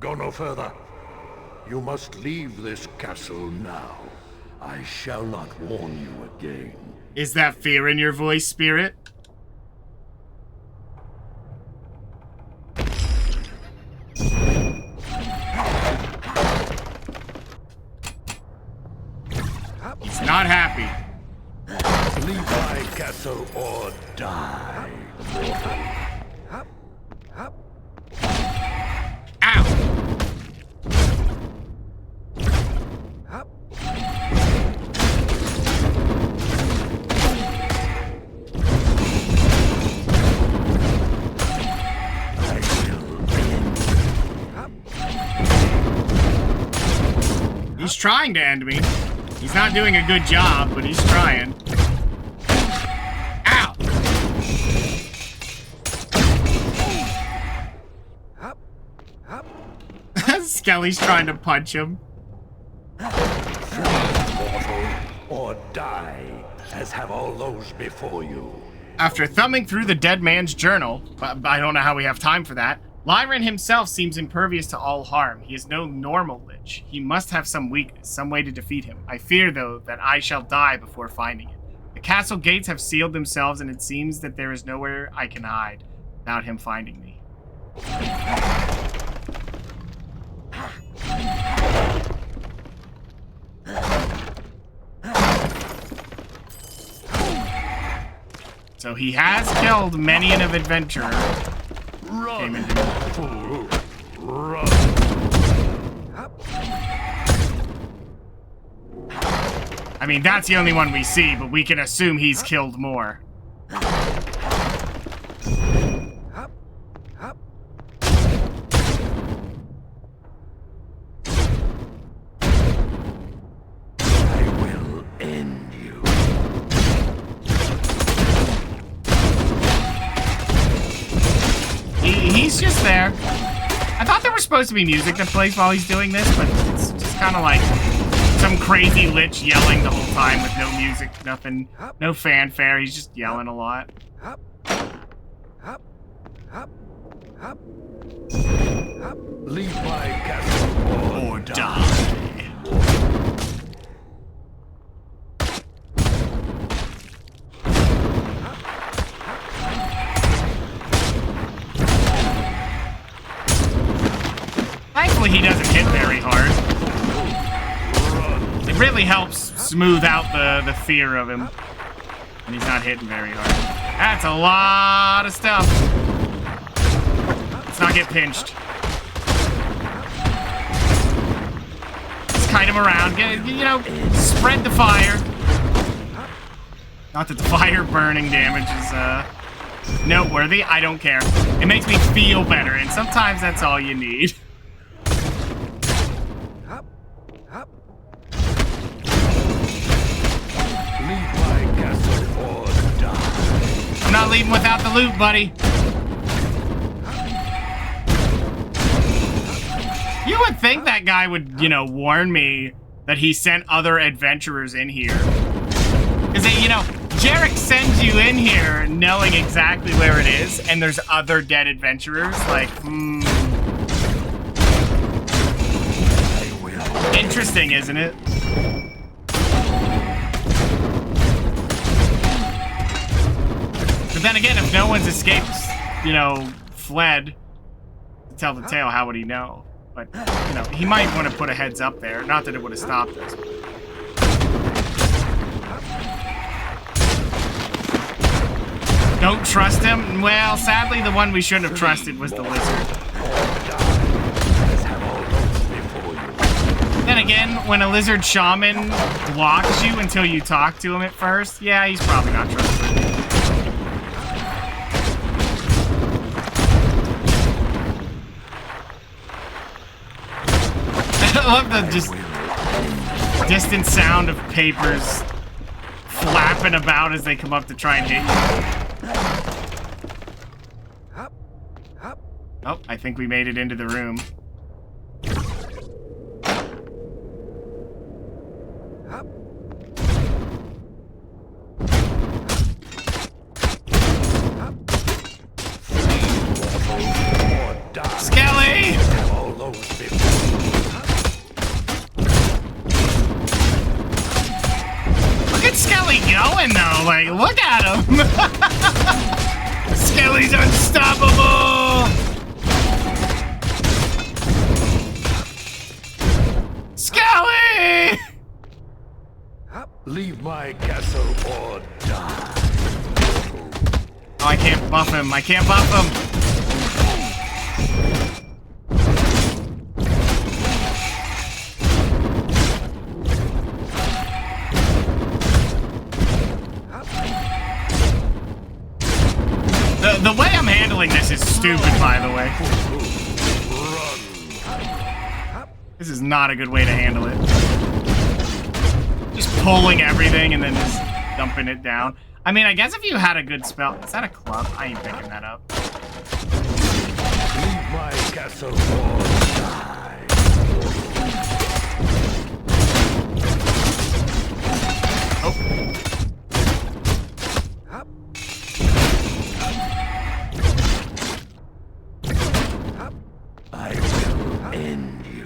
Go no further. You must leave this castle now. I shall not warn you again. Is that fear in your voice, Spirit? He's not happy. Leave my castle or die. Ow! He's trying to end me. He's not doing a good job, but he's trying. Ow! Skelly's trying to punch him. Mortal or die, as have all those before you. After thumbing through the dead man's journal, but I don't know how we have time for that, Lyran himself seems impervious to all harm. He is no normal lich. He must have some weakness, some way to defeat him. I fear, though, that I shall die before finding it. The castle gates have sealed themselves, and it seems that there is nowhere I can hide without him finding me. So he has killed many an adventurer. Run! Run! I mean, that's the only one we see, but we can assume he's killed more. He's just there. I thought there was supposed to be music that plays while he's doing this, but it's just kind of like some crazy lich yelling the whole time with no music, nothing, no fanfare. He's just yelling a lot. Leave my castle or die. Thankfully, he doesn't hit very hard. It really helps smooth out the fear of him. And he's not hitting very hard. That's a lot of stuff. Let's not get pinched. Just kite him around. Get, you know, spread the fire. Not that the fire burning damage is noteworthy. I don't care. It makes me feel better, and sometimes that's all you need. I'm not leaving without the loot, buddy. You would think that guy would, you know, warn me that he sent other adventurers in here. Because, you know, Jarek sends you in here knowing exactly where it is, and there's other dead adventurers. Like, Interesting, isn't it? But then again, if no one's escaped, you know, fled to tell the tale, how would he know? But, you know, he might want to put a heads up there. Not that it would have stopped us. Don't trust him? Well, sadly, the one we shouldn't have trusted was the lizard. Then again, when a lizard shaman blocks you until you talk to him at first, yeah, he's probably not trustworthy. I love the just distant sound of papers flapping about as they come up to try and hit you. Oh, I think we made it into the room. Skelly! Look at Skelly going though, like, look at him! Skelly's unstoppable! Skelly! Leave my castle or die. Oh, I can't buff him. I can't buff him. The way I'm handling this is stupid, by the way. This is not a good way to handle it. Just pulling everything and then just dumping it down. I mean, I guess if you had a good spell... Is that a club? I ain't picking that up. Leave my castle or die. Oh. I will end you.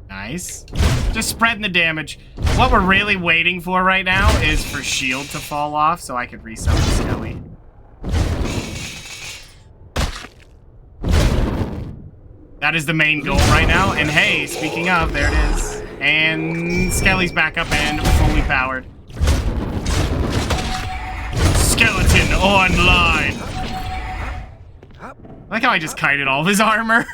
Nice. Just spreading the damage. What we're really waiting for right now is for shield to fall off so I could resummon Skelly. That is the main goal right now. And hey, speaking of, there it is. And Skelly's back up and fully powered. Skeleton online. I like how I just kited all of his armor.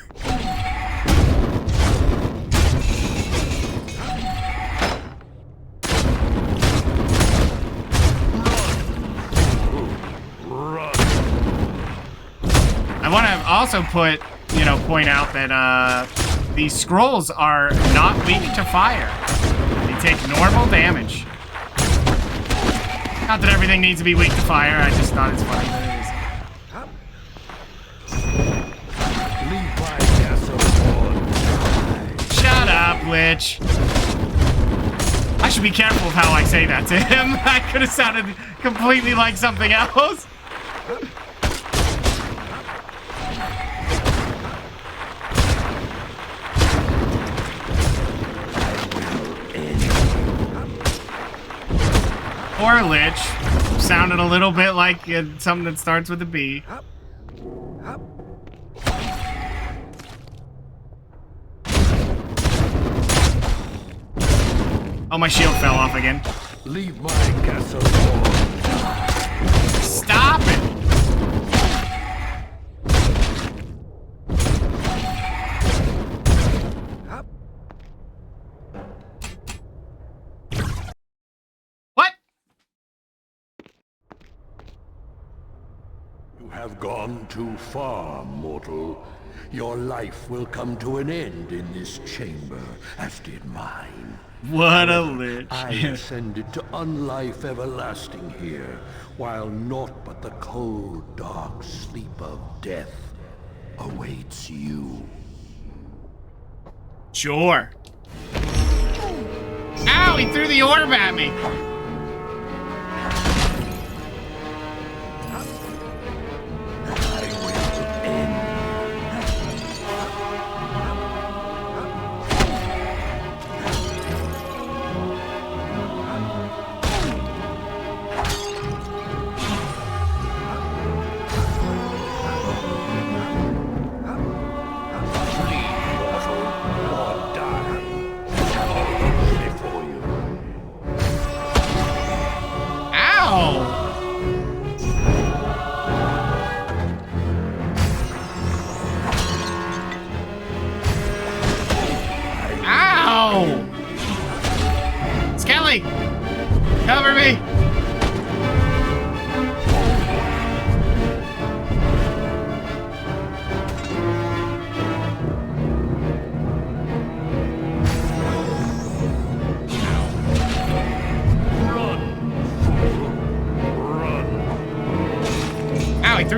I want to also point out that these scrolls are not weak to fire. They take normal damage. Not that everything needs to be weak to fire, I just thought it's funny that it is. Shut up, Lich. I should be careful of how I say that to him. That could have sounded completely like something else. Or Lich. Sounded a little bit like something that starts with a B. Oh, my shield fell off again. Leave my castle or die. Stop it! Have gone too far, mortal. Your life will come to an end in this chamber, as did mine. What a lich. I ascended to unlife everlasting here, while naught but the cold, dark sleep of death awaits you. Sure. Ow, he threw the orb at me.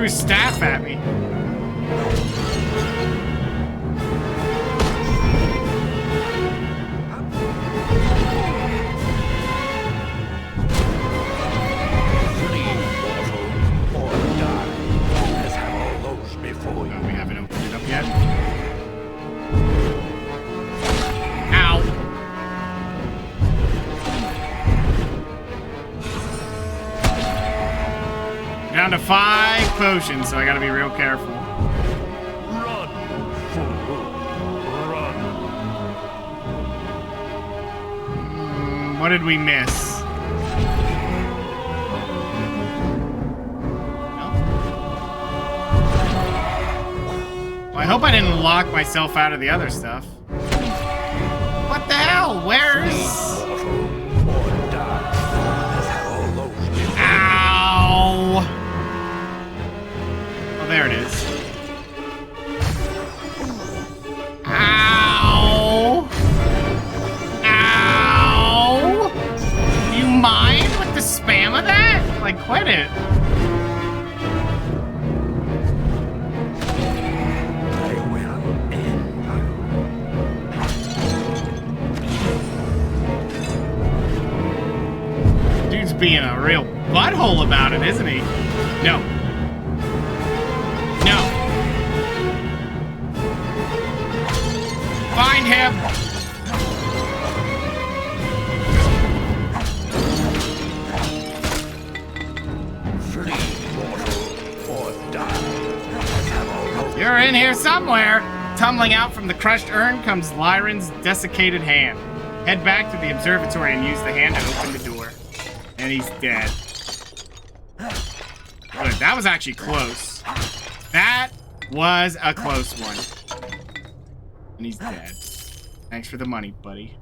threw his staff at me. We haven't opened it up yet. Ow. Down to 5 potions, so I gotta be real careful. Run, fool. Run. What did we miss? Well, I hope I didn't lock myself out of the other stuff. What the hell? Where's... Ow! Oh, there it is. Ow! Ow! Do you mind with the spam of that? Like, quit it. Dude's being a real butthole about it, isn't he? No. No. Find him! You're in here somewhere! Tumbling out from the crushed urn comes Lyron's desiccated hand. Head back to the observatory and use the hand to open the door. And he's dead. Good, that was actually close. That was a close one. And he's dead. Thanks for the money, buddy.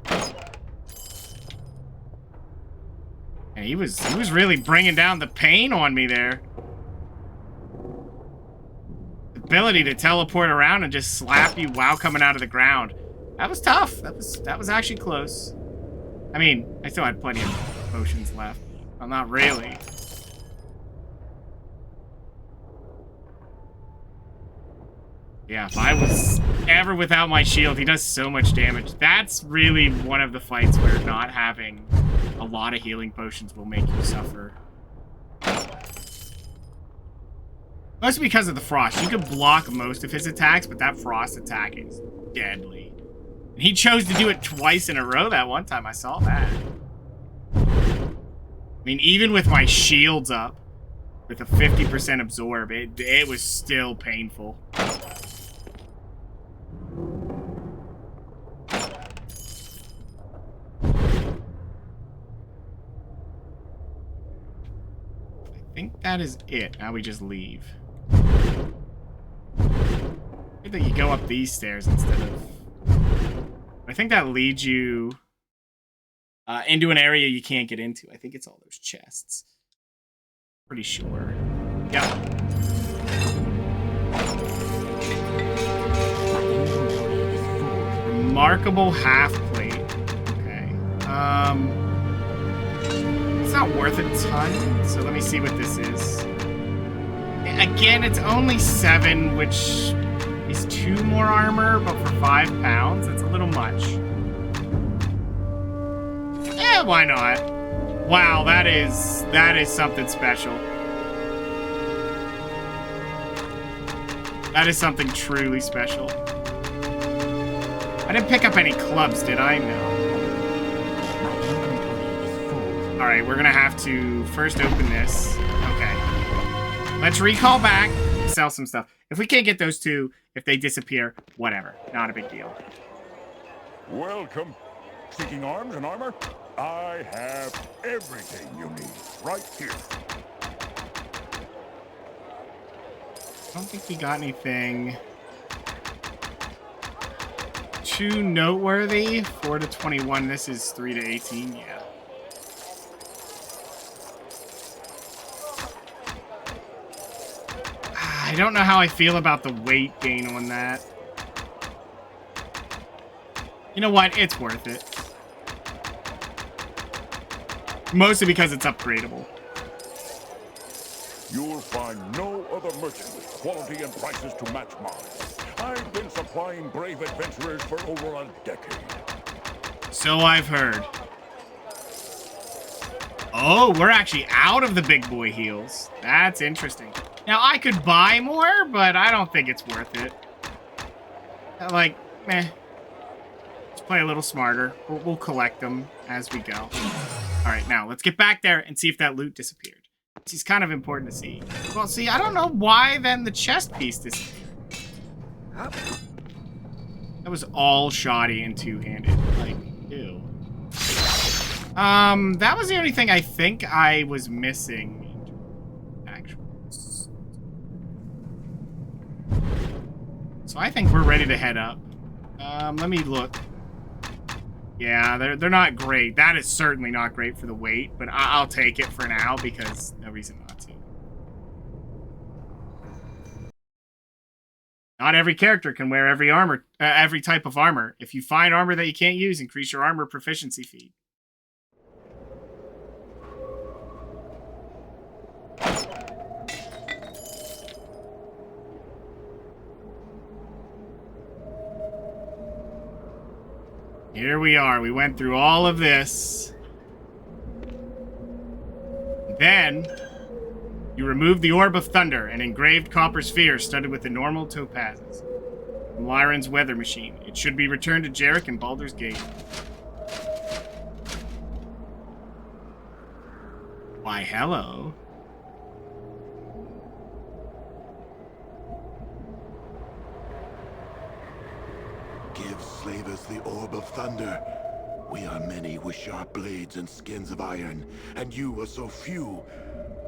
And he was really bringing down the pain on me there. The ability to teleport around and just slap you while coming out of the ground. That was tough. That was actually close. I mean, I still had plenty of potions left. Well, not really. Yeah, if I was ever without my shield, he does so much damage. That's really one of the fights where not having a lot of healing potions will make you suffer. Mostly because of the frost. You can block most of his attacks, but that frost attack is deadly. And he chose to do it twice in a row that one time. I saw that. I mean, even with my shields up, with a 50% absorb, it was still painful. I think that is it. Now we just leave. I think you go up these stairs instead of... I think that leads you... into an area you can't get into. I think it's all those chests. Pretty sure. Yeah. Remarkable half plate. Okay. It's not worth a ton, so let me see what this is. Again, it's only 7, which is 2 more armor, but for 5 pounds, it's a little much. Yeah, why not? Wow, that is something special. That is something truly special. I didn't pick up any clubs, did I? No. Alright, we're gonna have to first open this. Okay. Let's recall back, sell some stuff. If we can't get those 2, if they disappear, whatever. Not a big deal. Welcome. Seeking arms and armor? I have everything you need right here. I don't think we got anything too noteworthy. 4 to 21. This is 3 to 18. Yeah. I don't know how I feel about the weight gain on that. You know what? It's worth it. Mostly because it's upgradable. You'll find no other merchant with quality and prices to match mine. I've been supplying brave adventurers for over a decade. So I've heard. Oh, we're actually out of the big boy heals. That's interesting. Now, I could buy more, but I don't think it's worth it. Like, meh. Let's play a little smarter. We'll collect them as we go. All right, now, let's get back there and see if that loot disappeared. It's kind of important to see. Well, see, I don't know why then the chest piece disappeared. That was all shoddy and two-handed. Like, ew. That was the only thing I think I was missing. Actually. So I think we're ready to head up. Let me look. Yeah, they're not great. That is certainly not great for the weight, but I'll take it for now because no reason not to. Not every character can wear every type of armor. If you find armor that you can't use, increase your armor proficiency feed. Here we are. We went through all of this. Then, you removed the Orb of Thunder, an engraved copper sphere studded with enormous topazes. From Lyran's weather machine. It should be returned to Jarek and Baldur's Gate. Why, hello. Give slavers the Orb of Thunder. We are many with sharp blades and skins of iron, and you are so few.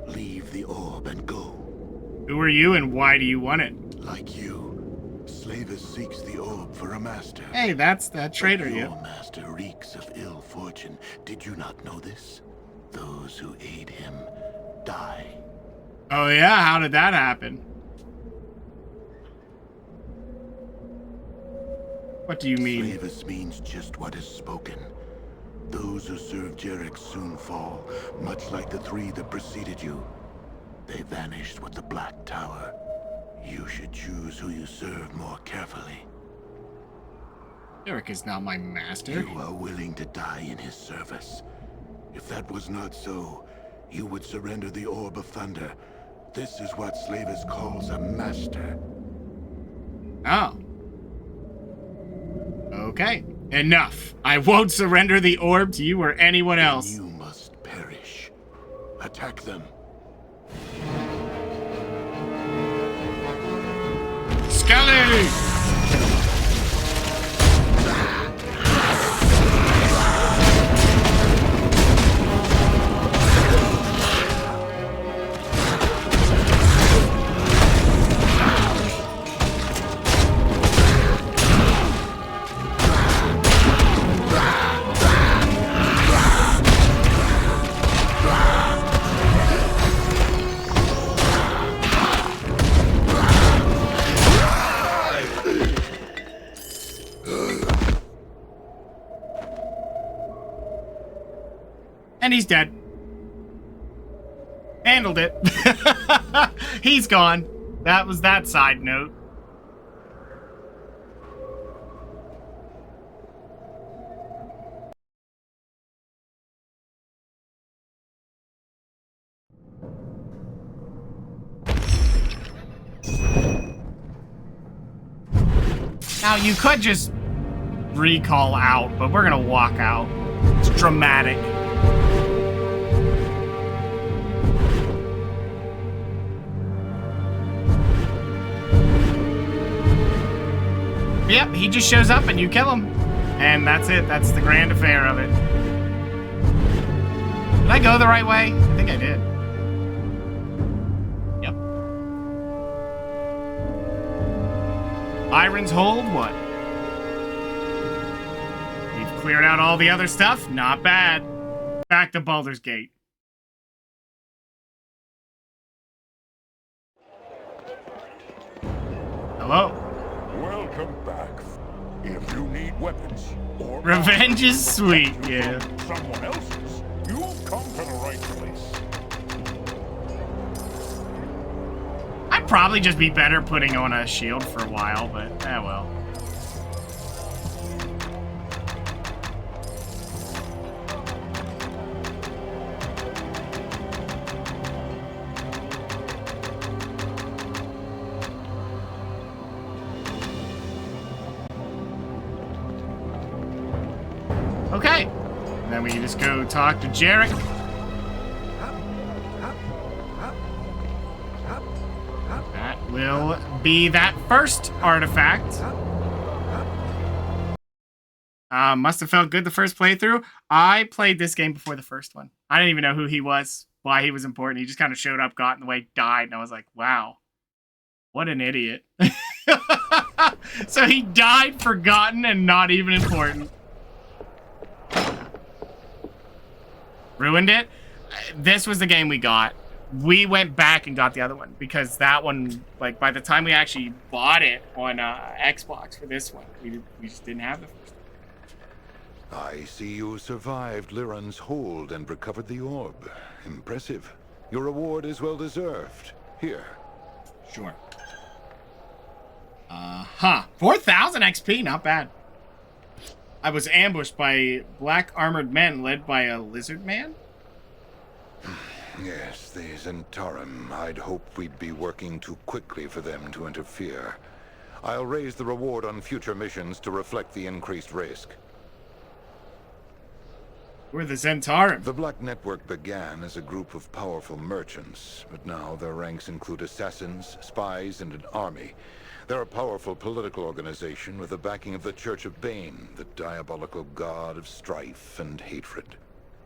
Leave the orb and go. Who are you and why do you want it? Like you, Slavers seeks the orb for a master. Hey, that's that traitor, Your yeah. master reeks of ill fortune. Did you not know this? Those who aid him die. Oh yeah, how did that happen? What do you mean? Slavers means just what is spoken. Those who serve Jarek soon fall, much like the three that preceded you. They vanished with the Black Tower. You should choose who you serve more carefully. Jarek is not my master. You are willing to die in his service. If that was not so, you would surrender the Orb of Thunder. This is what Slavers calls a master. Oh. Okay. Enough. I won't surrender the orb to you or anyone else. You must perish. Attack them. Skelly! And he's dead. Handled it. He's gone. That was that side note. Now, you could just recall out, but we're gonna walk out. It's dramatic. Yep, he just shows up and you kill him. And that's it. That's the grand affair of it. Did I go the right way? I think I did. Yep. Iron's Hold, what? We've cleared out all the other stuff. Not bad. Back to Baldur's Gate. Hello. Welcome back. If you need weapons or Revenge is sweet, yeah. someone else's, you've come to the right place. probably just be better putting on a shield for a while, but well. Okay. And then we can just go talk to Jarek. That will be that first artifact. Must have felt good the first playthrough. I played this game before the first one. I didn't even know who he was, why he was important. He just kind of showed up, got in the way, died, and I was like, wow, what an idiot. So he died forgotten and not even important. Ruined it. This was the game we got. We went back and got the other one because that one, like, by the time we actually bought it on Xbox for this one, we just didn't have the first one. I see you survived Liran's hold and recovered the orb. Impressive. Your reward is well deserved. Here. Sure. 4,000 XP, not bad. I was ambushed by black armored men led by a lizard man. Yes, the Zentarum. I'd hoped we'd be working too quickly for them to interfere. I'll raise the reward on future missions to reflect the increased risk. We're the Zentarum. The Black Network began as a group of powerful merchants, but now their ranks include assassins, spies, and an army. They're a powerful political organization with the backing of the Church of Bane, the diabolical god of strife and hatred.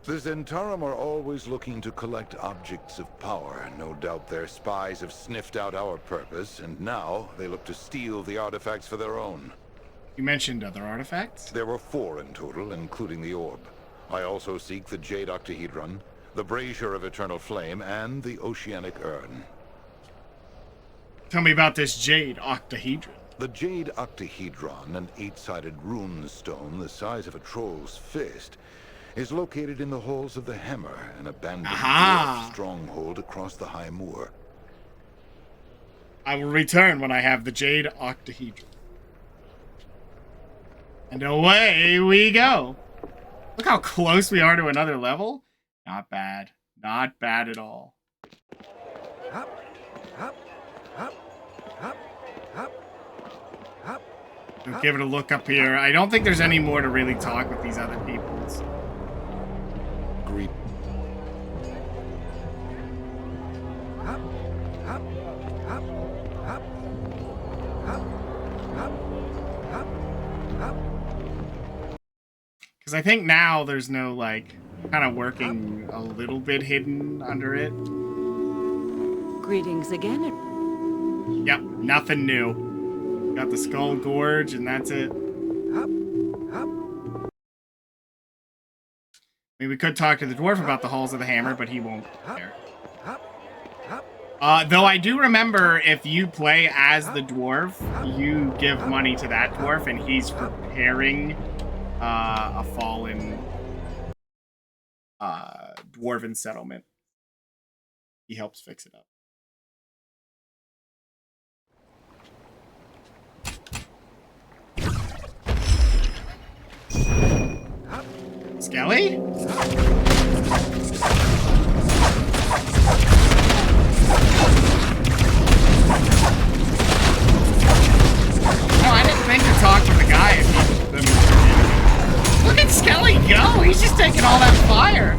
The Zentarum are always looking to collect objects of power. No doubt their spies have sniffed out our purpose, and now they look to steal the artifacts for their own. You mentioned other artifacts? There were 4 in total, including the orb. I also seek the Jade Octahedron, the Brazier of Eternal Flame, and the Oceanic Urn. Tell me about this Jade Octahedron. The Jade Octahedron, an 8-sided rune stone the size of a troll's fist, is located in the halls of the Hammer, an abandoned dwarf stronghold across the High Moor. I will return when I have the Jade Octahedron. And away we go. Look how close we are to another level. Not bad. Not bad at all. Let's give it a look up here. I don't think there's any more to really talk with these other peoples. Greet. Because I think now there's no, like, kind of working a little bit hidden under it. Greetings again. Yep, nothing new. Got the Skull Gorge, and that's it. I mean, we could talk to the dwarf about the Halls of the Hammer, but he won't care. Though I do remember, if you play as the dwarf, you give money to that dwarf, and he's preparing a fallen dwarven settlement. He helps fix it up. Skelly? No, I didn't think to talk to the guy if he... Look at Skelly go! He's just taking all that fire!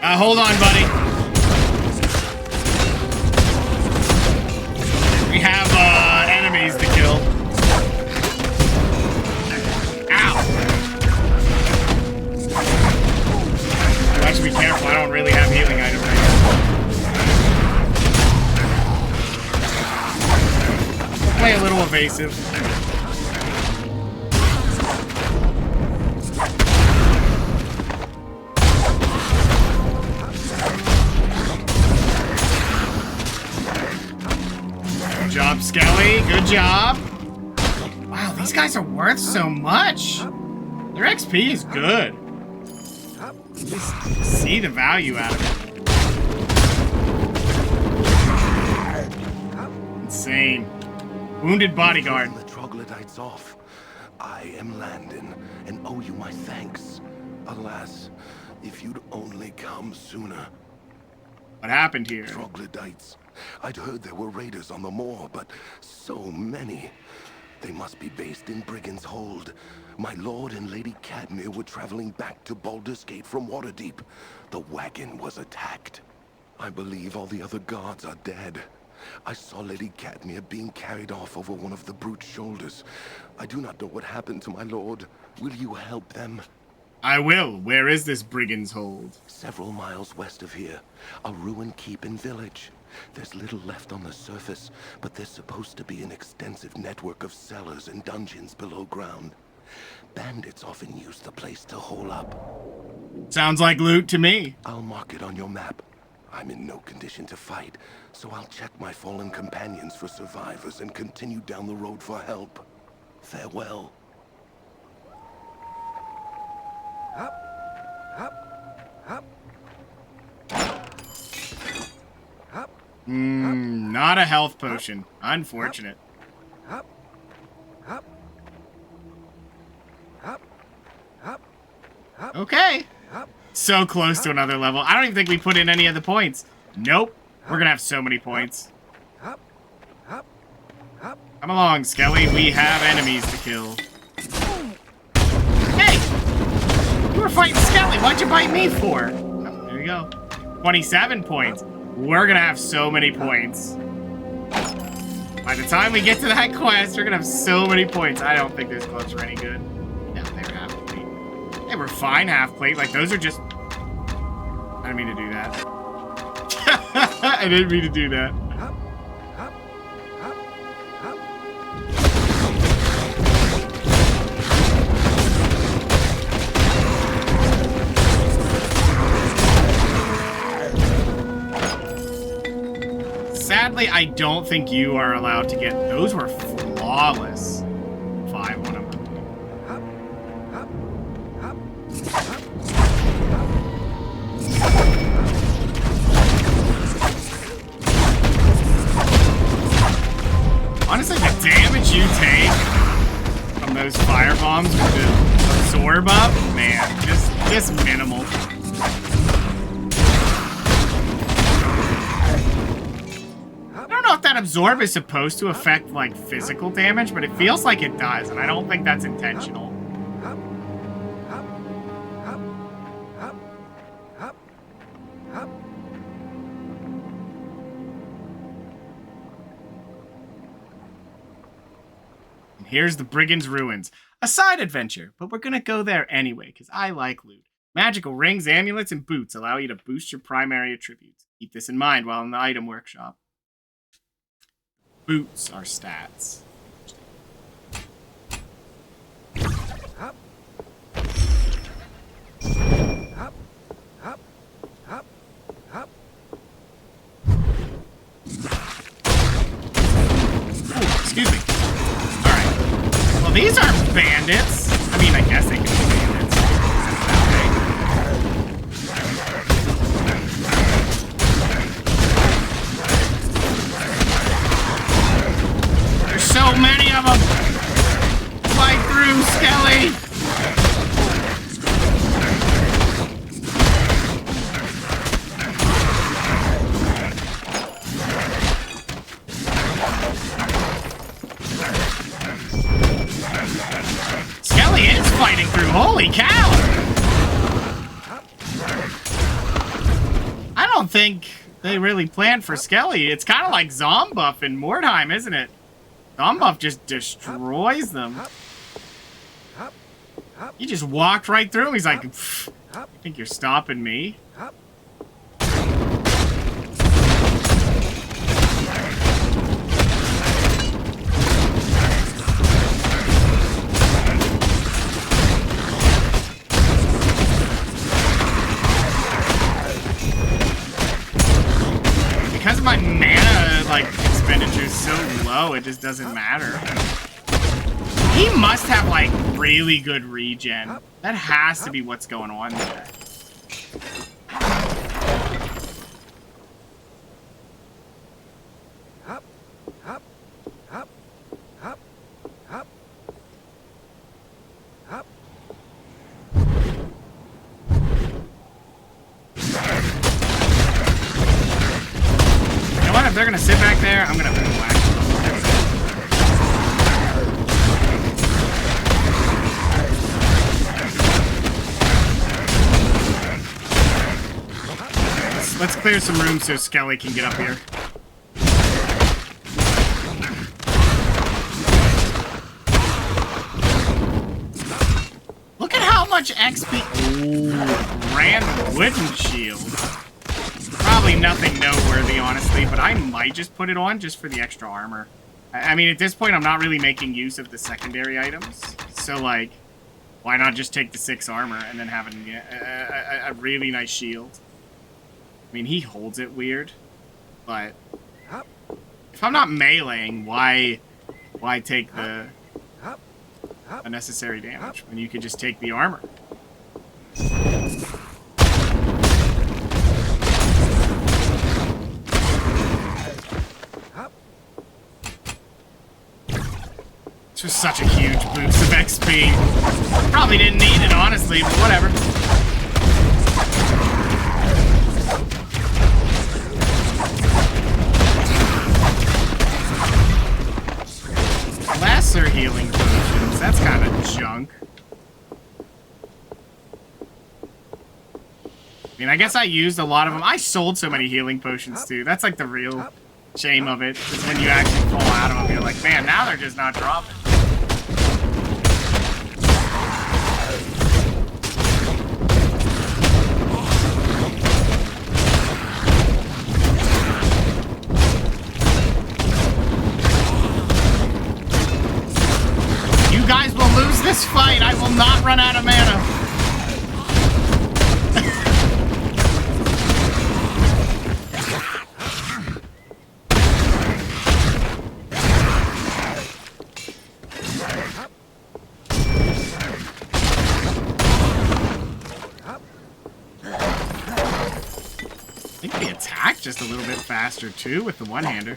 Hold on, buddy. We have, enemies to kill. Ow! I should be careful, I don't really have healing items right now. Play a little evasive. Good job, Skelly. Good job. Wow, these guys are worth so much. Their XP is good. Just see the value out of it. Insane. Wounded bodyguard. The troglodytes off. I am Landon, and owe you my thanks. Alas, if you'd only come sooner. What happened here? Troglodytes. I'd heard there were raiders on the moor, but so many. They must be based in Brigand's Hold. My lord and Lady Cadmere were traveling back to Baldur's Gate from Waterdeep. The wagon was attacked. I believe all the other guards are dead. I saw Lady Cadmere being carried off over one of the brute's shoulders. I do not know what happened to my lord. Will you help them? I will. Where is this Brigand's Hold? Several miles west of here. A ruined keep and village. There's little left on the surface, but there's supposed to be an extensive network of cellars and dungeons below ground. Bandits often use the place to hole up. Sounds like loot to me. I'll mark it on your map. I'm in no condition to fight, so I'll check my fallen companions for survivors and continue down the road for help. Farewell. Up, up, up, up. Not a health potion. Unfortunate. Up, up, up, up, up. Okay. So close to another level. I don't even think we put in any of the points. Nope. We're gonna have so many points. Come along, Skelly. We have enemies to kill. Hey! You were fighting Skelly. What'd you bite me for? Oh, there you go. 27 points. We're gonna have so many points. By the time we get to that quest, we're gonna have so many points. I don't think those gloves are any good. No, they're half plate. They were fine half plate. Like, those are just... I didn't mean to do that. I didn't mean to do that. Sadly, I don't think you are allowed to get... Those were flawless. 5 on them. Honestly, the damage you take from those fire bombs with the absorb up, man, just minimal. I don't know if that absorb is supposed to affect, like, physical damage, but it feels like it does, and I don't think that's intentional. Here's the Brigand's Ruins. A side adventure, but we're gonna go there anyway, because I like loot. Magical rings, amulets, and boots allow you to boost your primary attributes. Keep this in mind while in the item workshop. Boots are stats. Up. Up. Up. Up. Up. Ooh, excuse me. Well, these aren't bandits. I mean, I guess they could be bandits. There's so many of them. Fight through, Skelly. Skelly is fighting through. Holy cow! I don't think they really planned for Skelly. It's kind of like Zombuff in Mordheim, isn't it? Zombuff just destroys them. He just walked right through him. He's like, I think you're stopping me. Because my mana, like, expenditure is so low, it just doesn't matter. He must have, like, really good regen. That has to be what's going on there. there. I'm gonna whack. Let's clear some room so Skelly can get up here. Look at how much XP. Ooh, grand wooden shield. Probably nothing noteworthy, honestly, but I might just put it on just for the extra armor. I mean, at this point, I'm not really making use of the secondary items. So, like, why not just take the 6 armor and then have a really nice shield? I mean, he holds it weird, but if I'm not meleeing, why take the unnecessary damage when you could just take the armor? It's just such a huge boost of XP. Probably didn't need it, honestly, but whatever. Lesser healing potions. That's kind of junk. I mean, I guess I used a lot of them. I sold so many healing potions, too. That's like the real shame of it. Is when you actually fall out of them, you're like, man, now they're just not dropping. You guys will lose this fight. I will not run out of mana. I think they attack just a little bit faster, too, with the one-hander.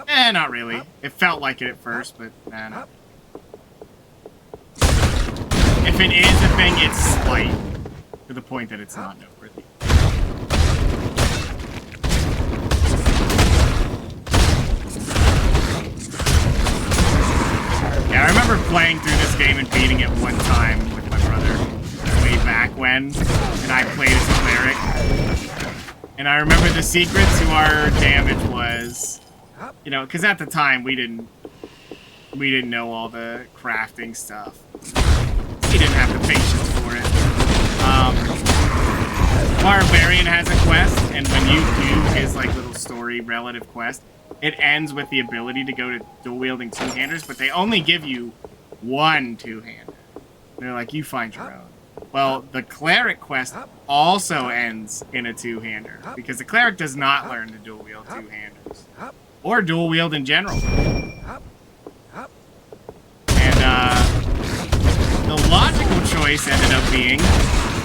Eh, not really. It felt like it at first, but nah, no. If it is a thing, it's slight. To the point that it's not noteworthy. Yeah, I remember playing through this game and beating it one time with my brother. Way back when. And I played as a cleric. And I remember the secret to our damage was, you know, because at the time we didn't know all the crafting stuff. We didn't have the patience for it. Barbarian has a quest, and when you do his like little story relative quest, it ends with the ability to go to dual wielding two-handers, but they only give you one two-hander. They're like, you find your own. Well, the cleric quest also ends in a two-hander, because the cleric does not learn to dual wield two-handers. Or dual wield in general. And, the logical choice ended up being,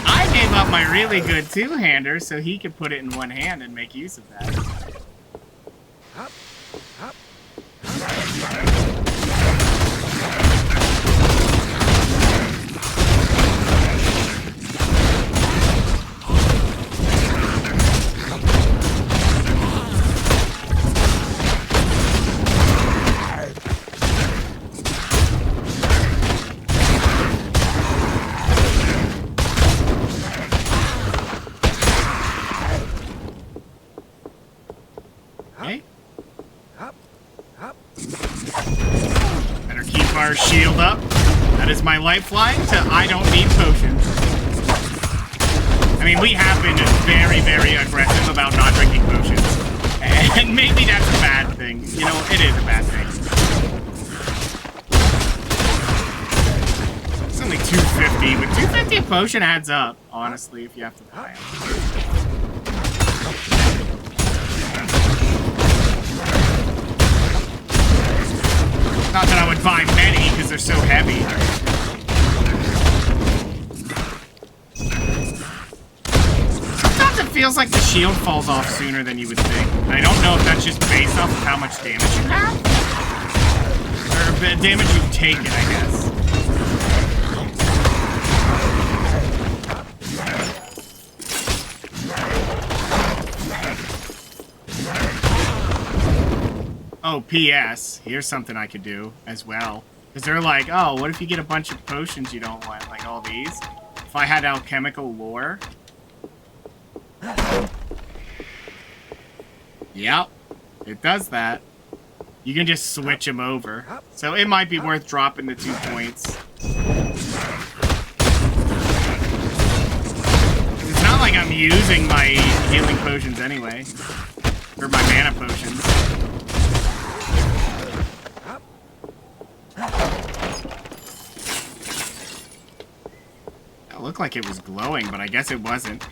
I gave up my really good two-hander so he could put it in one hand and make use of that. Better keep our shield up. That is my lifeline to I don't need potions. I mean, we have been very, very aggressive about not drinking potions. And maybe that's a bad thing. You know, it is a bad thing. It's only 250, but 250 a potion adds up, honestly, if you have to buy them. Not that I would buy many, because they're so heavy. Sometimes it feels like the shield falls off sooner than you would think. And I don't know if that's just based off of how much damage you have. Or the damage you've taken, I guess. Oh, P.S. Here's something I could do as well. Because they're like, oh, what if you get a bunch of potions you don't want? Like all these? If I had alchemical lore. Yep. It does that. You can just switch them over. So it might be worth dropping the 2 points. It's not like I'm using my healing potions anyway. Or my mana potions. It looked like it was glowing, but I guess it wasn't.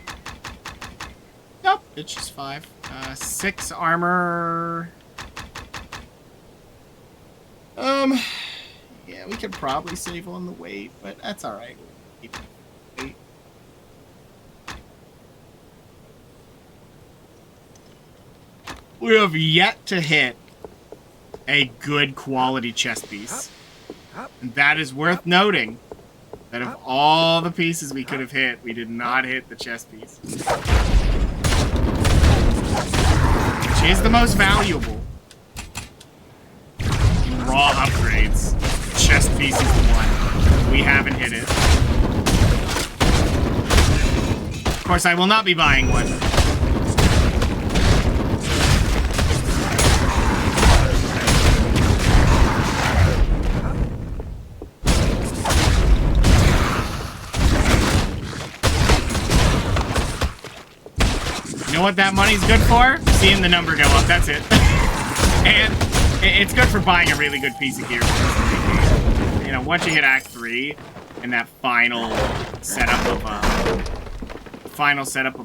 Nope, it's just 5. 6 armor. Yeah, we could probably save on the weight, but that's alright. Keep it weight. We have yet to hit a good quality chess piece. And that is worth noting. That of all the pieces we could have hit, we did not hit the chess piece. Which is the most valuable. In raw upgrades, chess piece is the one. We haven't hit it. Of course, I will not be buying one. You know what that money's good for? Seeing the number go up, that's it. And it's good for buying a really good piece of gear. You know, once you hit Act 3 and that final setup of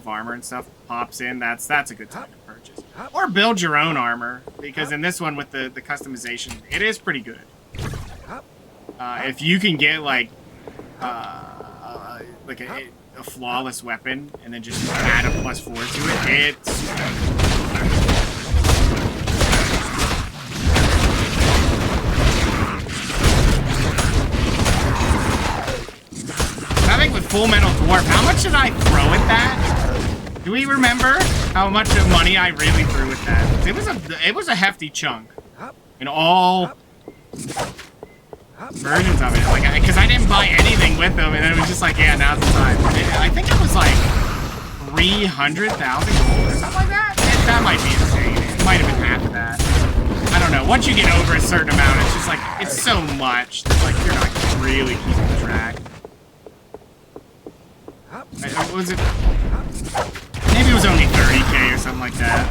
armor and stuff pops in, that's a good time to purchase. Or build your own armor, because in this one with the customization, it is pretty good. If you can get like a flawless weapon and then just add a +4 to it, it's I think with Full Metal Dwarf, how much did I throw at that? Do we remember how much of money I really threw at that? It was a hefty chunk in all versions of it, like, because I didn't buy anything with them, and then it was just like, yeah, now's the time. I think it was like 300,000 gold or something like that. That might be insane. It might have been half of that. I don't know. Once you get over a certain amount, it's just like, it's so much that, like, you're not really keeping track. Was it? Maybe it was only 30K or something like that.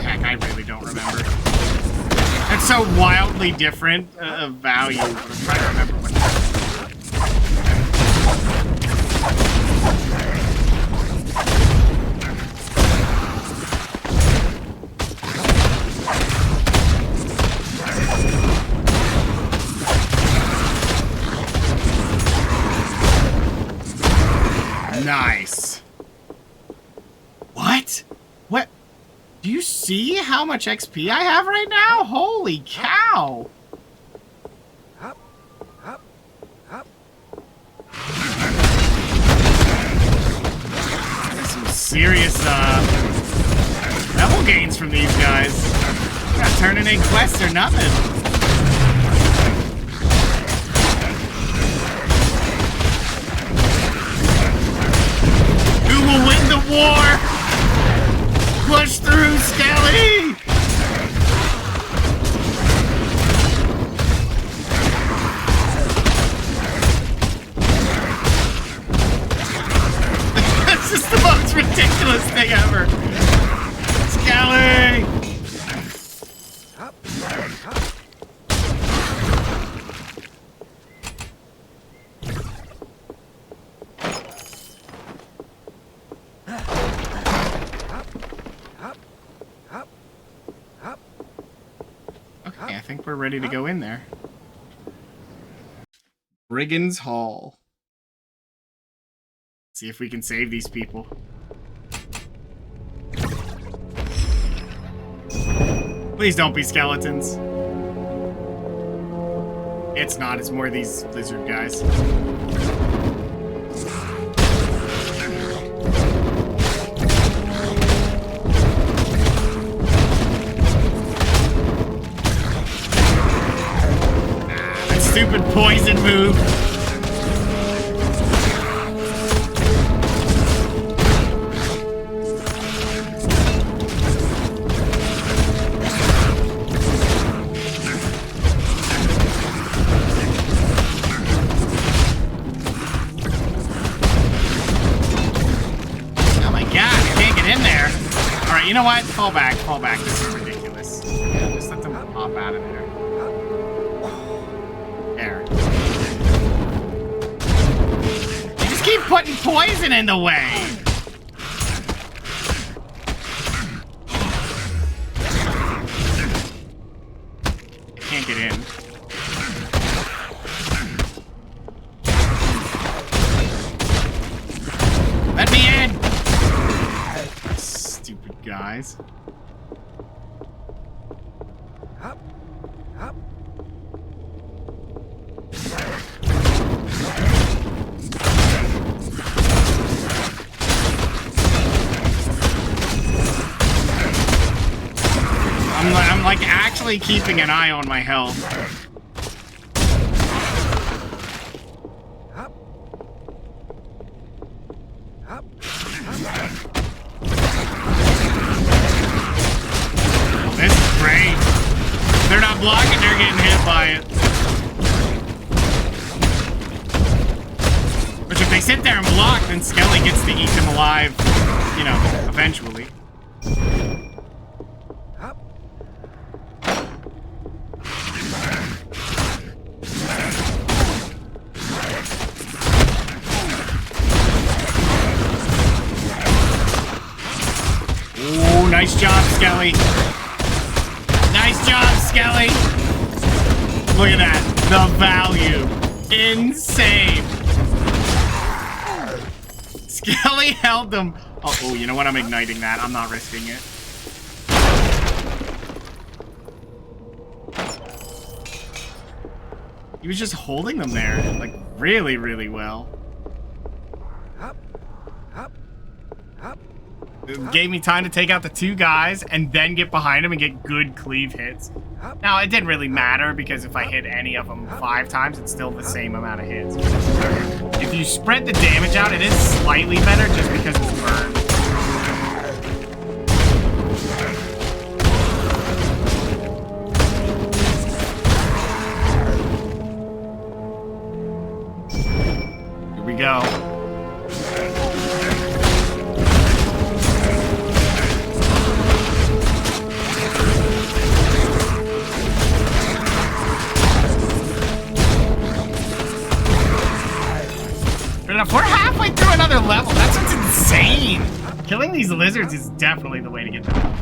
Heck, I really don't remember. It's so wildly different of value, but I'm trying to remember what Nice. What? What? Do you see how much XP I have right now? Holy cow! There's some serious level gains from these guys. They're not turning in quests or nothing. Who will win the war? Push through, Skelly! This is the most ridiculous thing ever. Skelly! Okay, I think we're ready to go in there. Brigand's Hall. See if we can save these people. Please don't be skeletons. It's not, it's more of these lizard guys. stupid poison move. Oh my god, I can't get in there. Alright, you know what? Fall back, fall back. This is ridiculous. Yeah, just let them pop out of there. There. You just keep putting poison in the way! I can't get in. Let me in! Stupid guys. I'm like actually keeping an eye on my health. This is great. They're not blocking, they're getting hit by it. But if they sit there and block, then Skelly gets to eat them alive, you know, eventually. Ooh, nice job, Skelly. Nice job, Skelly. Look at that. The value. Insane. Skelly held them. Oh, you know what? I'm igniting that. I'm not risking it. He was just holding them there, like, really, really well. It gave me time to take out the two guys and then get behind him and get good cleave hits. Now, it didn't really matter because if I hit any of them 5 times, it's still the same amount of hits. If you spread the damage out, it is slightly better just because it's burned. Here we go. We're halfway through another level. That's what's insane. Killing these lizards is definitely the way to get them out.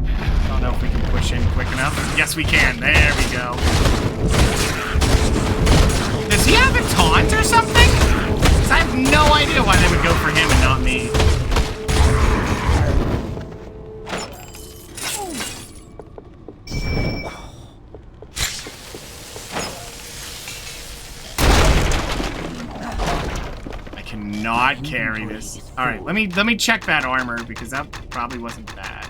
I don't know if we can push in quick enough. Yes, we can. There we go. Does he have a taunt or something? 'Cause I have no idea why they would go for him and not me. Not carry this. All right, let me check that armor because that probably wasn't bad.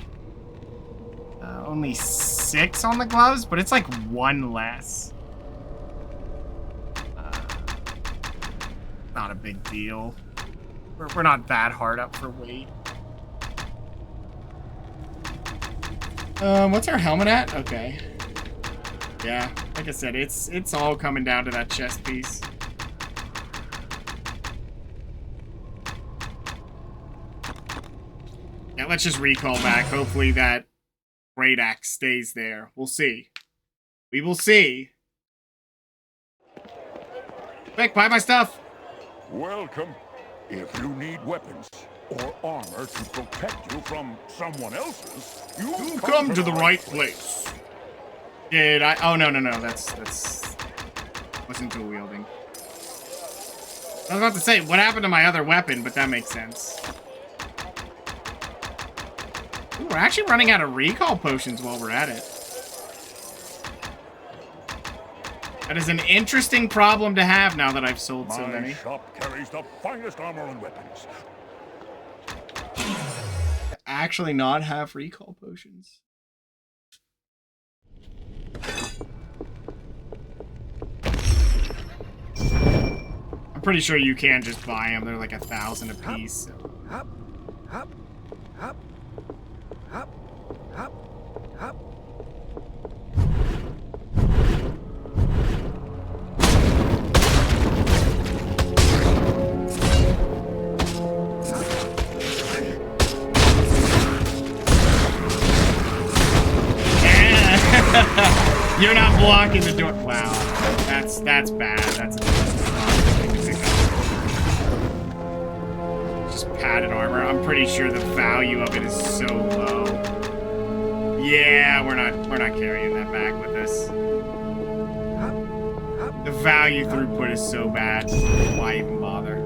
Only 6 on the gloves, but it's like 1 less. Not a big deal. We're not that hard up for weight. What's our helmet at? Okay. Yeah, like I said, it's all coming down to that chest piece. Yeah, let's just recall back. Hopefully that great axe stays there. We'll see. We will see. Quick, buy my stuff. Welcome. If you need weapons or armor to protect you from someone else's, you come to the right place. Did I? Oh, no. That's wasn't dual wielding. I was about to say, what happened to my other weapon, but that makes sense. Ooh, we're actually running out of recall potions while we're at it. That is an interesting problem to have now that I've sold so many. My shop carries the finest armor and weapons. Actually not have recall potions. pretty sure you can just buy them. They're like 1,000 a piece. So. Hop, hop, hop, hop, hop, hop. You're not blocking the door. Wow, that's bad. That's a thing to pick up. Just padded armor. I'm pretty sure the value of it is so low. Yeah, we're not carrying that back with us. The value throughput is so bad. Why even bother?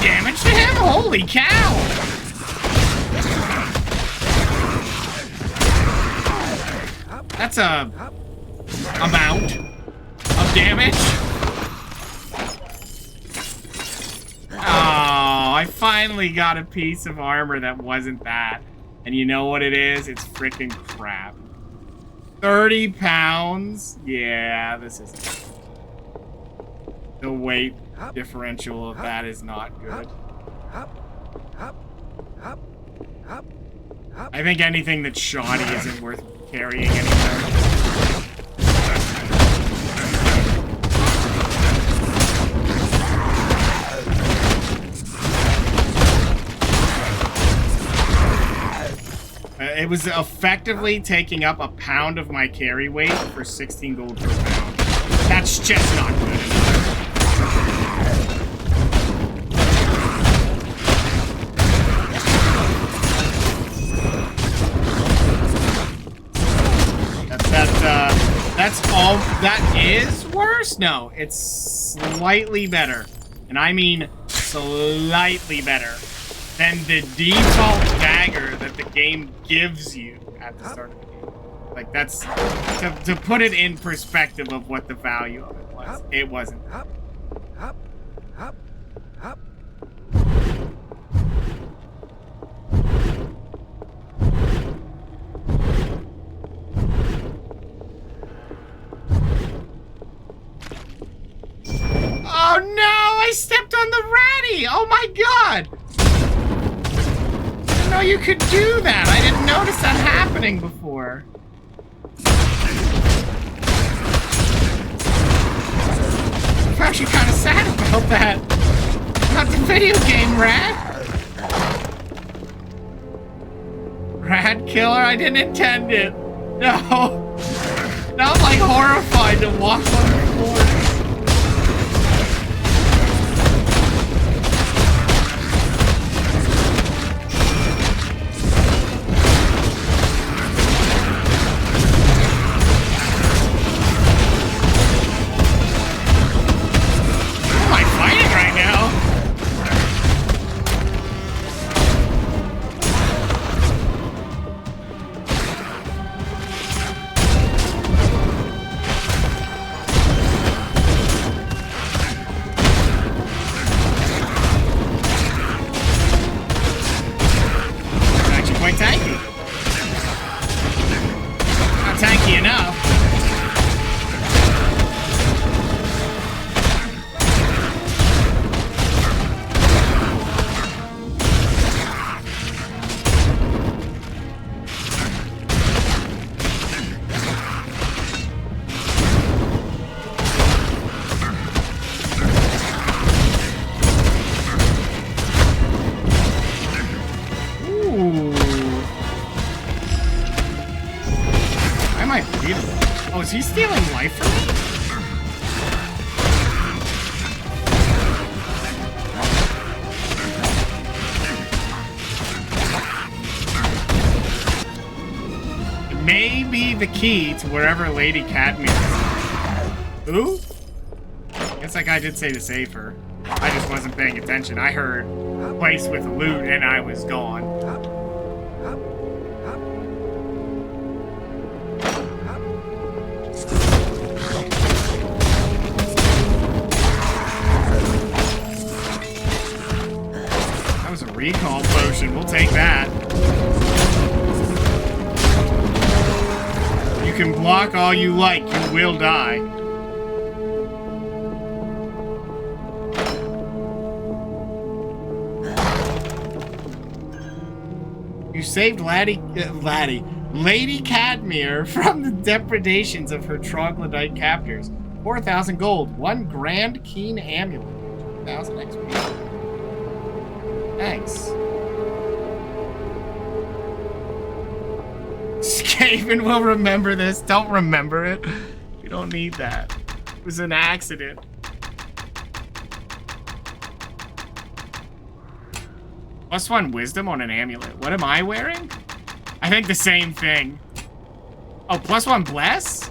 Damage to him? Holy cow! That's a amount of damage. Oh, I finally got a piece of armor that wasn't that. And you know what it is? It's freaking crap. 30 pounds? Yeah, this is... The weight differential of that is not good. I think anything that's shoddy isn't worth carrying anymore. It was effectively taking up a pound of my carry weight for 16 gold per pound. That's just not good enough. That's all. That is worse? No, it's slightly better. And I mean slightly better than the default dagger that the game gives you at the start of the game. Like, that's... To put it in perspective of what the value of it was. It wasn't. Oh no! I stepped on the ratty! Oh my god! I didn't know you could do that. I didn't notice that happening before. I'm actually kind of sad about that. Not the video game, Rad. Rad killer? I didn't intend it. No. Now I'm like horrified to walk on the floor. Is he stealing life from me? It may be the key to wherever Lady Cadmium is. Ooh? Guess that guy did say to save her. I just wasn't paying attention. I heard place with loot and I was gone. recall potion. We'll take that. You can block all you like. You will die. You saved Lady Cadmere from the depredations of her troglodyte captors. 4,000 gold. 1 grand keen amulet. 1,000 XP. Thanks. Skaven will remember this. Don't remember it. We don't need that. It was an accident. +1 wisdom on an amulet. What am I wearing? I think the same thing. Oh, +1 bless?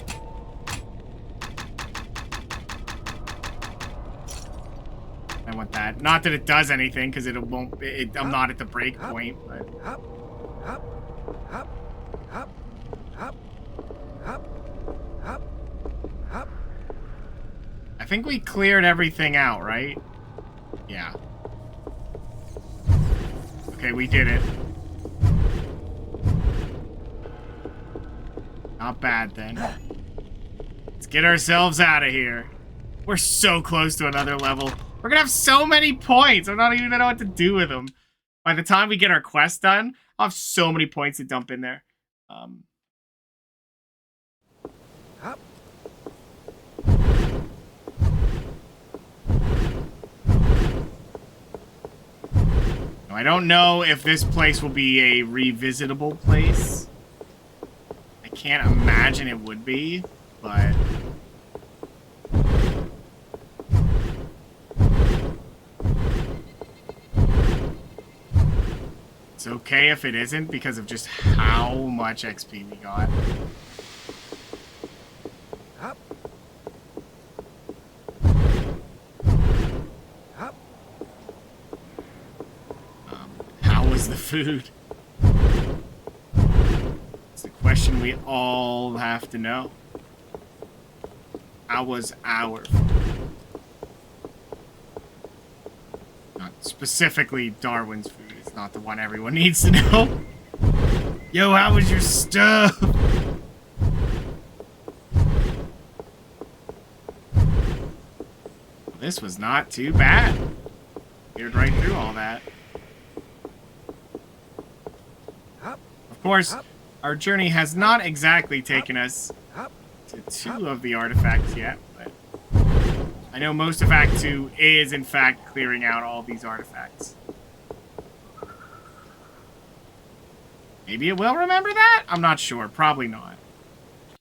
I want that. Not that it does anything, because it won't. I'm not at the break point, but. I think we cleared everything out, right? Yeah. Okay, we did it. Not bad, then. Let's get ourselves out of here. We're so close to another level. We're gonna have so many points. I'm not even gonna know what to do with them. By the time we get our quest done, I'll have so many points to dump in there. I don't know if this place will be a revisitable place. I can't imagine it would be, but... it's okay if it isn't because of just how much XP we got. How was the food? It's the question we all have to know. How was our food? Not specifically Darwin's food. It's not the one everyone needs to know. Yo, how was your stuff? This was not too bad. Cleared right through all that. Of course, our journey has not exactly taken us to 2 of the artifacts yet, but I know most of Act 2 is, in fact, clearing out all these artifacts. Maybe it will remember that? I'm not sure. Probably not.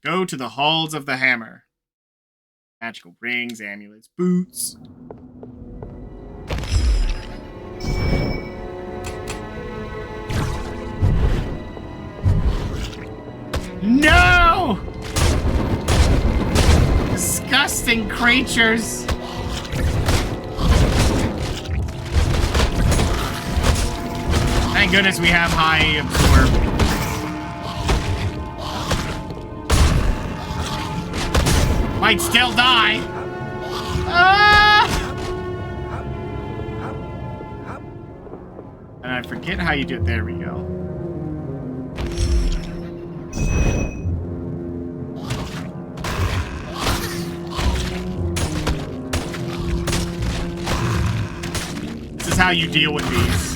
Go to the halls of the hammer. Magical rings, amulets, boots. No! Disgusting creatures. Thank goodness we have high absorb. Might still die. Ah! And I forget how you do it. There we go. This is how you deal with these.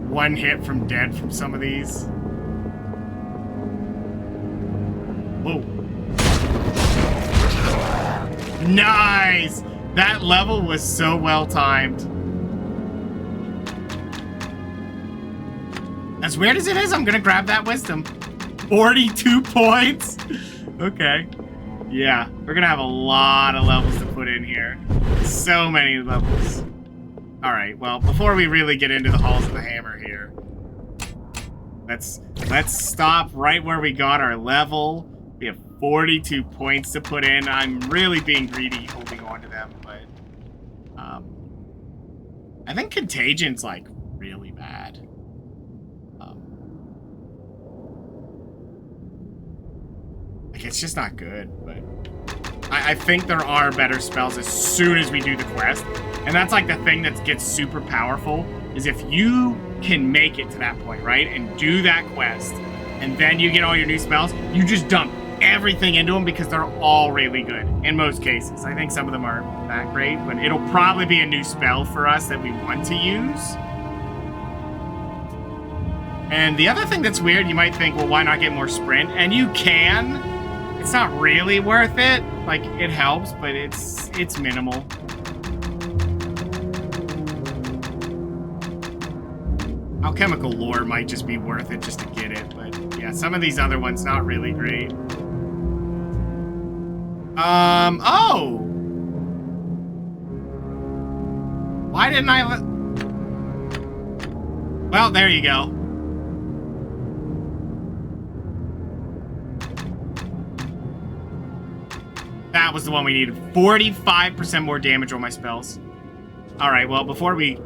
One hit from dead from some of these. Whoa. Nice! That level was so well timed. As weird as it is, I'm gonna grab that wisdom. 42 points? Okay. Yeah, we're gonna have a lot of levels to put in here. So many levels. Alright, well, before we really get into the halls of the hammer here, Let's stop right where we got our level. We have 42 points to put in. I'm really being greedy holding on to them, but I think Contagion's like really bad. Like it's just not good, but I think there are better spells as soon as we do the quest. And that's like the thing that gets super powerful, is if you can make it to that point, right? And do that quest, and then you get all your new spells, you just dump everything into them because they're all really good in most cases. I think some of them aren't that great, but it'll probably be a new spell for us that we want to use. And the other thing that's weird, you might think, well, why not get more sprint? And you can. It's not really worth it. Like, it helps, but it's minimal. Alchemical lore might just be worth it just to get it, but yeah, some of these other ones not really great. Oh! Why didn't I Well, there you go. That was the one we needed. 45% more damage on my spells. Alright, well, before we...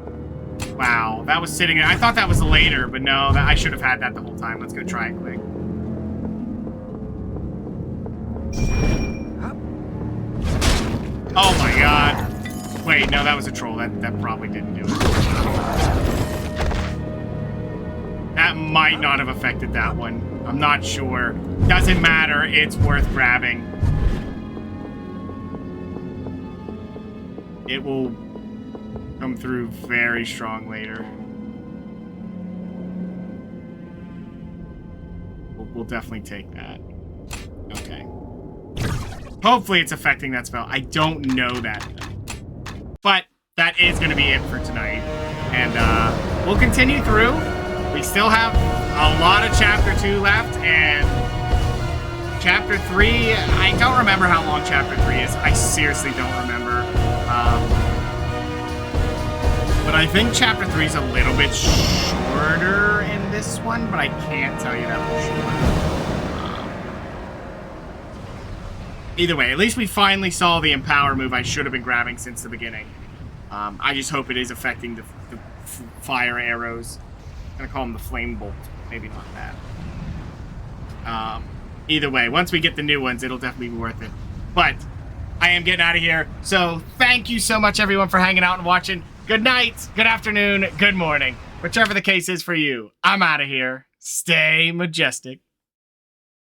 Wow, that was sitting... I thought that was later, but no, I should have had that the whole time. Let's go try it quick. Oh my god. Wait, no, that was a troll. That probably didn't do it. That might not have affected that one. I'm not sure. Doesn't matter. It's worth grabbing. It will come through very strong later. We'll definitely take that. Okay. Hopefully it's affecting that spell. I don't know that, though. But that is going to be it for tonight. And we'll continue through. We still have a lot of Chapter 2 left, and Chapter 3, I don't remember how long Chapter 3 is. I seriously don't remember. But I think Chapter 3 is a little bit shorter in this one, but I can't tell you that for sure. Either way, at least we finally saw the Empower move I should have been grabbing since the beginning. I just hope it is affecting the fire arrows. I'm going to call them the Flame Bolt. Maybe not that. Either way, once we get the new ones, it'll definitely be worth it. But I am getting out of here. So thank you so much, everyone, for hanging out and watching. Good night, good afternoon, good morning. Whichever the case is for you. I'm out of here. Stay majestic.